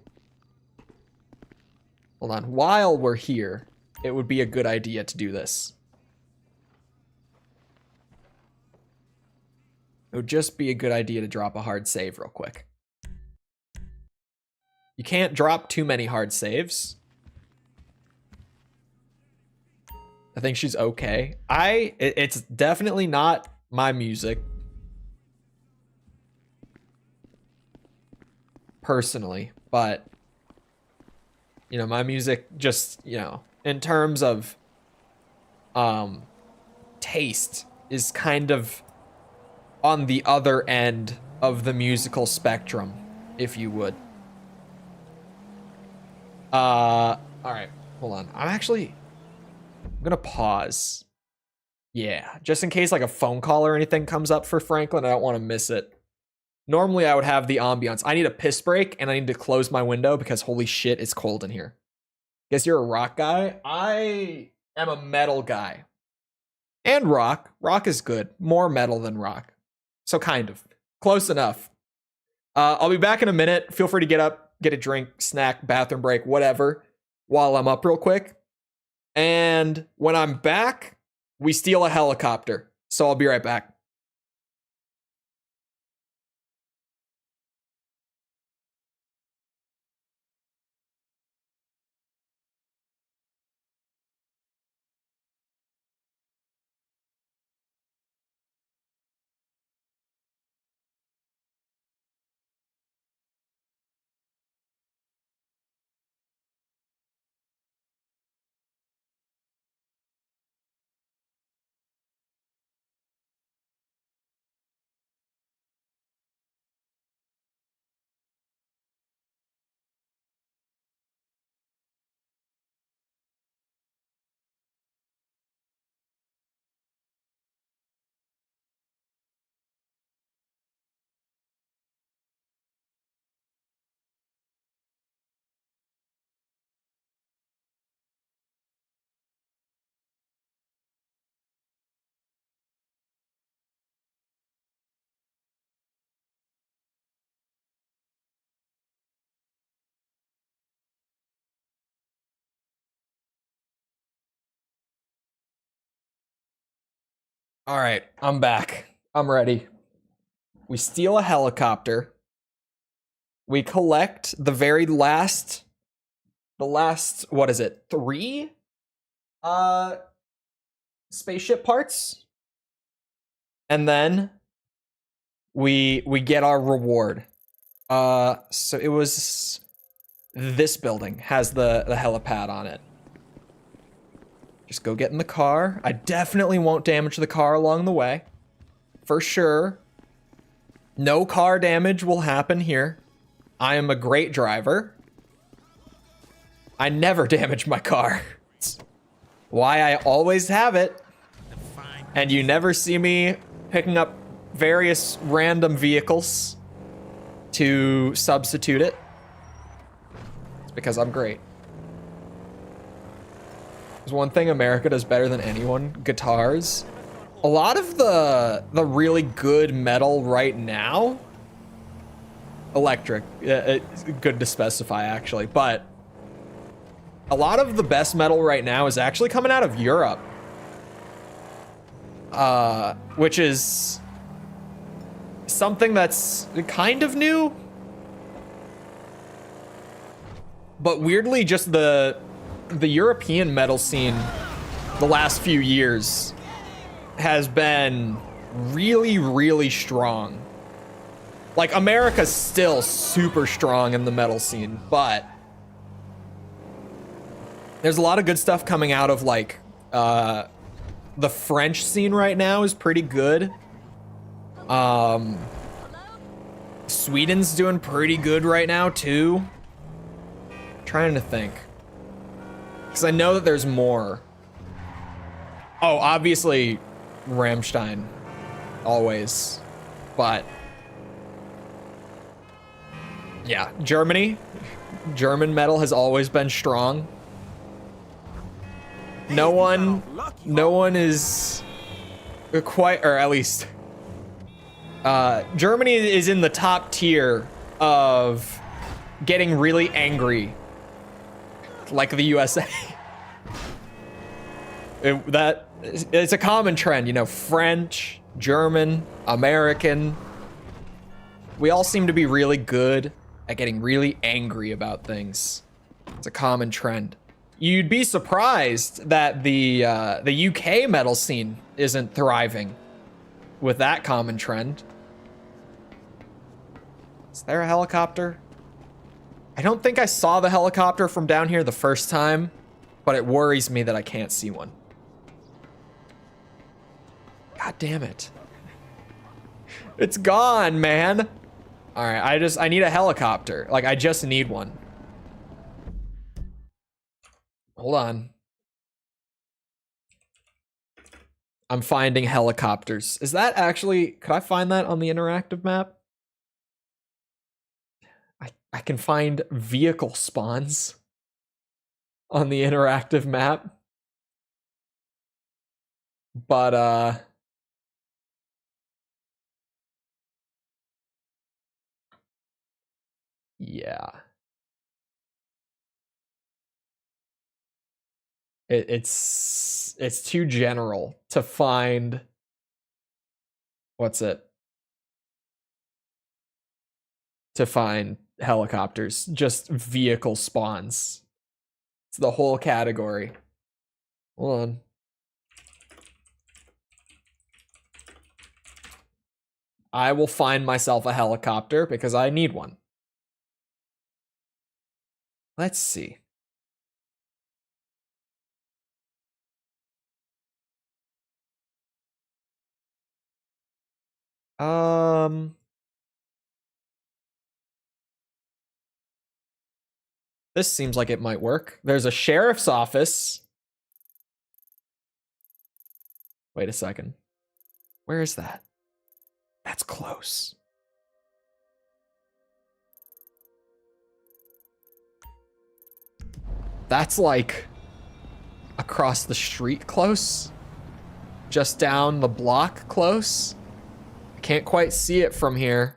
Hold on. While we're here, it would be a good idea to do this. It would just be a good idea to drop a hard save real quick. You can't drop too many hard saves. I think she's okay. It's definitely not my music. Personally, but you know, my music just, you know, in terms of taste is kind of on the other end of the musical spectrum, if you would. All right, hold on. I'm gonna pause. Yeah, just in case like a phone call or anything comes up for Franklin, I don't want to miss it. Normally I would have the ambiance. I need a piss break and I need to close my window because holy shit, it's cold in here. Guess you're a rock guy? I am a metal guy. And rock. Rock is good. More metal than rock. So kind of. Close enough. I'll be back in a minute. Feel free to get up, get a drink, snack, bathroom break, whatever, while I'm up real quick. And when I'm back, we steal a helicopter. So I'll be right back. All right, I'm back. I'm ready. We steal a helicopter. We collect the very last, what is it? 3 spaceship parts. And then we get our reward. So it was this building has the helipad on it. Just go get in the car. I definitely won't damage the car along the way. For sure. No car damage will happen here. I am a great driver. I never damage my car. It's why I always have it. And you never see me picking up various random vehicles to substitute it. It's because I'm great. There's one thing America does better than anyone, guitars. A lot of the really good metal right now, electric, it's good to specify actually, but a lot of the best metal right now is actually coming out of Europe. Which is something that's kind of new. But weirdly, just the European metal scene the last few years has been really, really strong. Like, America's still super strong in the metal scene, but there's a lot of good stuff coming out of, like, the French scene right now is pretty good. Sweden's doing pretty good right now, too. Trying to think. Because I know that there's more. Oh, obviously, Rammstein. Always. But yeah, Germany. German metal has always been strong. No one is quite, or at least, Germany is in the top tier of getting really angry, like the USA. It's a common trend, you know, French, German, American. We all seem to be really good at getting really angry about things. It's a common trend. You'd be surprised that the UK metal scene isn't thriving with that common trend. Is there a helicopter? I don't think I saw the helicopter from down here the first time, but it worries me that I can't see one. God damn it. It's gone, man. All right, I need a helicopter. Like, I just need one. Hold on. I'm finding helicopters. Is that actually, could I find that on the interactive map? I can find vehicle spawns on the interactive map. But, yeah. It's too general to find, what's it? To find helicopters, just vehicle spawns. It's the whole category. Hold on. I will find myself a helicopter because I need one. Let's see. This seems like it might work. There's a sheriff's office. Wait a second. Where is that? That's close. That's like across the street close. Just down the block close. I can't quite see it from here.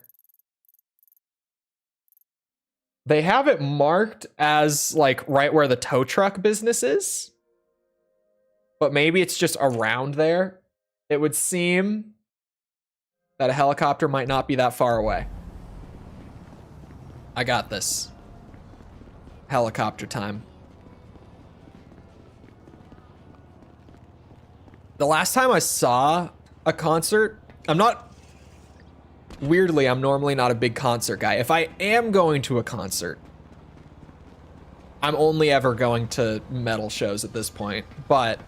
They have it marked as like right where the tow truck business is. But maybe it's just around there. It would seem that a helicopter might not be that far away. I got this. Helicopter time. The last time I saw a concert, weirdly, I'm normally not a big concert guy. If I am going to a concert, I'm only ever going to metal shows at this point. But,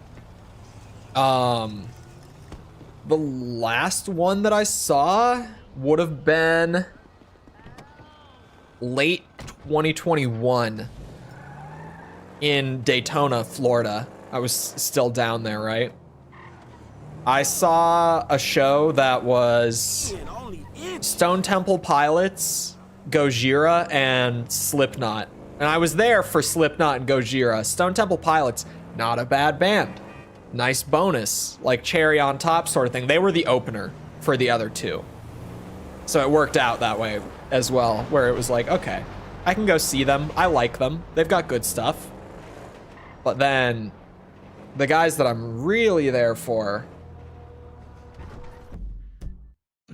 the last one that I saw would have been late 2021 in Daytona, Florida. I was still down there, right? I saw a show that was Stone Temple Pilots, Gojira, and Slipknot. And I was there for Slipknot and Gojira. Stone Temple Pilots, not a bad band. Nice bonus, like cherry on top sort of thing. They were the opener for the other two. So it worked out that way as well, where it was like, okay, I can go see them. I like them. They've got good stuff. But then the guys that I'm really there for,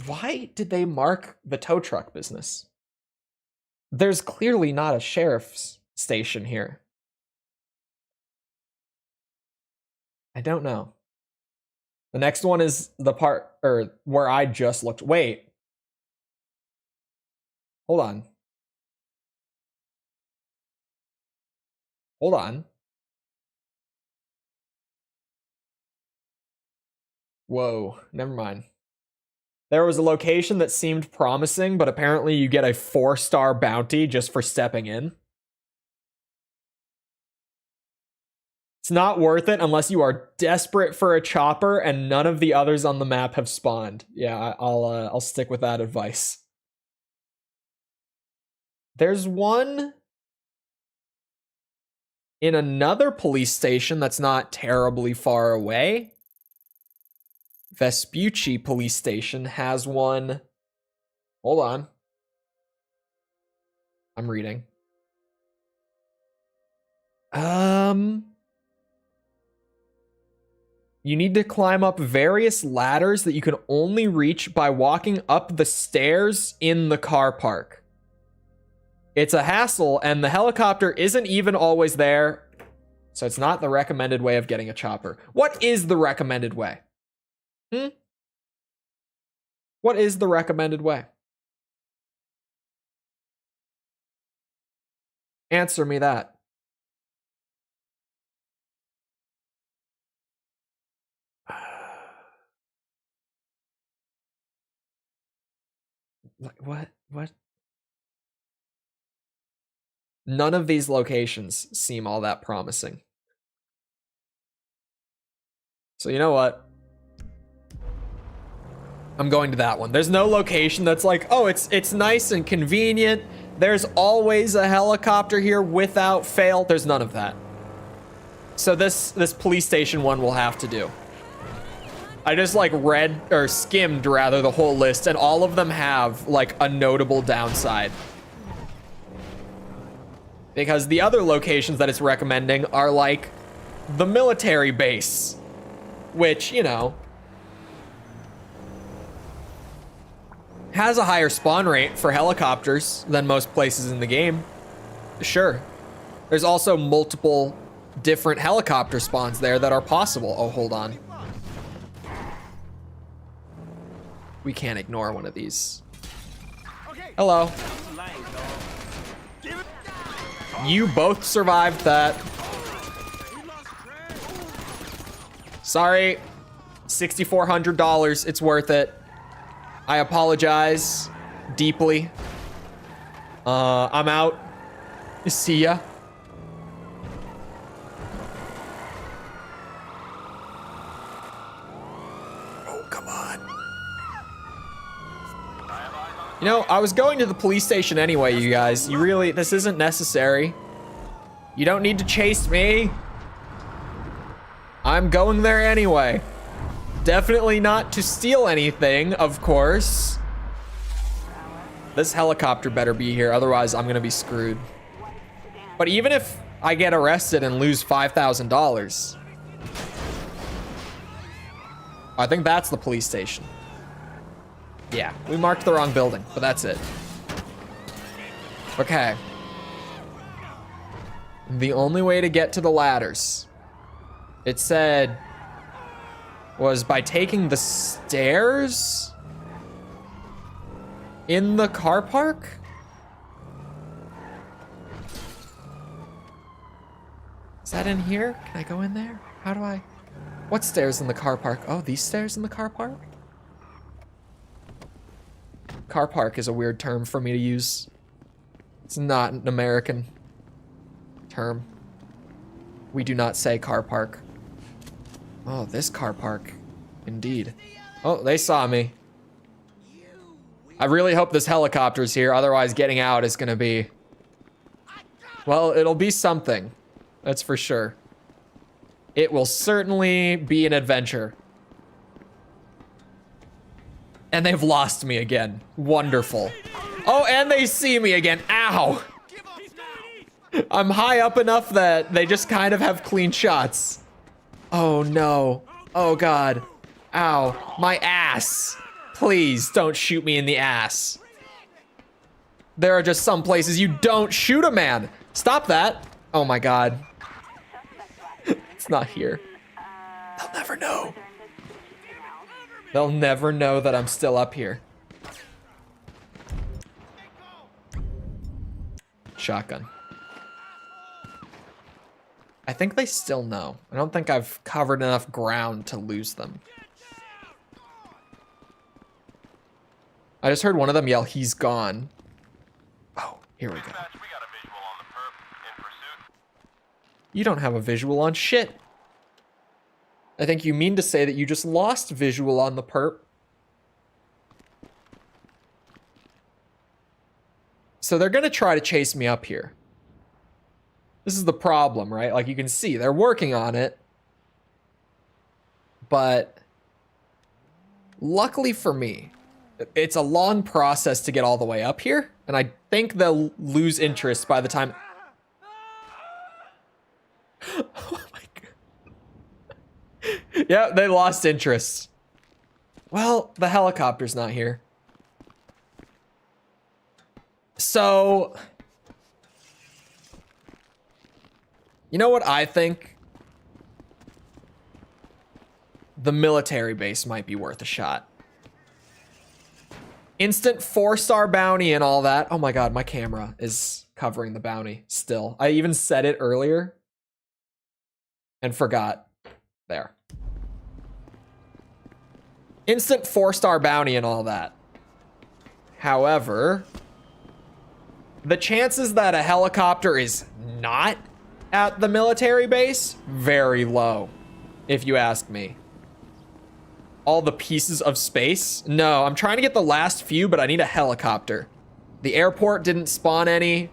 why did they mark the tow truck business? There's clearly not a sheriff's station here? I don't know. The next one is the part or where I just looked. Wait. Hold on. Hold on. Whoa, never mind. There was a location that seemed promising, but apparently you get a 4-star bounty just for stepping in. It's not worth it unless you are desperate for a chopper and none of the others on the map have spawned. Yeah, I'll stick with that advice. There's one in another police station that's not terribly far away. Vespucci police station has one. Hold on. I'm reading. You need to climb up various ladders that you can only reach by walking up the stairs in the car park. It's a hassle, and the helicopter isn't even always there, so it's not the recommended way of getting a chopper. What is the recommended way? What is the recommended way? Answer me that. What? None of these locations seem all that promising. So you know what? I'm going to that one. There's no location that's like, oh, it's nice and convenient. There's always a helicopter here without fail. There's none of that. So this police station one will have to do. I just like read or skimmed rather the whole list, and all of them have like a notable downside. Because the other locations that it's recommending are like the military base, which, you know, has a higher spawn rate for helicopters than most places in the game. Sure. There's also multiple different helicopter spawns there that are possible. Oh, hold on. We can't ignore one of these. Hello. You both survived that. Sorry. $6,400. It's worth it. I apologize deeply. I'm out. See ya. Oh, come on. You know, I was going to the police station anyway, you guys. You really, this isn't necessary. You don't need to chase me. I'm going there anyway. Definitely not to steal anything, of course. This helicopter better be here, otherwise I'm gonna be screwed. But even if I get arrested and lose $5,000, I think that's the police station. Yeah, we marked the wrong building, but that's it. Okay. The only way to get to the ladders, it said, was by taking the stairs in the car park? Is that in here? Can I go in there? How do I? What stairs in the car park? Oh, these stairs in the car park? Car park is a weird term for me to use. It's not an American term. We do not say car park. Oh, this car park. Indeed. Oh, they saw me. I really hope this helicopter's here, otherwise getting out is gonna be... well, it'll be something. That's for sure. It will certainly be an adventure. And they've lost me again. Wonderful. Oh, and they see me again. Ow! I'm high up enough that they just kind of have clean shots. Oh no. Oh god. Ow. My ass. Please don't shoot me in the ass. There are just some places you don't shoot a man. Stop that. Oh my God. It's not here. They'll never know. They'll never know that I'm still up here. Shotgun. I think they still know. I don't think I've covered enough ground to lose them. I just heard one of them yell, "He's gone." Oh, here we go. Dispatch, we got a visual on the perp in pursuit. You don't have a visual on shit. I think you mean to say that you just lost visual on the perp. So they're gonna try to chase me up here. This is the problem, right? Like you can see, they're working on it. But luckily for me, it's a long process to get all the way up here. And I think they'll lose interest by the time... Oh my God. Yeah, they lost interest. Well, the helicopter's not here. So... You know what I think? The military base might be worth a shot. Instant 4-star bounty and all that. Oh my God, my camera is covering the bounty still. I even said it earlier and forgot. There. Instant 4-star bounty and all that. However, the chances that a helicopter is not at the military base, very low, if you ask me. All the pieces of space? No, I'm trying to get the last few, but I need a helicopter. The airport didn't spawn any.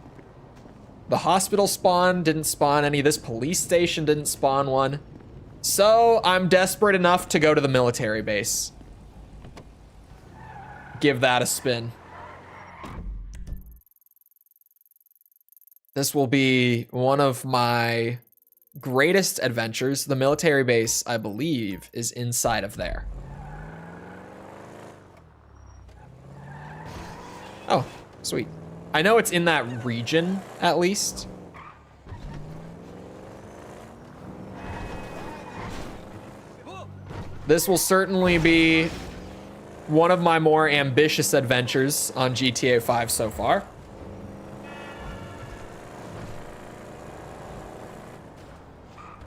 The hospital spawn didn't spawn any. This police station didn't spawn one. So I'm desperate enough to go to the military base. Give that a spin. This will be one of my greatest adventures. The military base, I believe, is inside of there. Oh, sweet. I know it's in that region, at least. This will certainly be one of my more ambitious adventures on GTA 5 so far.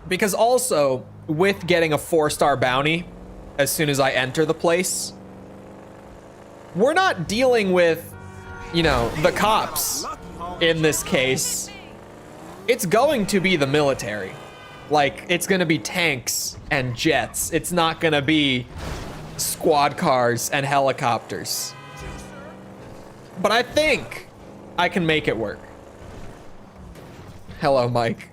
Because also, with getting a 4-star bounty as soon as I enter the place, we're not dealing with, you know, the cops in this case. It's going to be the military. Like, it's gonna be tanks and jets. It's not gonna be squad cars and helicopters. But I think I can make it work. Hello, Mike.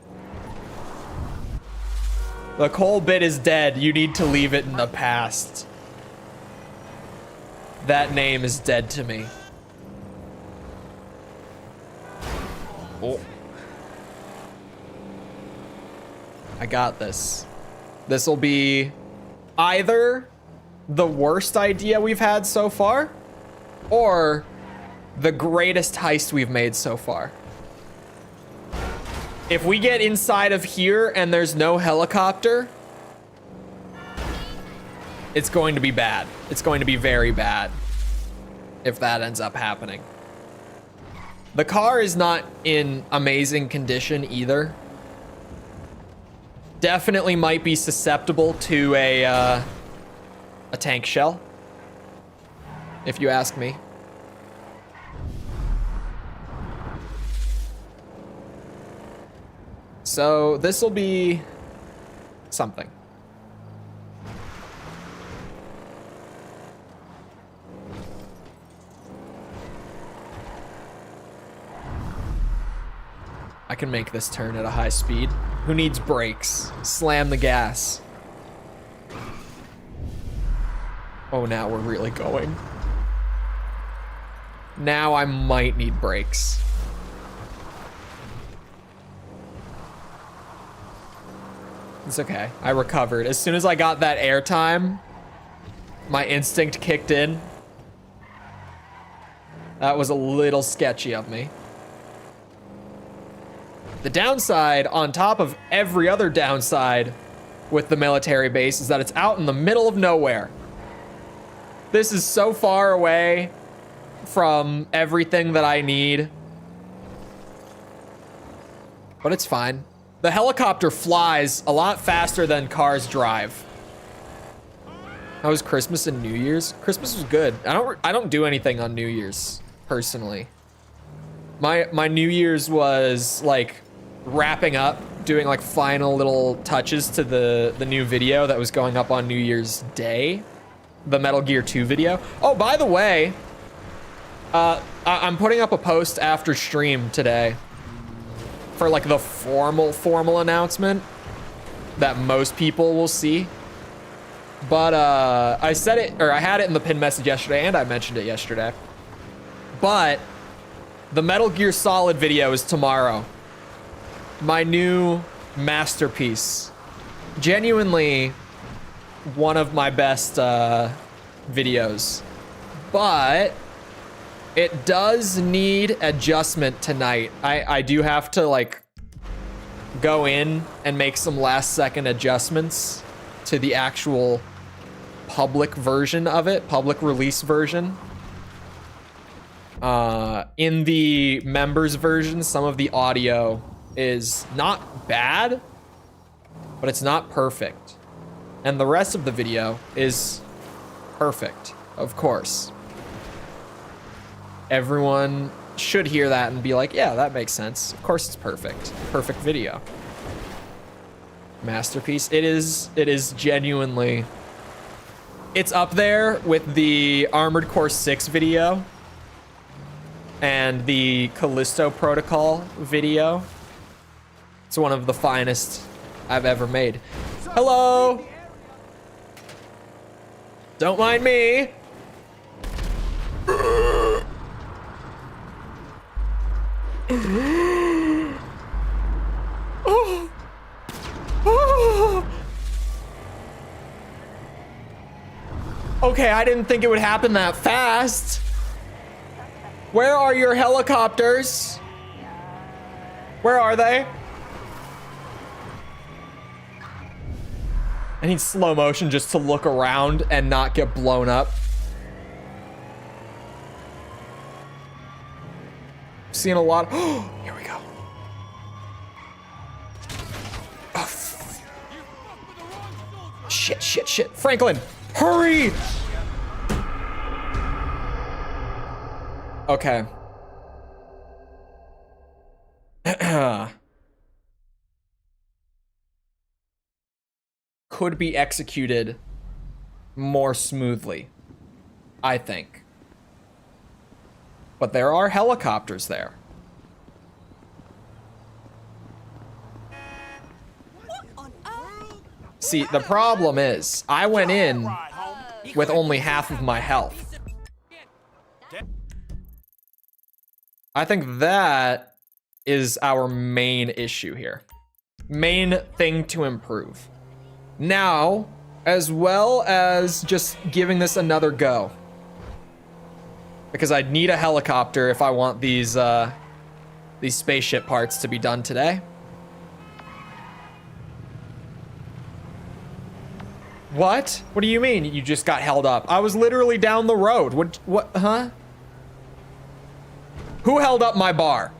The coal bit is dead. You need to leave it in the past. That name is dead to me. Oh. I got this. This'll be either the worst idea we've had so far or the greatest heist we've made so far. If we get inside of here and there's no helicopter, it's going to be bad. It's going to be very bad if that ends up happening. The car is not in amazing condition either. Definitely might be susceptible to a tank shell, if you ask me. So this will be something. I can make this turn at a high speed. Who needs brakes? Slam the gas. Oh, now we're really going. Now I might need brakes. It's okay. I recovered. As soon as I got that airtime, my instinct kicked in. That was a little sketchy of me. The downside, on top of every other downside with the military base, is that it's out in the middle of nowhere. This is so far away from everything that I need. But it's fine. The helicopter flies a lot faster than cars drive. How was Christmas and New Year's? Christmas was good. I don't do anything on New Year's, personally. My New Year's was like wrapping up, doing like final little touches to the new video that was going up on New Year's Day. The Metal Gear 2 video. Oh, by the way, I'm putting up a post after stream today for like the formal announcement that most people will see. But I said it, or I had it in the pinned message yesterday, and I mentioned it yesterday. But the Metal Gear Solid video is tomorrow. My new masterpiece. Genuinely one of my best videos. But it does need adjustment tonight. I do have to like go in and make some last second adjustments to the actual public version of it, public release version. In the members version, some of the audio is not bad, but it's not perfect. And the rest of the video is perfect, of course. Everyone should hear that and be like, yeah, that makes sense. Of course it's perfect. Perfect video. Masterpiece. It is genuinely, it's up there with the Armored Core 6 video and the Callisto Protocol video. It's one of the finest I've ever made. Hello. Don't mind me. Oh. Oh. Okay, I didn't think it would happen that fast. Where are your helicopters? Where are they? I need slow motion just to look around and not get blown up. Seeing a lot. Oh, here we go. Oh, shit, shit, shit. Franklin, hurry! Okay. Could be executed more smoothly, I think. But there are helicopters there. See, the problem is, I went in with only half of my health. I think that is our main issue here. Main thing to improve. Now, as well as just giving this another go. Because I'd need a helicopter if I want these spaceship parts to be done today. What? What do you mean you just got held up? I was literally down the road. What, huh? Who held up my bar?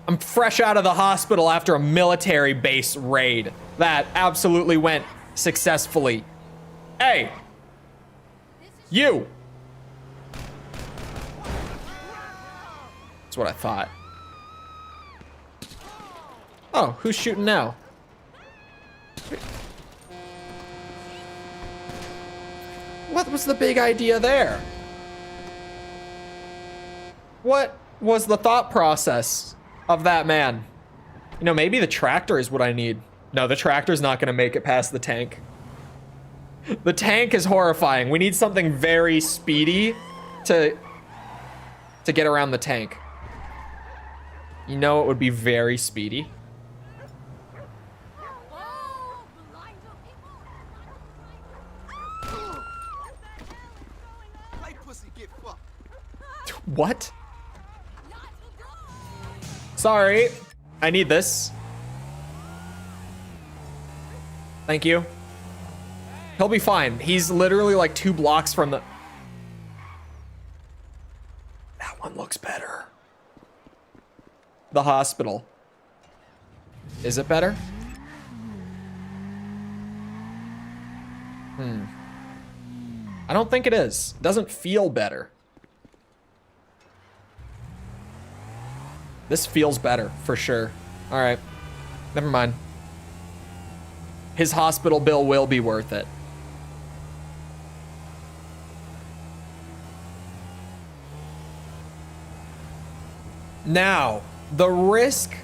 I'm fresh out of the hospital after a military base raid that absolutely went successfully. Hey! You! That's what I thought. Oh, who's shooting now? What was the big idea there? What was the thought process of that man? You know, maybe the tractor is what I need. No, the tractor's not gonna make it past the tank. The tank is horrifying. We need something very speedy to get around the tank. You know it would be very speedy? What? Sorry. I need this. Thank you. He'll be fine. He's literally like 2 blocks from the... That one looks better. The hospital. Is it better? I don't think it is. It doesn't feel better. This feels better, for sure. All right. Never mind. His hospital bill will be worth it. Now, the risk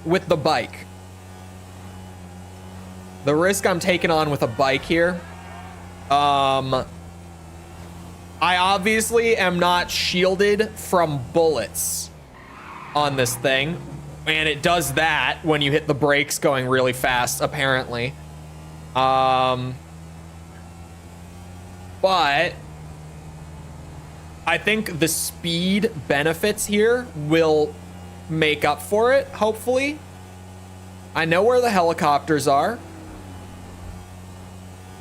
with the bike. The risk I'm taking on with a bike here. I obviously am not shielded from bullets on this thing. And it does that when you hit the brakes going really fast, apparently. But I think the speed benefits here will make up for it, hopefully. I know where the helicopters are.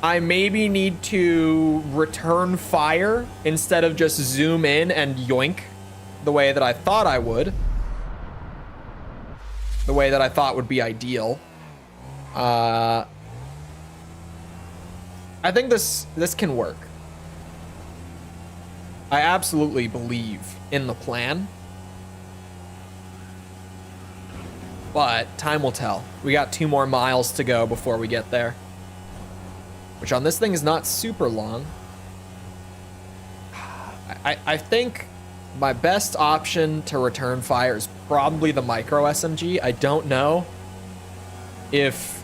I maybe need to return fire instead of just zoom in and yoink the way that I thought I would. The way that I thought would be ideal. I think this can work. I absolutely believe in the plan. But time will tell. We got 2 more miles to go before we get there. Which on this thing is not super long. I think my best option to return fire is probably the micro SMG. I don't know if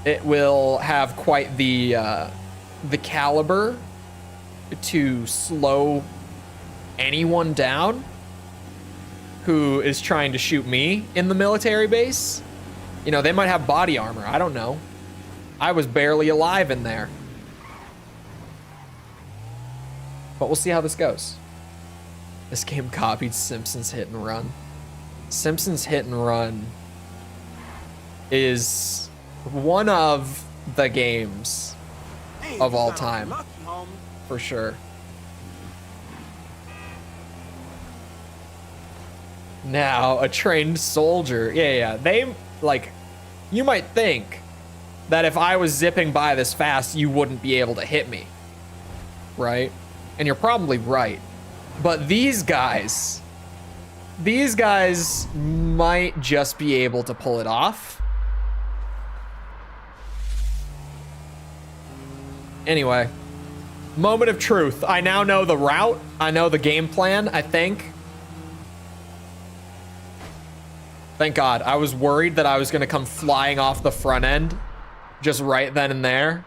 it will have quite the caliber to slow anyone down who is trying to shoot me in the military base. You know, they might have body armor. I don't know. I was barely alive in there. But we'll see how this goes. This game copied Simpsons Hit and Run. Simpsons Hit and Run is one of the games of all time. For sure. Now, a trained soldier. Yeah. They, like, you might think that if I was zipping by this fast, you wouldn't be able to hit me. Right? And you're probably right. But these guys might just be able to pull it off. Anyway, moment of truth. I now know the route. I know the game plan, I think. Thank God. I was worried that I was going to come flying off the front end just right then and there.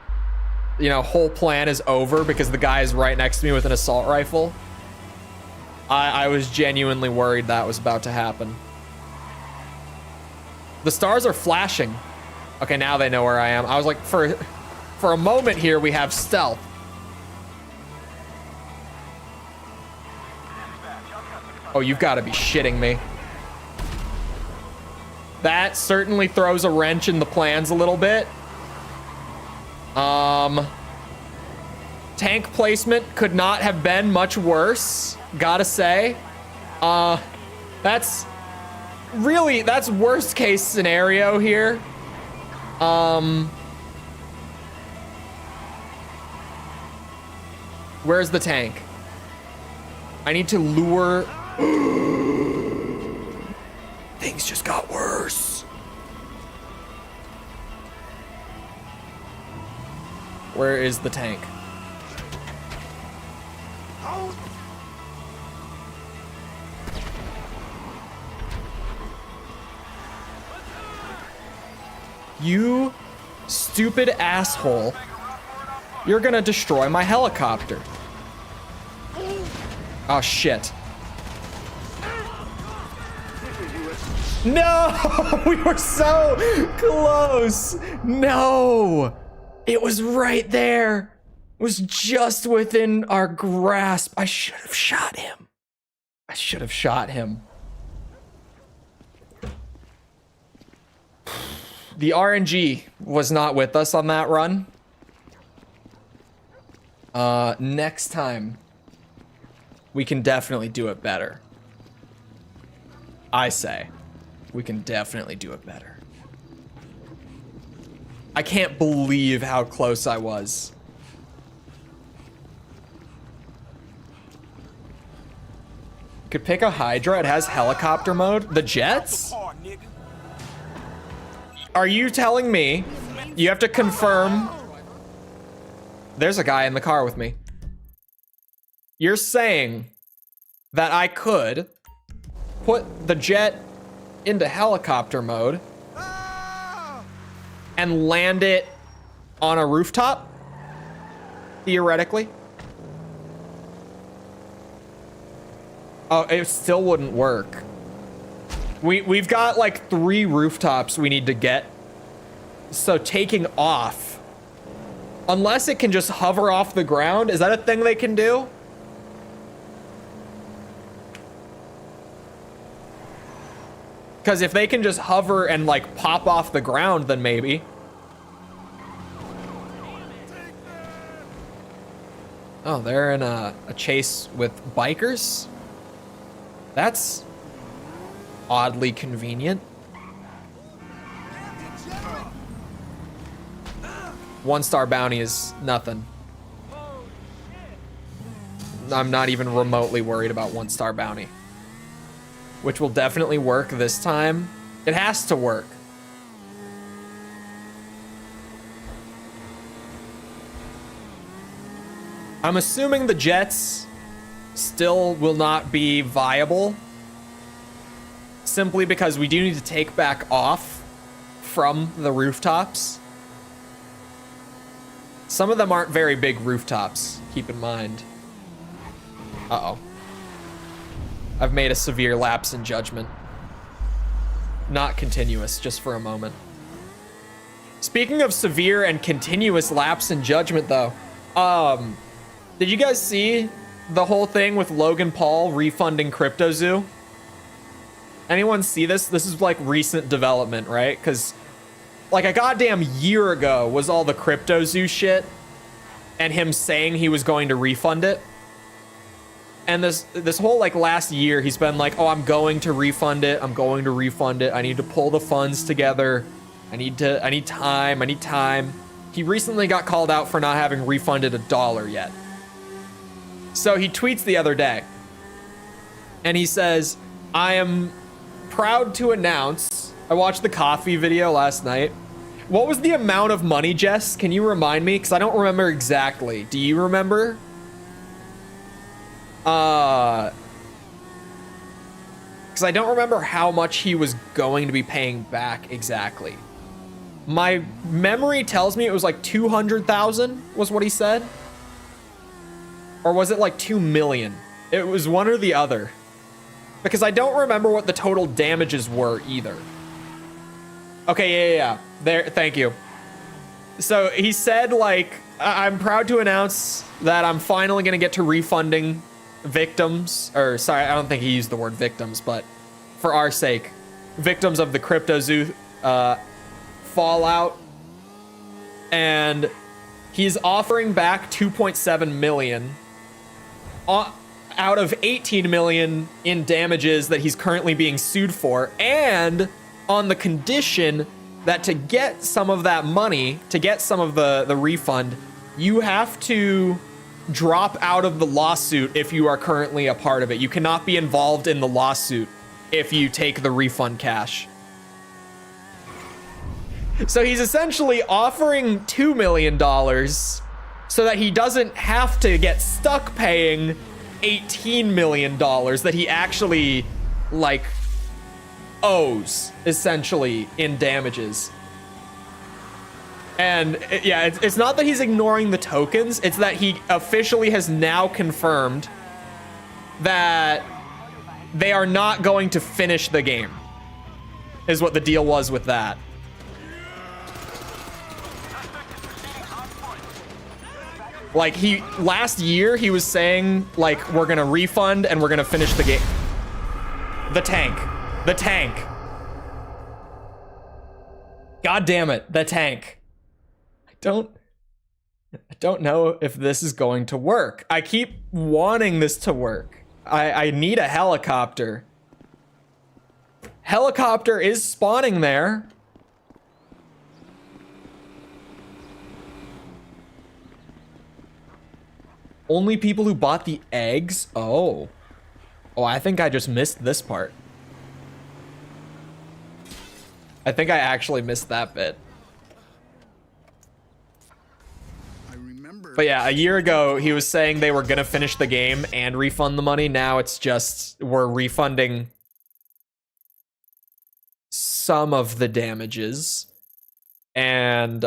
You know, whole plan is over because the guy is right next to me with an assault rifle. I was genuinely worried that was about to happen. The stars are flashing. Okay, now they know where I am. I was like, for a moment here, we have stealth. Oh, you've got to be shitting me. That certainly throws a wrench in the plans a little bit. Tank placement could not have been much worse, gotta say. That's worst case scenario here. Where's the tank? I need to lure... Things just got worse. Where is the tank? You stupid asshole. You're gonna destroy my helicopter. Oh, shit. No! We were so close! No! It was right there. It was just within our grasp. I should have shot him. I should have shot him. The RNG was not with us on that run. Next time, we can definitely do it better. I say, we can definitely do it better. I can't believe how close I was. Could pick a Hydra, it has helicopter mode. The jets? Are you telling me you have to confirm? There's a guy in the car with me. You're saying that I could put the jet into helicopter mode and land it on a rooftop? Theoretically? Oh, it still wouldn't work. We've got like 3 rooftops we need to get. So taking off, unless it can just hover off the ground, is that a thing they can do? Because if they can just hover and like pop off the ground, then maybe. Oh, they're in a chase with bikers? That's oddly convenient. 1-star bounty is nothing. I'm not even remotely worried about 1-star bounty. Which will definitely work this time. It has to work. I'm assuming the jets still will not be viable. Simply because we do need to take back off from the rooftops. Some of them aren't very big rooftops, keep in mind. Uh-oh. I've made a severe lapse in judgment. Not continuous, just for a moment. Speaking of severe and continuous lapse in judgment, though, did you guys see the whole thing with Logan Paul refunding CryptoZoo? Anyone see this? This is like recent development, right? Because like a goddamn year ago was all the CryptoZoo shit and him saying he was going to refund it. And this whole like last year, he's been like, oh, I'm going to refund it. I'm going to refund it. I need to pull the funds together. I need time. He recently got called out for not having refunded $1 yet. So he tweets the other day and he says, I am proud to announce, I watched the coffee video last night. What was the amount of money, Jess? Can you remind me? Because I don't remember exactly. Do you remember? Because I don't remember how much he was going to be paying back exactly. My memory tells me it was like 200,000 was what he said. Or was it like 2 million? It was one or the other. Because I don't remember what the total damages were either. Okay, yeah. There, thank you. So he said like, I'm proud to announce that I'm finally gonna get to refunding victims, or sorry, I don't think he used the word victims, but for our sake, victims of the CryptoZoo fallout. And he's offering back 2.7 million out of 18 million in damages that he's currently being sued for, and on the condition that to get some of that money, to get some of the refund, you have to drop out of the lawsuit if you are currently a part of it. You cannot be involved in the lawsuit if you take the refund cash. So he's essentially offering $2 million so that he doesn't have to get stuck paying $18 million that he actually, like, owes, essentially, in damages. And yeah, it's not that he's ignoring the tokens, it's that he officially has now confirmed that they are not going to finish the game, is what the deal was with that. Like, last year he was saying, like, we're gonna refund and we're gonna finish the game. The tank. God damn it, the tank. I don't know if this is going to work. I keep wanting this to work. I need a helicopter. Helicopter is spawning there. Only people who bought the eggs? Oh. Oh, I think I just missed this part. I think I actually missed that bit. But yeah, a year ago, he was saying they were gonna finish the game and refund the money. Now it's just, we're refunding some of the damages. And,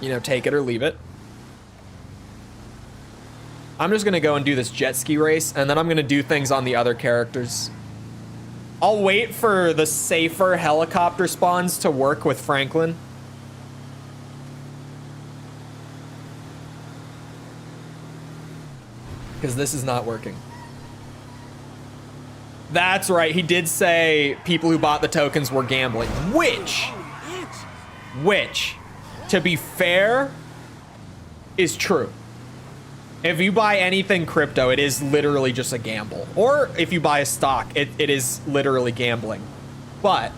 you know, take it or leave it. I'm just gonna go and do this jet ski race, and then I'm gonna do things on the other characters. I'll wait for the safer helicopter spawns to work with Franklin. Because this is not working. That's right, he did say people who bought the tokens were gambling. Which, to be fair, is true. If you buy anything crypto, it is literally just a gamble. Or if you buy a stock, it is literally gambling. But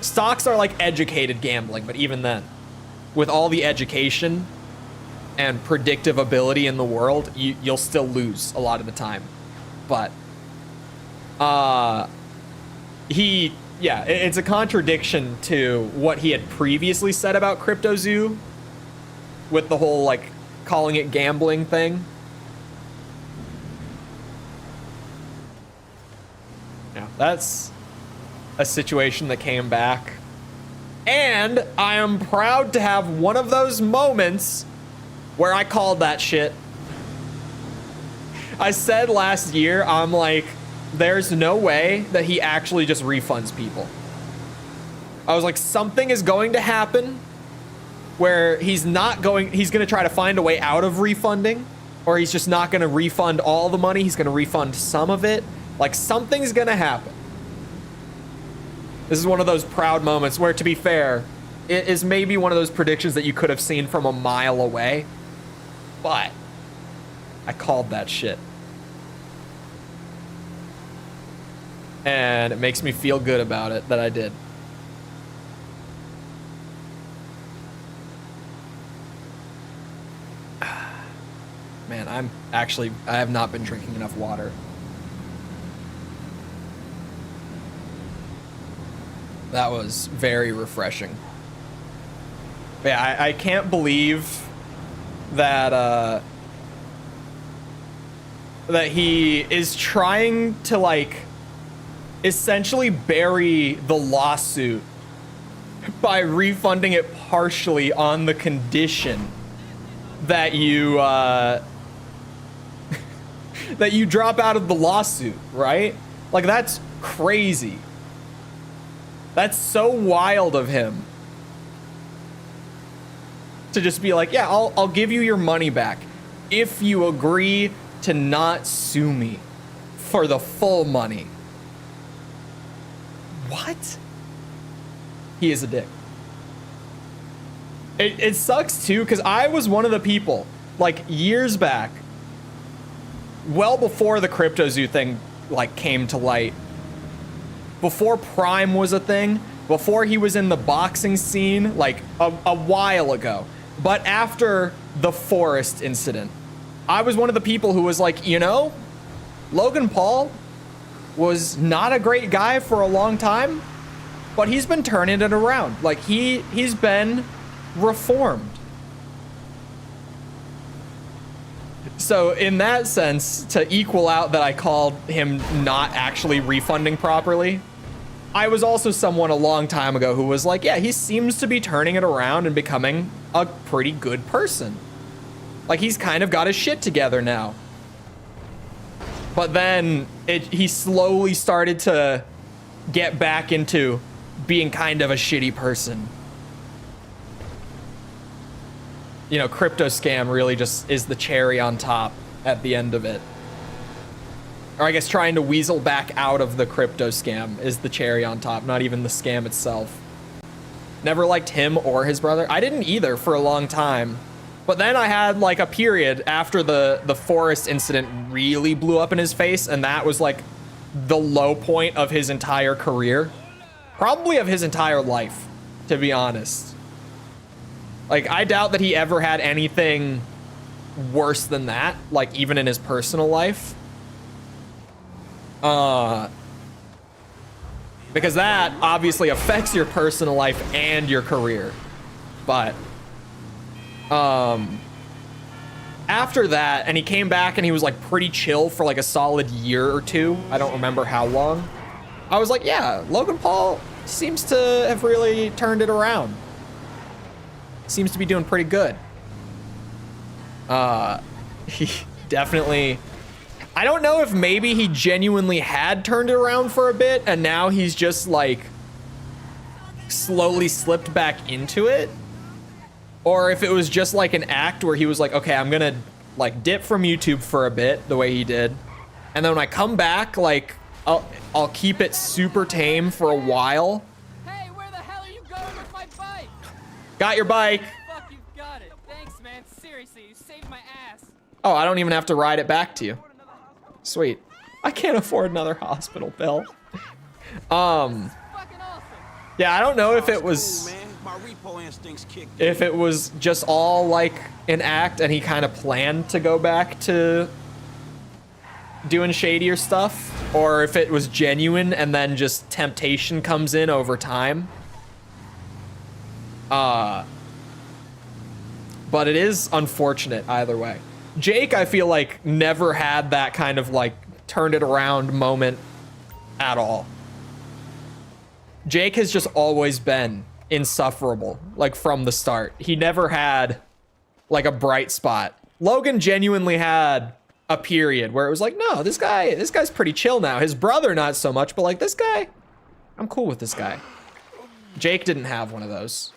stocks are like educated gambling, but even then, with all the education and predictive ability in the world, you'll still lose a lot of the time. But it's a contradiction to what he had previously said about CryptoZoo with the whole like calling it gambling thing. Yeah, that's a situation that came back. And I am proud to have one of those moments where I called that shit. I said last year, I'm like, there's no way that he actually just refunds people. I was like, something is going to happen where he's gonna try to find a way out of refunding, or he's just not gonna refund all the money, he's gonna refund some of it. Like, something's gonna happen. This is one of those proud moments where, to be fair, it is maybe one of those predictions that you could have seen from a mile away, but I called that shit. And it makes me feel good about it that I did. Man, I have not been drinking enough water. That was very refreshing. But yeah, I can't believe that that he is trying to like essentially bury the lawsuit by refunding it partially on the condition that you that you drop out of the lawsuit, right? Like, that's crazy. That's so wild of him to just be like, yeah, I'll give you your money back if you agree to not sue me for the full money. What? He is a dick. It sucks too, because I was one of the people, like, years back, well before the CryptoZoo thing like came to light, before Prime was a thing, before he was in the boxing scene, like a while ago, but after the Forest incident, I was one of the people who was like, you know, Logan Paul was not a great guy for a long time, but he's been turning it around. Like, he's been reformed. So in that sense, to equal out that I called him not actually refunding properly, I was also someone a long time ago who was like, yeah, he seems to be turning it around and becoming a pretty good person. Like, he's kind of got his shit together now. But then he slowly started to get back into being kind of a shitty person. You know, crypto scam really just is the cherry on top at the end of it. Or I guess trying to weasel back out of the crypto scam is the cherry on top, not even the scam itself. Never liked him or his brother. I didn't either for a long time. But then I had like a period after the forest incident really blew up in his face, and that was like the low point of his entire career. Probably of his entire life, to be honest. Like, I doubt that he ever had anything worse than that, like even in his personal life. Because that obviously affects your personal life and your career. But after that, and he came back and he was like pretty chill for like a solid year or two. I don't remember how long. I was like, yeah, Logan Paul seems to have really turned it around. Seems to be doing pretty good. He definitely, I don't know if maybe he genuinely had turned it around for a bit and now he's just like slowly slipped back into it. Or if it was just like an act where he was like, okay, I'm gonna like dip from YouTube for a bit the way he did. And then when I come back, like I'll keep it super tame for a while. Hey, where the hell are you going with my bike? Got your bike. Fuck, you've got it. Thanks, man. Seriously, you saved my ass. Oh, I don't even have to ride it back to you. Sweet. I can't afford another hospital bill. Fucking awesome. Yeah, I don't know if it was just all like an act and he kind of planned to go back to doing shadier stuff, or if it was genuine and then just temptation comes in over time. But it is unfortunate either way. Jake, I feel like, never had that kind of like turned it around moment at all. Jake has just always been insufferable, like from the start. He never had like a bright spot. Logan genuinely had a period where it was like, no, this guy's pretty chill now. His brother, not so much, but like this guy, I'm cool with this guy. Jake didn't have one of those.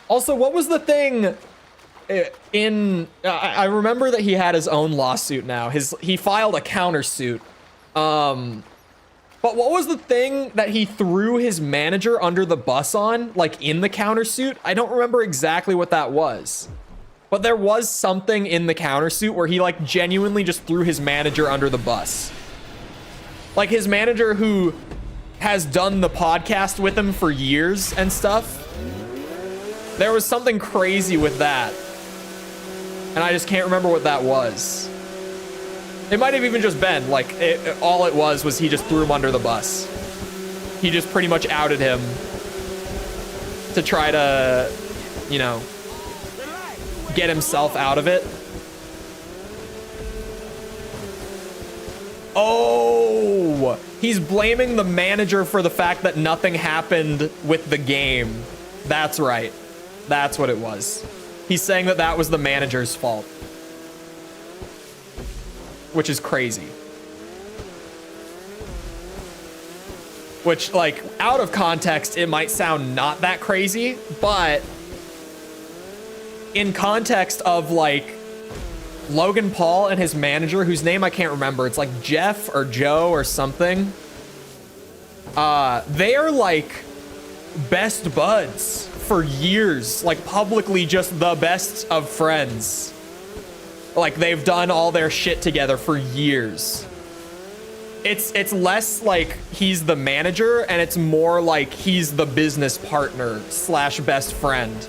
Also, what was the thing in, I remember that he had his own lawsuit now. He filed a countersuit. But what was the thing that he threw his manager under the bus on, like in the countersuit? I don't remember exactly what that was. But there was something in the countersuit where he like genuinely just threw his manager under the bus. Like his manager who has done the podcast with him for years and stuff. There was something crazy with that. And I just can't remember what that was. It might have even just been, like, all it was he just threw him under the bus. He just pretty much outed him to try to, you know, get himself out of it. Oh, he's blaming the manager for the fact that nothing happened with the game. That's right. That's what it was. He's saying that that was the manager's fault. Which is crazy. Which, like, out of context, it might sound not that crazy, but in context of, like, Logan Paul and his manager, whose name I can't remember, it's like Jeff or Joe or something. They are, like, best buds for years, like, publicly just the best of friends. Like, they've done all their shit together for years. It's less like he's the manager and it's more like he's the business partner / best friend.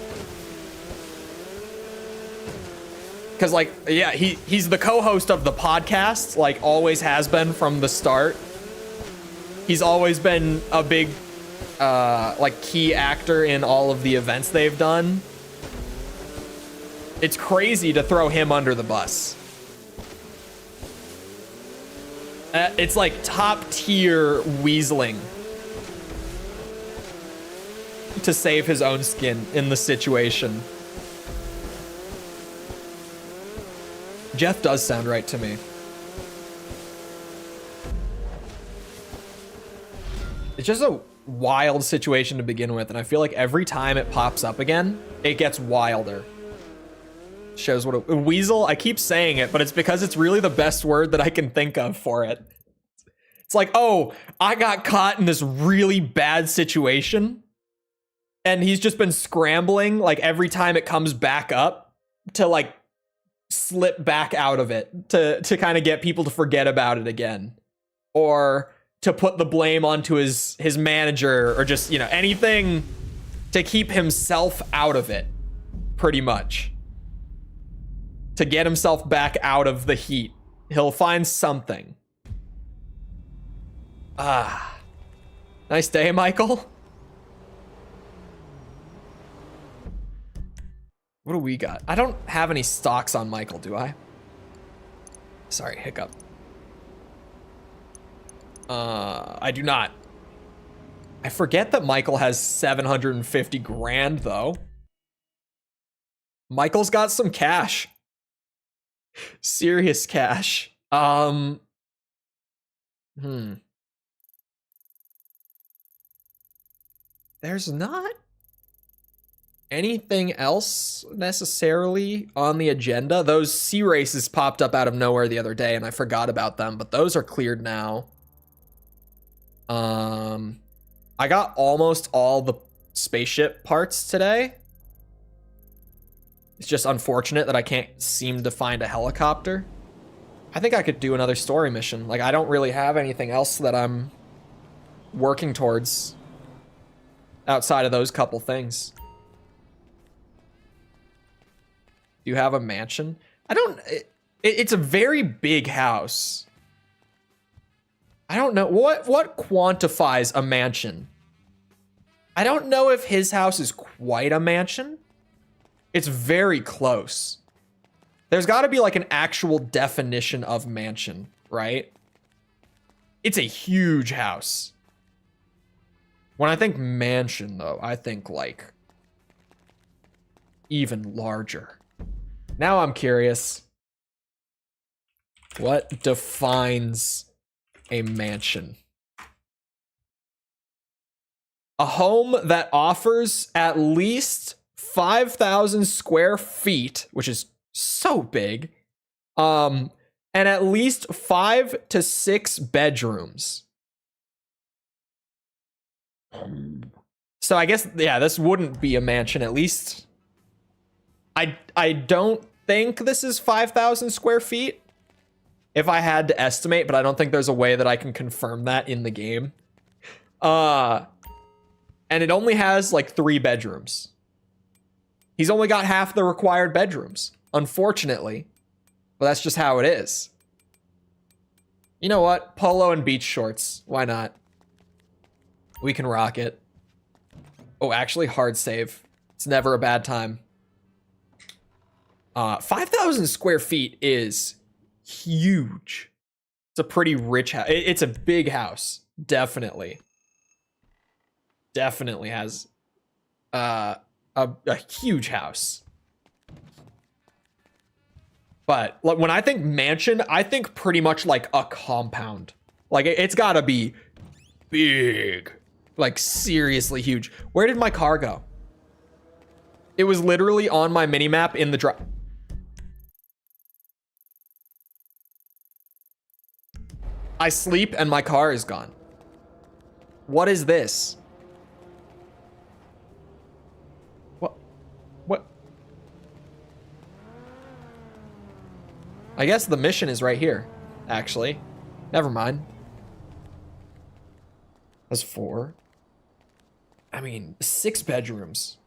Cause like, yeah, he's the co-host of the podcast, like always has been from the start. He's always been a big, like key actor in all of the events they've done. It's crazy to throw him under the bus. It's like top tier weaseling to save his own skin in the situation. Jeff does sound right to me. It's just a wild situation to begin with, and I feel like every time it pops up again, it gets wilder. Shows what a weasel. I keep saying it, but it's because it's really the best word that I can think of for it. It's like, oh, I got caught in this really bad situation, and he's just been scrambling like every time it comes back up to like slip back out of it to kind of get people to forget about it again, or to put the blame onto his manager, or just, you know, anything to keep himself out of it, pretty much. To get himself back out of the heat. He'll find something. Ah. Nice day, Michael. What do we got? I don't have any stocks on Michael, do I? Sorry, hiccup. I do not. I forget that Michael has 750 grand, though. Michael's got some cash. Serious cash. There's not anything else necessarily on the agenda. Those sea races popped up out of nowhere the other day, and I forgot about them, but those are cleared now. I got almost all the spaceship parts today. It's just unfortunate that I can't seem to find a helicopter. I think I could do another story mission. Like, I don't really have anything else that I'm working towards outside of those couple things. Do you have a mansion? I don't... It's a very big house. I don't know. What quantifies a mansion? I don't know if his house is quite a mansion. It's very close. There's got to be like an actual definition of mansion, right? It's a huge house. When I think mansion, though, I think like even larger. Now I'm curious. What defines a mansion? A home that offers at least 5,000 square feet, which is so big, and at least 5 to 6 bedrooms. So I guess, yeah, this wouldn't be a mansion, at least. I don't think this is 5,000 square feet, if I had to estimate, but I don't think there's a way that I can confirm that in the game. And it only has like 3 bedrooms. He's only got half the required bedrooms, unfortunately. But that's just how it is. You know what? Polo and beach shorts. Why not? We can rock it. Oh, actually, hard save. It's never a bad time. 5,000 square feet is huge. It's a pretty rich house. It's a big house. Definitely. Definitely has a huge house. But like, when I think mansion, I think pretty much like a compound. Like, it's gotta be big. Like, seriously huge. Where did my car go? It was literally on my minimap in the drive. I sleep and my car is gone. What is this? What? I guess the mission is right here, actually. Never mind. That's 4. I mean, 6 bedrooms.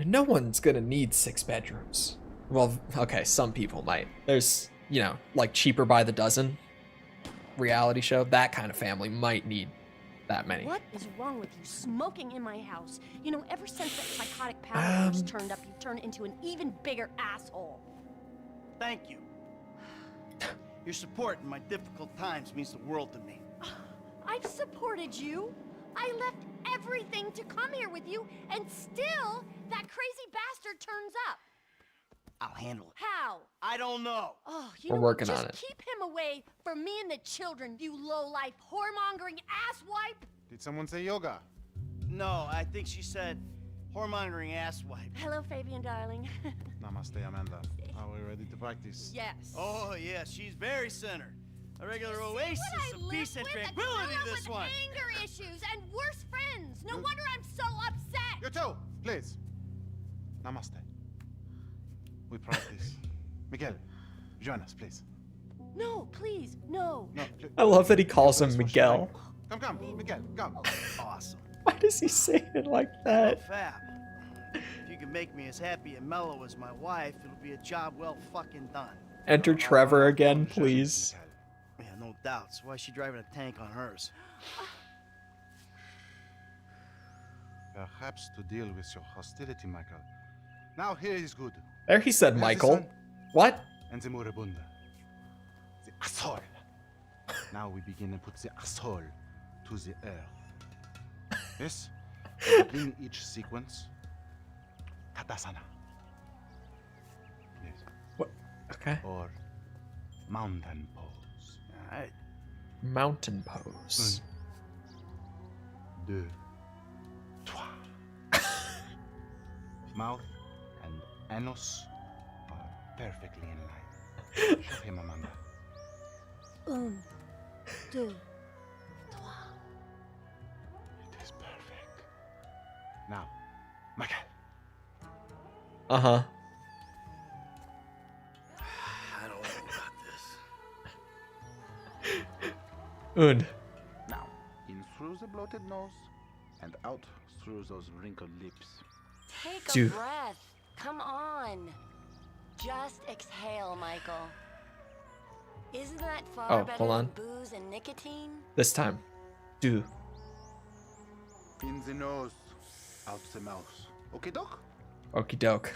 No one's gonna need 6 bedrooms. Well, okay, some people might. There's, you know, like Cheaper by the Dozen reality show. That kind of family might need that many. What is wrong with you smoking in my house? You know, ever since that psychotic power horse turned up, you turned into an even bigger asshole. Thank you. Your support in my difficult times means the world to me. I've supported you. I left everything to come here with you, and still, that crazy bastard turns up. I'll handle it. How? I don't know. Oh, you We're know working what? on it. Just keep him away from me and the children, you low-life, whoremongering asswipe. Did someone say yoga? No, I think she said whore-monitoring asswipe. Hello, Fabian, darling. Namaste, Amanda. Are we ready to practice? Yes. Oh, yeah, she's very center. A regular oasis What I of peace live and with, tranquility, a girl this with one. anger issues and worse friends. No wonder I'm so upset. You too, please. Namaste. We practice. Miguel, join us, please. No, please, no. No, please. I love that he calls him Miguel. Come, Miguel, come. Awesome. Why does he say it like Oh, that? fab. If you can make me as happy and mellow as my wife, it'll be a job well fucking done. Enter Trevor again, please. Yeah, no doubts. Why is she driving a tank on hers? Perhaps to deal with your hostility, Michael. Now here is good. There he said There's the Michael. sun What? And the moribunda. The asshole. Now we begin and put the asshole to the earth. Yes? We begin each sequence. Katasana. Yes. What? Okay. Or mountain pose. Alright. Mountain pose. Deux. Trois. Mouth and anus are perfectly in line. Show him, Amanda. Un, deux, trois. It is perfect. Now, Michael. Uh-huh. I don't know about this. Und. Now, in through the bloated nose and out through those wrinkled lips. Take a Dude. breath. Come on. Just exhale, Michael. Isn't that far Oh, better hold on. than booze and nicotine? This time. Do. In the nose, out the mouth. Okay, doc? Okie doke.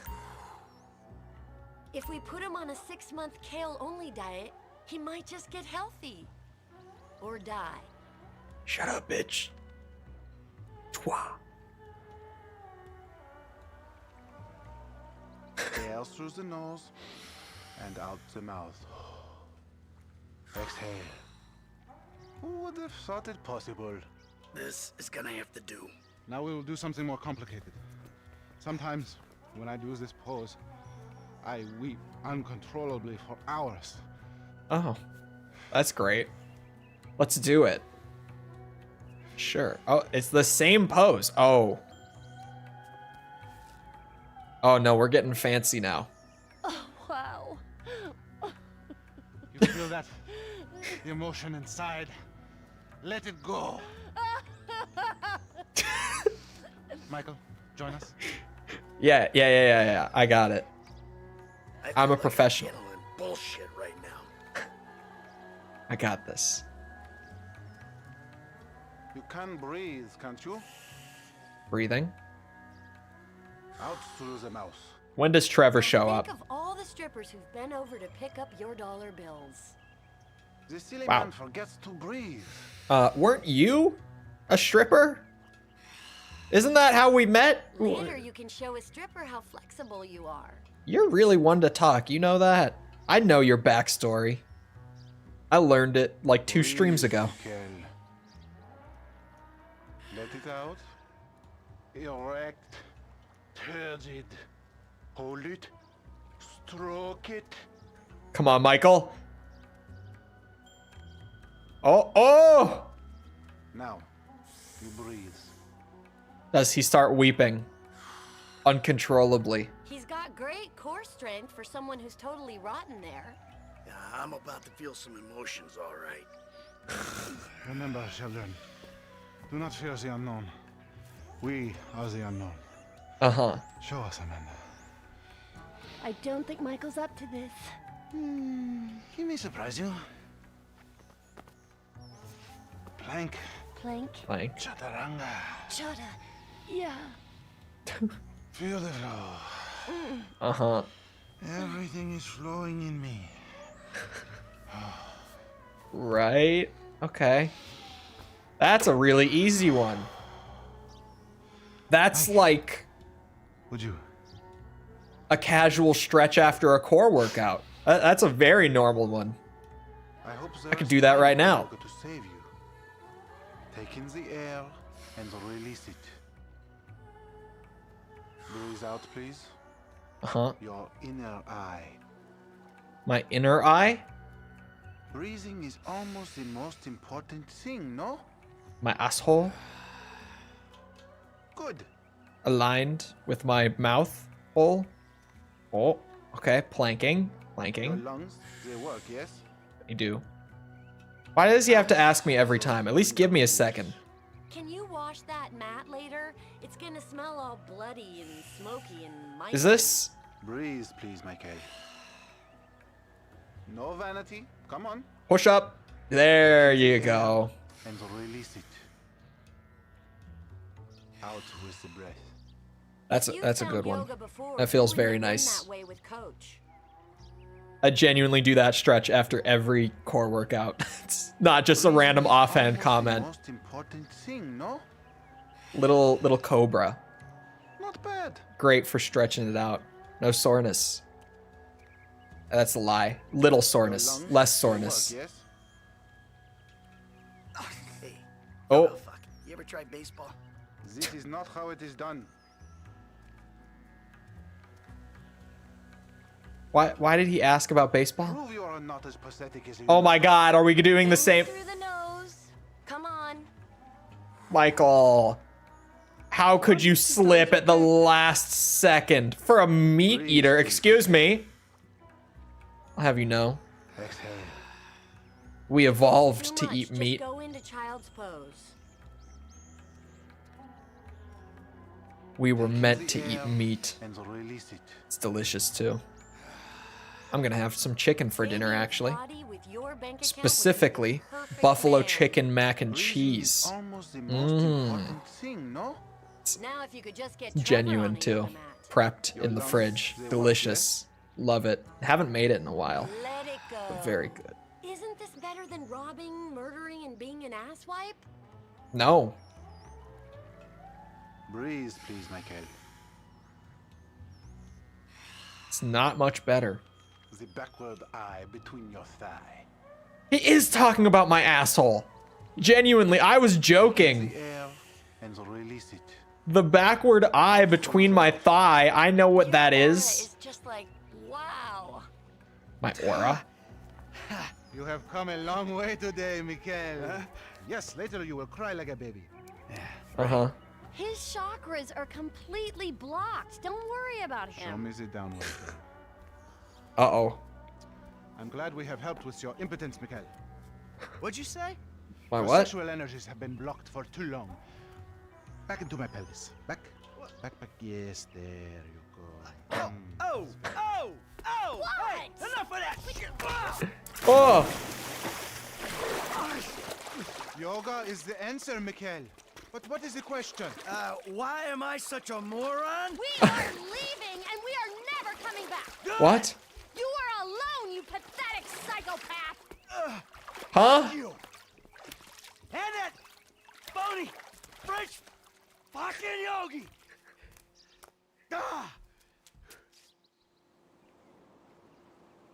If we put him on a 6-month kale-only diet, he might just get healthy. Or die. Shut up, bitch. Twa. Air through the nose and out the mouth. Exhale. Who would have thought it possible? This is gonna have to do. Now we will do something more complicated. Sometimes, when I do this pose, I weep uncontrollably for hours. Oh. That's great. Let's do it. Sure. Oh, it's the same pose. Oh. Oh no, we're getting fancy now. Oh, wow. You feel that? The emotion inside. Let it go. Michael, join us. Yeah. I got it. I'm a professional. Handling bullshit right now. I got this. You can breathe, can't you? Breathing. Out through the mouth. When does Trevor show up? Think of all the strippers who've been over to pick up your dollar bills. The silly Wow. man forgets to breathe. Weren't you a stripper? Isn't that how we met? Later, you can show a stripper how flexible you are. You're really one to talk, you know that? I know your backstory. I learned it like 2 streams ago. Michael. Let it out. Erect. Turgid. Hold it. Stroke it. Come on, Michael. Oh! Now, you breathe. Does he start weeping uncontrollably? He's got great core strength for someone who's totally rotten there. Yeah, I'm about to feel some emotions, all right. Remember, children, do not fear the unknown. We are the unknown. Uh-huh. Show us, Amanda. I don't think Michael's up to this. He may surprise you. Plank. Plank. Plank. Chaturanga. Chota. Yeah. Feel the flow. Uh-huh. Everything is flowing in me. Right. Okay. That's a really easy one. That's like Would you? a casual stretch after a core workout. That's a very normal one. I hope I could do that right now. To save you. Take in the air and release it. Breathe out, please. Uh-huh. Your inner eye. My inner eye? Breathing is almost the most important thing, no? My asshole? Good. Aligned with my mouth hole? Oh, okay. Planking. Your Planking. lungs, they work, yes? They do. Why does he have to ask me every time? At least give me a second. Can you wash that mat later? It's gonna smell all bloody and smoky and mighty. Is this? Breathe, please, Michael. No vanity. Come on. Push up. There you go. And release it. Out with the breath. That's a good one. Before, That feels you very wouldn't have nice. been that way with Coach. I genuinely do that stretch after every core workout. It's not just a random offhand comment. Most important thing, no? Little cobra. Not bad. Great for stretching it out. No soreness. That's a lie. Little soreness. Less soreness. Work, yes? Hey, Oh, fuck. You ever tried baseball? This is not how it is done. why did he ask about baseball? Prove you are not as pathetic as you Oh my god, are we doing the same? Through the nose. Come on. Michael, how could you slip at the last second for a meat eater? Excuse me. I'll have you know, Exhale. we evolved Too to much. eat Just meat. go into child's pose. We were meant to eat meat. And release it. It's delicious too. I'm gonna have some chicken for dinner, actually. Specifically, buffalo chicken mac and cheese. Almost the most important thing, no? Now if you could just get Genuine too. Prepped in the fridge. Delicious. Love it. Haven't made it in a while. Let it go. But very good. Isn't this better than robbing, murdering, and being an asswipe? No. Breathe, please, Michael. It's not much better. The backward eye between your thigh. He is talking about my asshole. Genuinely, I was joking. The air and release it. The backward eye between my thigh, I know what that is. It's just like, wow. My aura. You have come a long way today, Michael. Yes, later you will cry like a baby. Uh-huh. His chakras are completely blocked. Don't worry about Show him. me the downward. Uh-oh. I'm glad we have helped with your impotence, Michael. What'd you say? My Your what? sexual energies have been blocked for too long. Back into my pelvis. Back. Back. Yes, there you go. Oh! What? Hey, enough of that shit! Oh! Yoga is the answer, Michael. But what is the question? Why am I such a moron? We are leaving and we are never coming back. What? You are alone, you pathetic psychopath. Huh? You! And that phony French fucking yogi! Ah!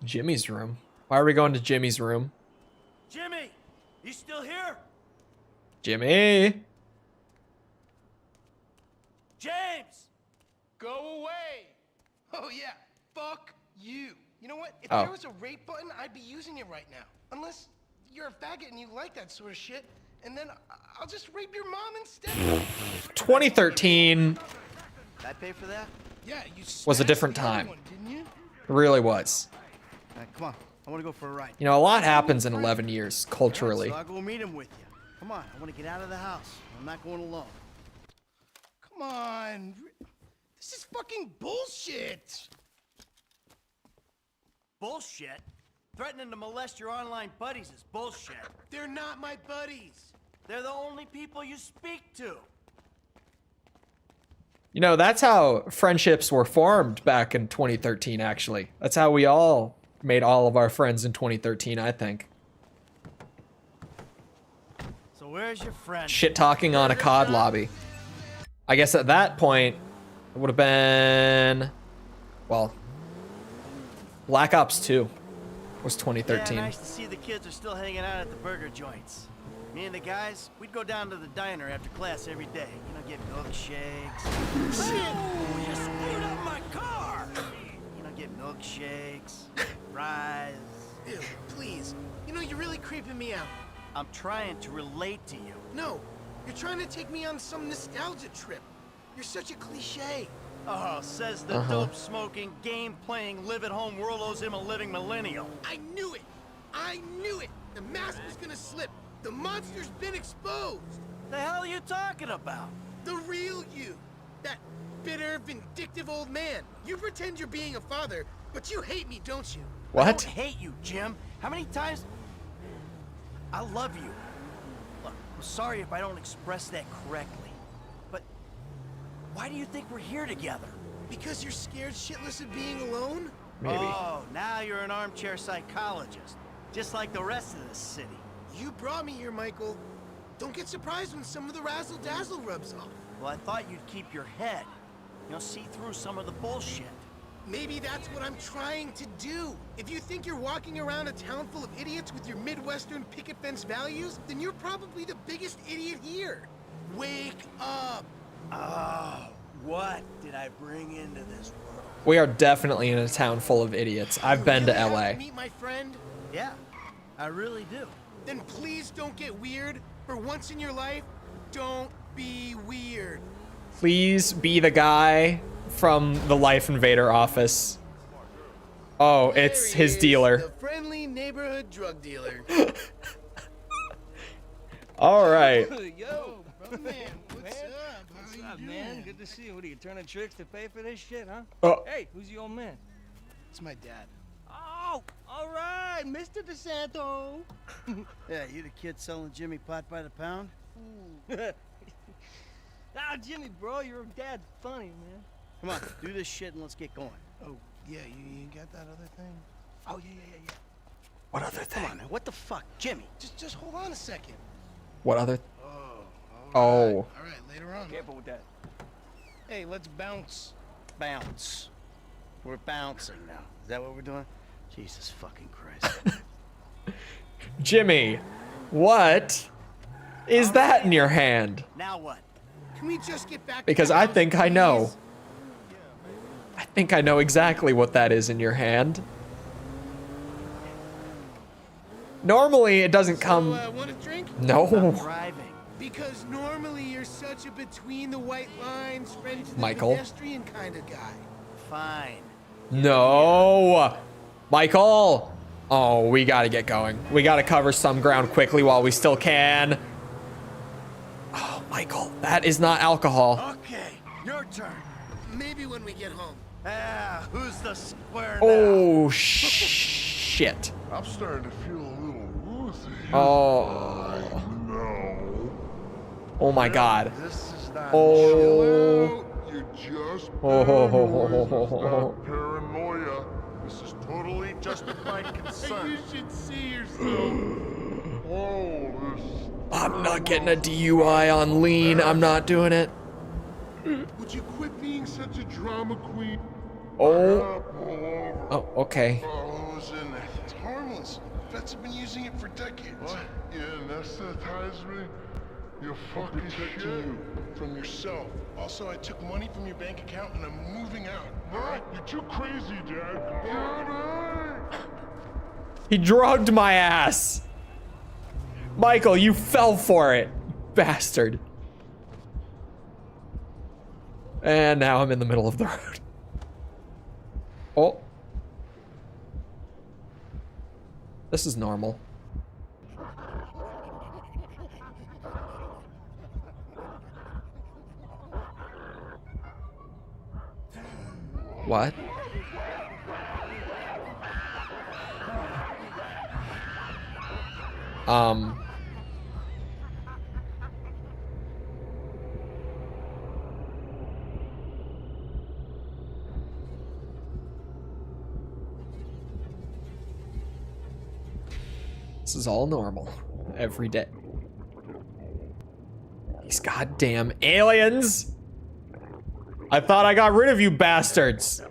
Jimmy's room. Why are we going to Jimmy's room? Jimmy! You still here? Jimmy! James! Go away! Oh yeah, fuck you. You know what? If Oh. there was a rape button, I'd be using it right now. Unless you're a faggot and you like that sort of shit, and then I'll just rape your mom instead. 2013 Did I pay for that? Yeah, you was a smashed different the other time. one, didn't you? It really was. All right, come on. I want to go for a ride. You know, a lot happens in 11 years, culturally. So I'll go meet him with you. Come on, I want to get out of the house. I'm not going alone. Come on. This is fucking bullshit. Bullshit? Threatening to molest your online buddies is bullshit. They're not my buddies. They're the only people you speak to. You know, that's how friendships were formed back in 2013, actually. That's how we all made all of our friends in 2013, I think. So where's your friend? Shit talking on a COD lobby. I guess at that point, it would have been, well, Black Ops 2 was 2013. Yeah, nice to see the kids are still hanging out at the burger joints. Me and the guys, we'd go down to the diner after class every day. You know, get milkshakes. Shit! Oh, you screwed up my car! You know, get milkshakes, fries. Ew, please. You know, you're really creeping me out. I'm trying to relate to you. No, you're trying to take me on some nostalgia trip. You're such a cliche. Oh, says the dope-smoking, game-playing, live-at-home world owes him a living millennial. I knew it. I knew it. The mask was gonna slip. The monster's been exposed. The hell are you talking about? The real you. That bitter, vindictive old man. You pretend you're being a father, but you hate me, don't you? I What? don't hate you, Jim. How many times? I love you. Look, I'm sorry if I don't express that correctly, but why do you think we're here together? Because you're scared shitless of being alone? Maybe. Oh, now you're an armchair psychologist, just like the rest of the city. You brought me here, Michael. Don't get surprised when some of the razzle-dazzle rubs off. Well, I thought you'd keep your head. You know, see through some of the bullshit. Maybe that's what I'm trying to do. If you think you're walking around a town full of idiots with your Midwestern picket fence values, then you're probably the biggest idiot here. Wake up. Oh, what did I bring into this world? We are definitely in a town full of idiots. I've been to You have LA. to meet my friend? Yeah, I really do. Then please don't get weird. For once in your life, don't be weird. Please be the guy from the Life Invader office. Oh, it's There he his is, dealer. The friendly neighborhood drug dealer. All right. Yo, Bro, man, what's up? what's How up, you man? doing? Good to see you. What are you turning tricks to pay for this shit, huh? Oh. Hey, who's your old man? It's my dad. Oh, all right, Mr. DeSanto. Yeah, you the kid selling Jimmy pot by the pound? Ah, Jimmy, bro, your dad's funny, man. Come on, do this shit and let's get going. Oh, yeah, you got that other thing? Oh, yeah. What other thing? Come on, man. What the fuck? Jimmy. Just hold on a second. What other? Oh. Oh. All right, later on. Careful with that. Hey, let's bounce. Bounce. We're bouncing now. Is that what we're doing? Jesus fucking Christ. Jimmy, what is that in your hand? Now what? Can we just get back? Because to the I house, think I know. please? I think I know exactly what that is in your hand. Normally, it doesn't come. Want a drink? No. Driving. Because normally you're such a between the white lines, friend to the Michael. pedestrian kind of guy. Fine. No. Michael. Oh, we gotta get going. We gotta cover some ground quickly while we still can. Oh, Michael, that is not alcohol. Okay, your turn. Maybe when we get home. Ah, who's the square Oh, shit. I'm starting to feel a little woozy. Oh. No. Oh my God. This is not Oh. You're just Oh. Stop paranoia. This is totally justified concern. You should see yourself. Oh, this. I'm not getting a DUI on lean. I'm not doing it. Would you quit being such a drama queen? Oh. Oh, okay. Oh, who's in there? It's harmless. Vets have been using it for decades. What? You anesthetize me? You fucking shit. You from yourself. Also, I took money from your bank account and I'm moving out. What? You're too crazy, Dad. He drugged my ass. Michael, you fell for it, bastard. And now I'm in the middle of the road. Oh. This is normal. What? This is all normal. Every day. These goddamn aliens! I thought I got rid of you bastards!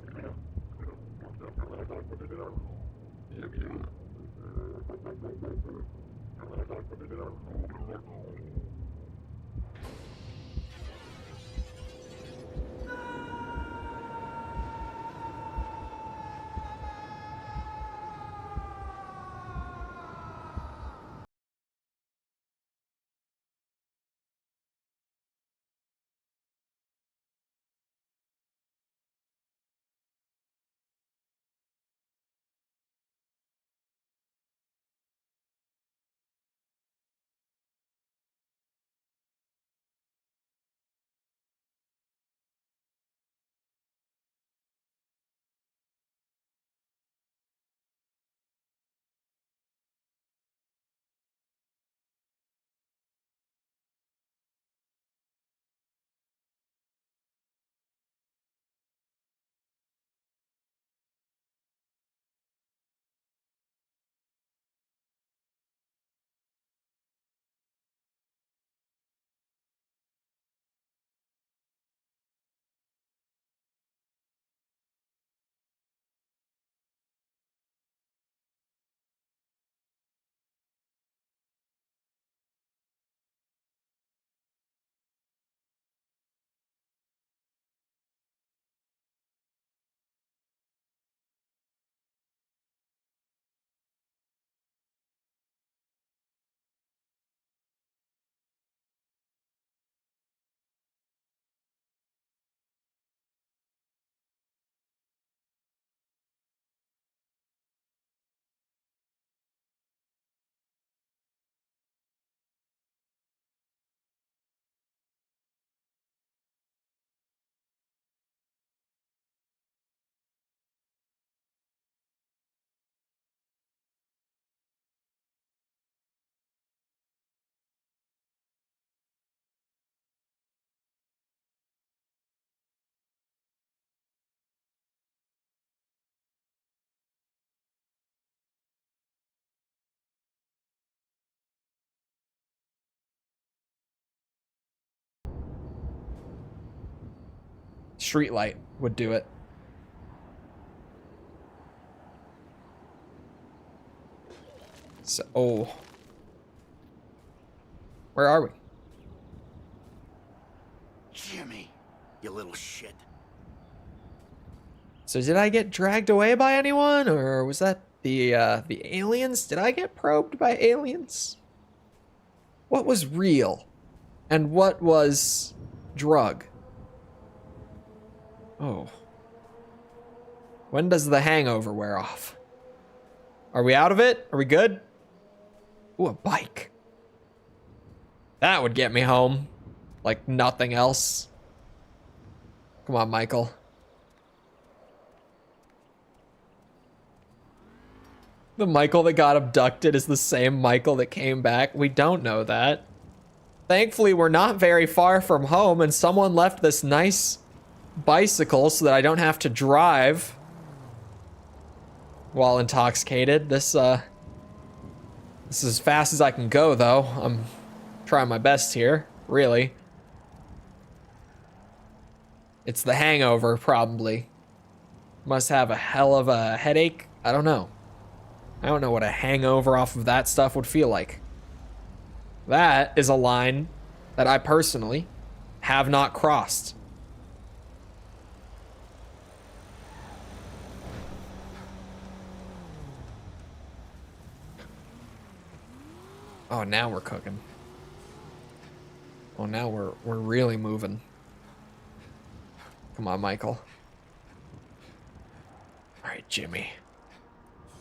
Street light would do it. So, oh. Where are we? Jimmy, you little shit. So did I get dragged away by anyone, or was that the aliens? Did I get probed by aliens? What was real? And what was drug? Oh. When does the hangover wear off? Are we out of it? Are we good? Ooh, a bike. That would get me home. Like nothing else. Come on, Michael. The Michael that got abducted is the same Michael that came back. We don't know that. Thankfully, we're not very far from home, and someone left this nice bicycle so that I don't have to drive while intoxicated. This is as fast as I can go, though. I'm trying my best here, really. It's the hangover, probably. Must have a hell of a headache. I don't know. I don't know what a hangover off of that stuff would feel like. That is a line that I personally have not crossed. Oh, now we're cooking. Oh, now we're really moving. Come on, Michael. All right, Jimmy.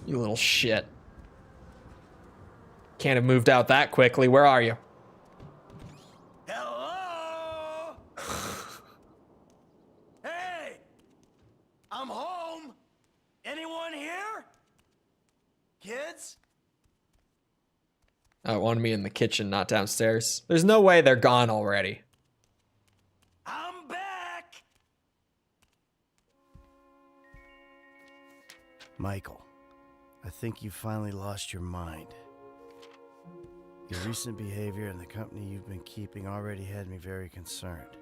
You little shit. Can't have moved out that quickly. Where are you? Hello? Hey! I'm home. Anyone here? Kids? I wanted me in the kitchen, not downstairs. There's no way they're gone already. I'm back! Michael, I think you finally lost your mind. Your recent behavior and the company you've been keeping already had me very concerned.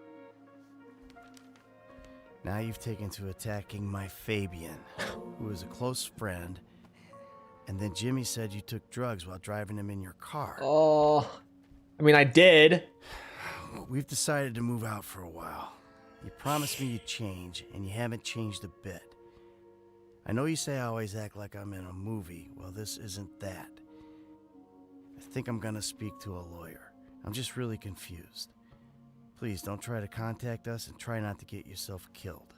Now you've taken to attacking my Fabian, who is a close friend, and then Jimmy said you took drugs while driving him in your car. Oh, I mean, I did. We've decided to move out for a while. You promised me you'd change, and you haven't changed a bit. I know you say I always act like I'm in a movie. Well, this isn't that. I think I'm gonna speak to a lawyer. I'm just really confused. Please don't try to contact us and try not to get yourself killed.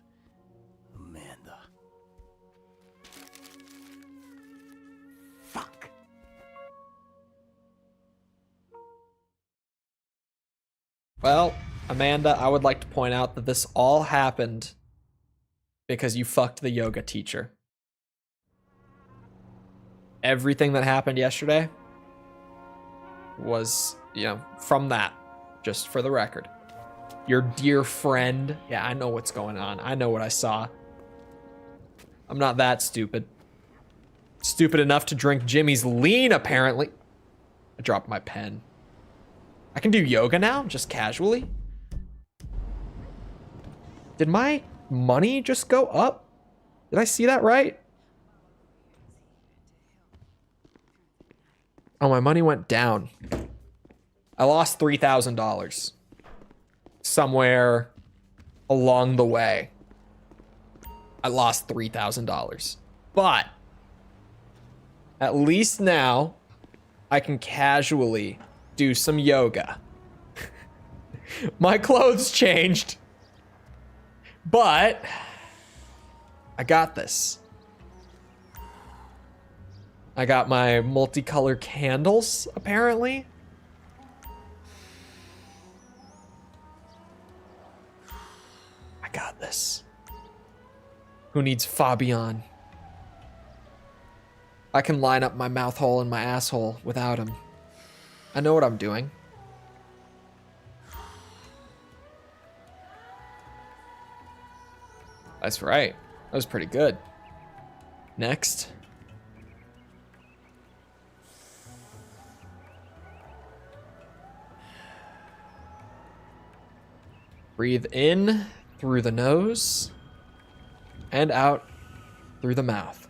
Amanda. Fuck. Well, Amanda, I would like to point out that this all happened because you fucked the yoga teacher. Everything that happened yesterday was, you know, from that, just for the record. Your dear friend. Yeah, I know what's going on. I know what I saw. I'm not that stupid. Stupid enough to drink Jimmy's lean, apparently. I dropped my pen. I can do yoga now, just casually. Did my money just go up? Did I see that right? Oh, my money went down. I lost $3,000 somewhere along the way. I lost $3,000. But at least now I can casually do some yoga. My clothes changed, but I got this. I got my multicolor candles, apparently. I got this. Who needs Fabian? I can line up my mouth hole and my asshole without him. I know what I'm doing. That's right. That was pretty good. Next. Breathe in through the nose and out through the mouth.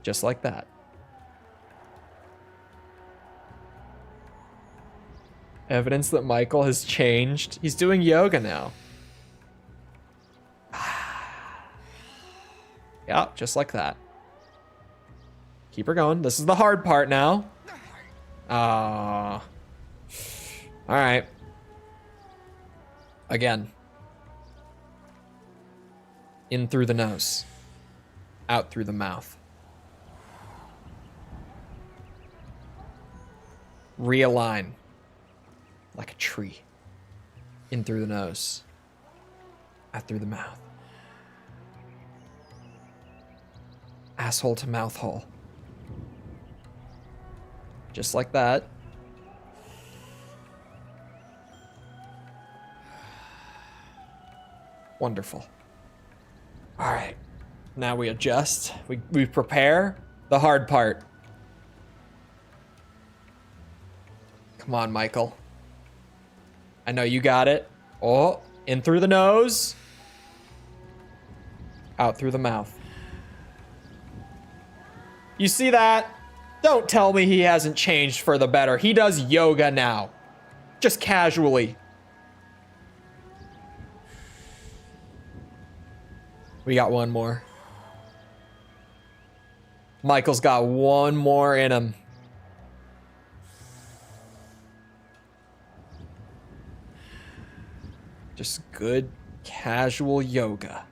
Just like that. Evidence that Michael has changed. He's doing yoga now. Yeah, just like that. Keep her going. This is the hard part now. All right. Again. In through the nose. Out through the mouth. Realign. Like a tree. In through the nose. Out through the mouth. Asshole to mouth hole. Just like that. Wonderful. All right. Now we adjust. We prepare the hard part. Come on, Michael. I know you got it. Oh, in through the nose. Out through the mouth. You see that? Don't tell me he hasn't changed for the better. He does yoga now. Just casually. We got one more. Michael's got one more in him. Just good casual yoga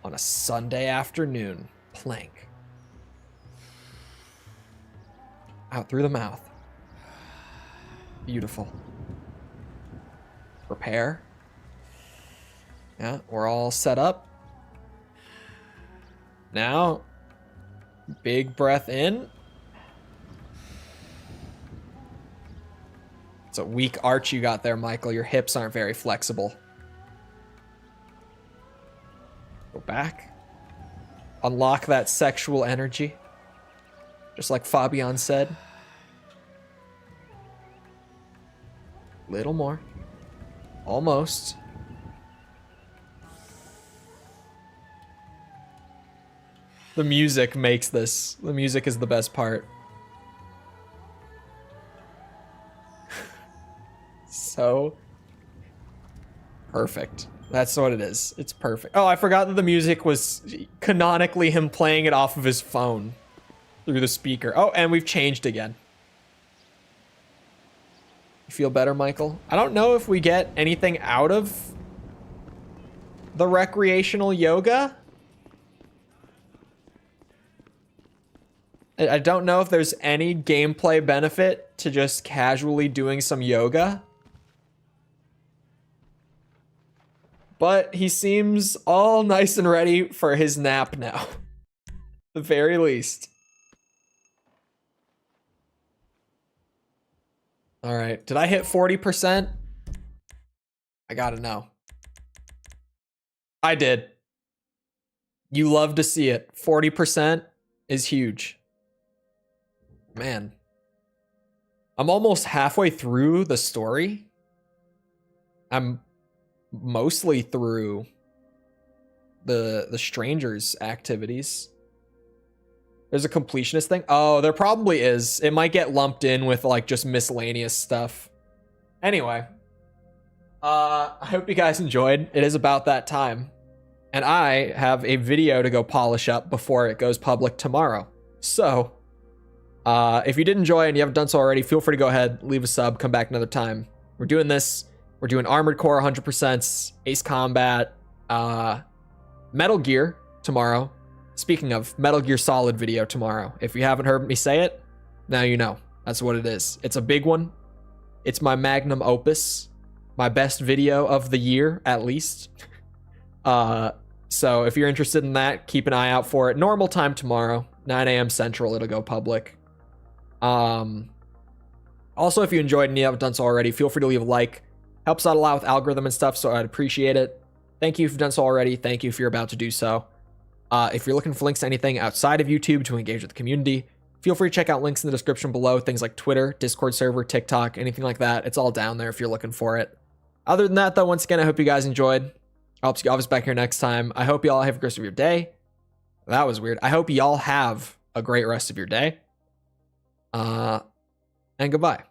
on a Sunday afternoon. Plank. Out through the mouth. Beautiful. Prepare. Yeah, we're all set up. Now, big breath in. It's a weak arch you got there, Michael. Your hips aren't very flexible. Go back. Unlock that sexual energy. Just like Fabian said. Little more. Almost. The music makes this. The music is the best part. So perfect. That's what it is. It's perfect. Oh, I forgot that the music was canonically him playing it off of his phone through the speaker. Oh, and we've changed again. You feel better, Michael? I don't know if we get anything out of the recreational yoga. I don't know if there's any gameplay benefit to just casually doing some yoga. But he seems all nice and ready for his nap now. At the very least. All right, did I hit 40%? I gotta know. I did. You love to see it. 40% is huge. Man. I'm almost halfway through the story. I'm mostly through the strangers' activities. There's a completionist thing. Oh, there probably is. It might get lumped in with like just miscellaneous stuff. Anyway, I hope you guys enjoyed. It is about that time. And I have a video to go polish up before it goes public tomorrow. So, if you did enjoy and you haven't done so already, feel free to go ahead, leave a sub, come back another time. We're doing this. We're doing Armored Core 100%, Ace Combat, Metal Gear tomorrow. Speaking of, Metal Gear Solid video tomorrow. If you haven't heard me say it, now you know. That's what it is. It's a big one. It's my magnum opus. My best video of the year, at least. So if you're interested in that, keep an eye out for it. Normal time tomorrow, 9 a.m. Central, it'll go public. Also, if you enjoyed and you haven't done so already, feel free to leave a like. Helps out a lot with algorithm and stuff, so I'd appreciate it. Thank you if you've done so already. Thank you if you're about to do so. If you're looking for links to anything outside of YouTube to engage with the community, feel free to check out links in the description below. Things like Twitter, Discord server, TikTok, anything like that. It's all down there if you're looking for it. Other than that, though, once again, I hope you guys enjoyed. I'll see you always back here next time. I hope y'all have a great rest of your day. That was weird. I hope y'all have a great rest of your day. And goodbye.